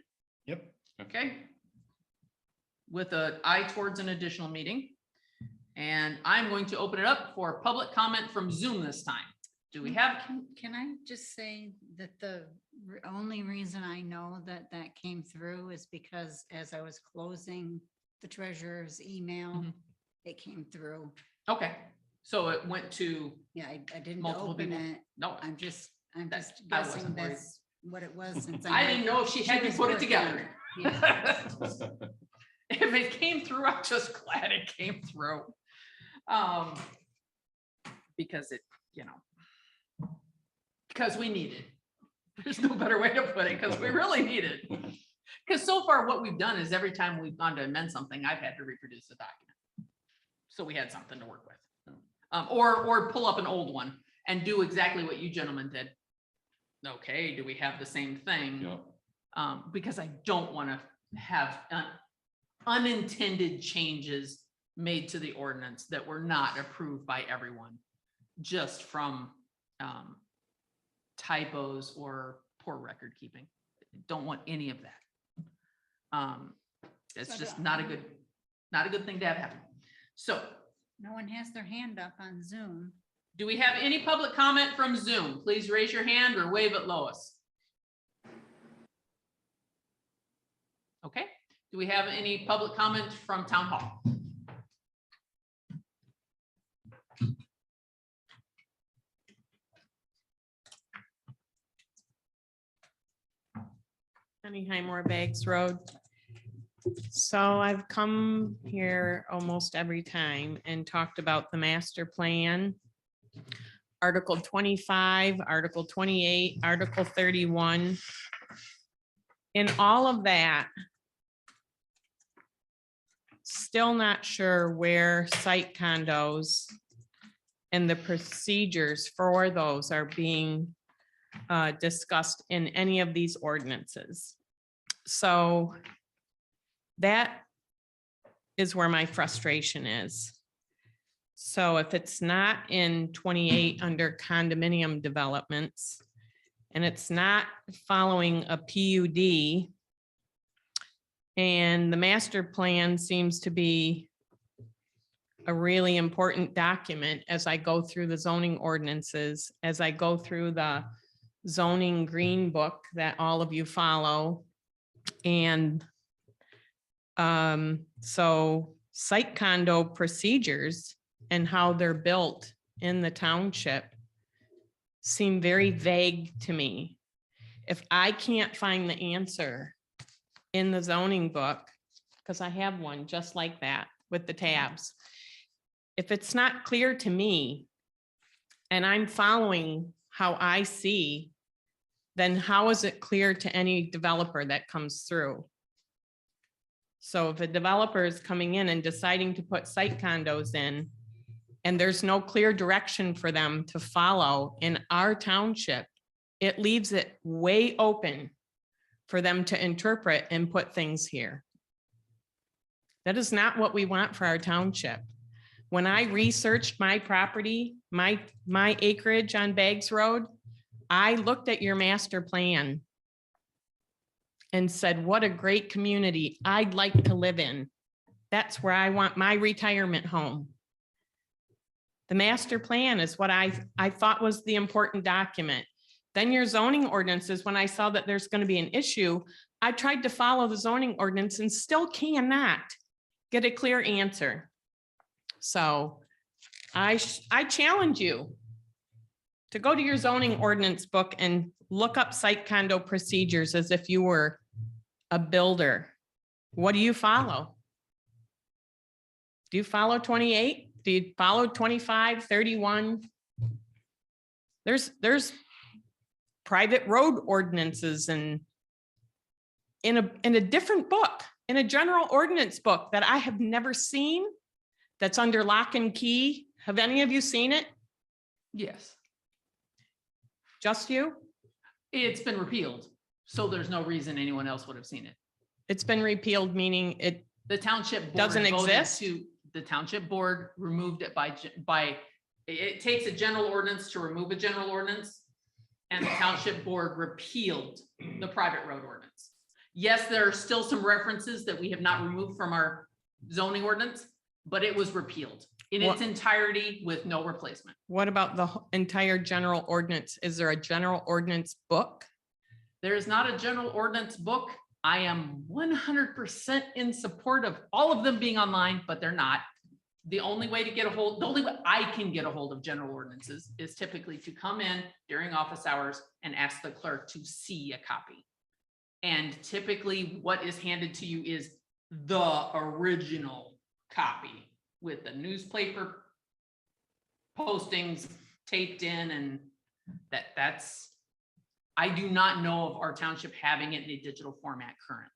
Yep. Okay. With an eye towards an additional meeting. And I'm going to open it up for public comment from Zoom this time. Do we have? Can I just say that the only reason I know that that came through is because as I was closing the treasurer's email, Mhm. it came through. Okay, so it went to, Yeah, I didn't Multiple open people? it. no, I'm just That- guessing I wasn't worried. that's what it was since I didn't know if she had to was put it working. together. Yeah. If it came through, I'm just glad it came through. Because it, because we need it. There's no better way to put it, because we really need it. Because so far what we've done is every time we've gone to amend something, I've had to reproduce the document. So we had something to work with. Or pull up an old one and do exactly what you gentlemen did. Okay, do we have the same thing? Yeah. Because I don't want to have unintended changes made to the ordinance that were not approved by everyone, just from typos or poor record keeping. Don't want any of that. It's So just do- not a good thing to have happen. So No one has their hand up on Zoom. do we have any public comment from Zoom? Please raise your hand or wave at Lois. Okay, do we have any public comment from Town Hall? Penny Highmore Bags Road. So I've come here almost every time and talked about the master plan. Article 25, Article 28, Article 31. In all of that, still not sure where site condos and the procedures for those are being discussed in any of these ordinances. So that is where my frustration is. So if it's not in 28 under condominium developments, and it's not following a PUD, and the master plan seems to be a really important document as I go through the zoning ordinances, as I go through the zoning green book that all of you follow. And so site condo procedures and how they're built in the township seem very vague to me. If I can't find the answer in the zoning book, because I have one just like that with the tabs, if it's not clear to me and I'm following how I see, then how is it clear to any developer that comes through? So if a developer is coming in and deciding to put site condos in, and there's no clear direction for them to follow in our township, it leaves it way open for them to interpret and put things here. That is not what we want for our township. When I researched my property, my acreage on Baggs Road, I looked at your master plan and said, what a great community I'd like to live in. That's where I want my retirement home. The master plan is what I thought was the important document. Then your zoning ordinances, when I saw that there's going to be an issue, I tried to follow the zoning ordinance and still cannot get a clear answer. So I challenge you to go to your zoning ordinance book and look up site condo procedures as if you were a builder. What do you follow? Do you follow 28? Do you follow 25, 31? There's private road ordinances and in a different book, in a general ordinance book that I have never seen, that's under lock and key. Have any of you seen it? Yes, Just you? it's been repealed, so there's no reason anyone else would have seen it. It's been repealed, meaning it The township board doesn't voted exist? The township board removed it by, it takes a general ordinance to remove a general ordinance. And the township board repealed the private road ordinance. Yes, there are still some references that we have not removed from our zoning ordinance, but it was repealed in its entirety with no replacement. What about the entire general ordinance? Is there a general ordinance book? There is not a general ordinance book. I am 100% in support of all of them being online, but they're not. The only way to get a hold, the only way I can get a hold of general ordinances is typically to come in during office hours and ask the clerk to see a copy. And typically what is handed to you is the original copy with the newspaper postings taped in, and that's, I do not know of our township having it in a digital format currently.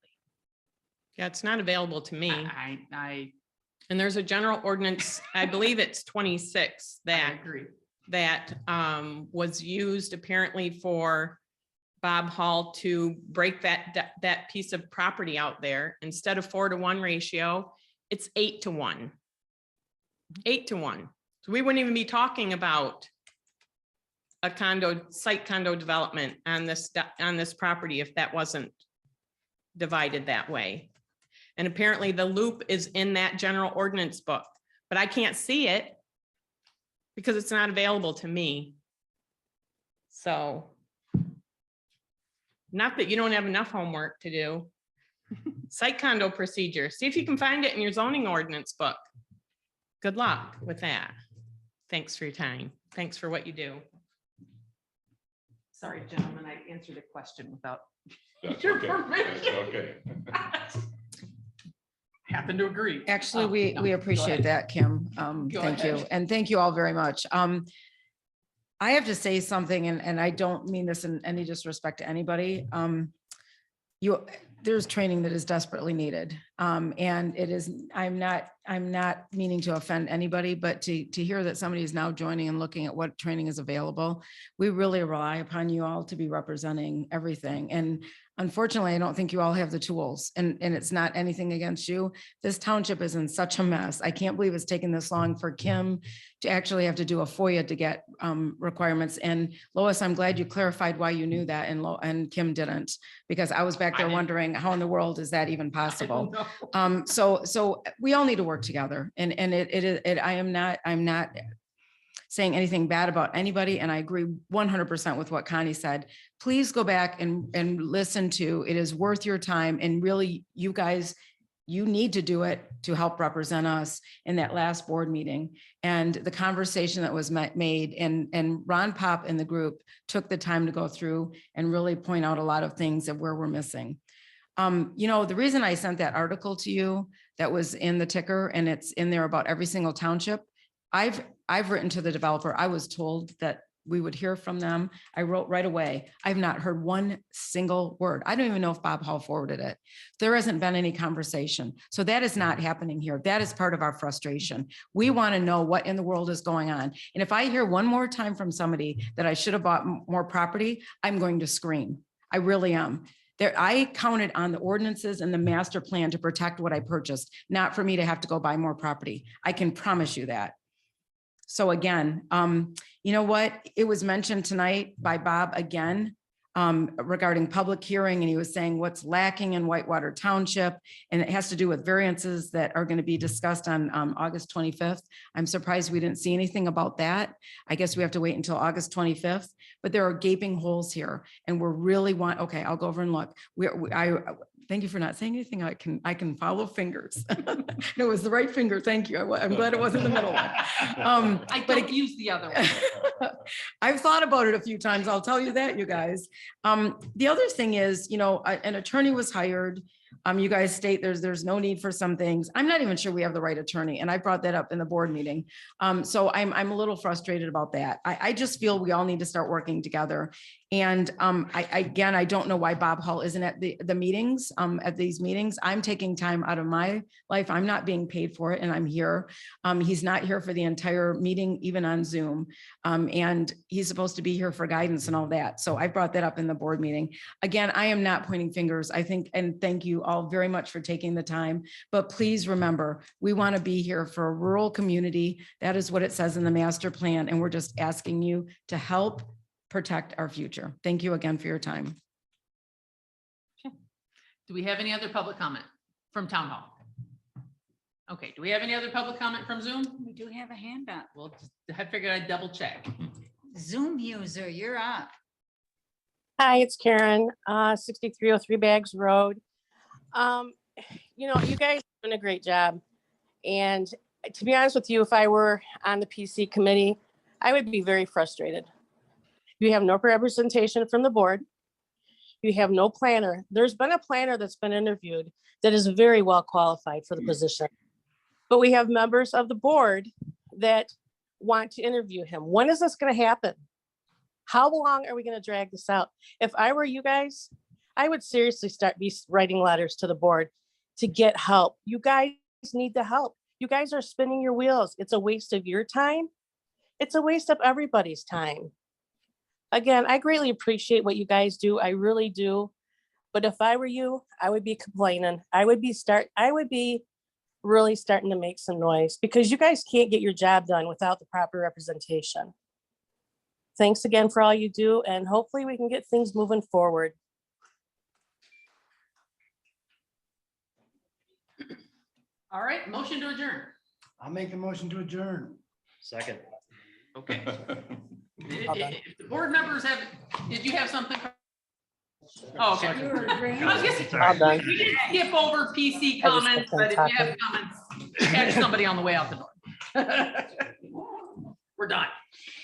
Yeah, it's not available to me. I And there's a general ordinance, I believe it's 26 that agree. Was used apparently for Bob Hall to break that piece of property out there. Instead of 4-to-1 ratio, it's 8-to-1. 8-to-1. So we wouldn't even be talking about a site condo development on this property if that wasn't divided that way. And apparently the loop is in that general ordinance book, but I can't see it because it's not available to me. So not that you don't have enough homework to do. Site condo procedure. See if you can find it in your zoning ordinance book. Good luck with that. Thanks for your time. Thanks for what you do. Sorry, gentlemen, I answered a question without That's your okay. That's permission. okay. Happen to agree. Actually, Oh, we no, go appreciate ahead. that, Kim. Go Thank you. ahead. And thank you all very much. I have to say something, and I don't mean this in any disrespect to anybody. There's training that is desperately needed. And it is, I'm not meaning to offend anybody, but to hear that somebody is now joining and looking at what training is available, we really rely upon you all to be representing everything. And unfortunately, I don't think you all have the tools, and it's not anything against you. This township is in such a mess. I can't believe it's taken this long for Kim to actually have to do a FOIA to get requirements. And Lois, I'm glad you clarified why you knew that and Kim didn't, because I was back there didn't. wondering how in the world is that even I possible? don't know. So we all need to work together, and I'm not saying anything bad about anybody, and I agree 100% with what Connie said. Please go back and listen to, it is worth your time, and really, you guys, you need to do it to help represent us in that last board meeting. And the conversation that was made, and Ron Pop and the group took the time to go through and really point out a lot of things of where we're missing. The reason I sent that article to you that was in the ticker, and it's in there about every single township, I've written to the developer. I was told that we would hear from them. I wrote right away. I've not heard one single word. I don't even know if Bob Hall forwarded it. There hasn't been any conversation. So that is not happening here. That is part of our frustration. We want to know what in the world is going on. And if I hear one more time from somebody that I should have bought more property, I'm going to scream. I really am. I counted on the ordinances and the master plan to protect what I purchased, not for me to have to go buy more property. I can promise you that. So again, you know what? It was mentioned tonight by Bob again, regarding public hearing, and he was saying what's lacking in Whitewater Township, and it has to do with variances that are going to be discussed on August 25th. I'm surprised we didn't see anything about that. I guess we have to wait until August 25th, but there are gaping holes here, and we're really okay, I'll go over and look. Thank you for not saying anything. I can follow fingers. It was the right finger. Thank you. I'm glad it wasn't the middle one. I But don't use the other one. I've thought about it a few times. I'll tell you that, you guys. The other thing is, an attorney was hired. You guys state there's no need for some things. I'm not even sure we have the right attorney, and I brought that up in the board meeting. So I'm a little frustrated about that. I just feel we all need to start working together. And I don't know why Bob Hull isn't at the meetings, at these meetings. I'm taking time out of my life. I'm not being paid for it, and I'm here. He's not here for the entire meeting, even on Zoom. And he's supposed to be here for guidance and all that. So I brought that up in the board meeting. Again, I am not pointing fingers. I think, and thank you all very much for taking the time. But please remember, we want to be here for a rural community. That is what it says in the master plan. And we're just asking you to help protect our future. Thank you again for your time. Do we have any other public comment from town hall? Okay, do we have any other public comment from Zoom? We do have a hand up. Well, I figured I'd double check. Zoom user, you're up. Hi, it's Karen, 6303 Bags Road. You guys are doing a great job. And to be honest with you, if I were on the PC committee, I would be very frustrated. You have no representation from the board. You have no planner. There's been a planner that's been interviewed that is very well qualified for the position. But we have members of the board that want to interview him. When is this going to happen? How long are we going to drag this out? If I were you guys, I would seriously be writing letters to the board to get help. You guys need the help. You guys are spinning your wheels. It's a waste of your time. It's a waste of everybody's time. Again, I greatly appreciate what you guys do. I really do. But if I were you, I would be complaining. I would be really starting to make some noise, because you guys can't get your job done without the proper representation. Thanks again for all you do, and hopefully we can get things moving forward. All right, motion to adjourn. I'll make a motion to adjourn. Second. Okay. If the board members did you have something? Oh, okay. You were agreeing. I was gonna say, All done. we didn't skip over PC comments, but if you have comments, catch somebody on the way out the door. We're done.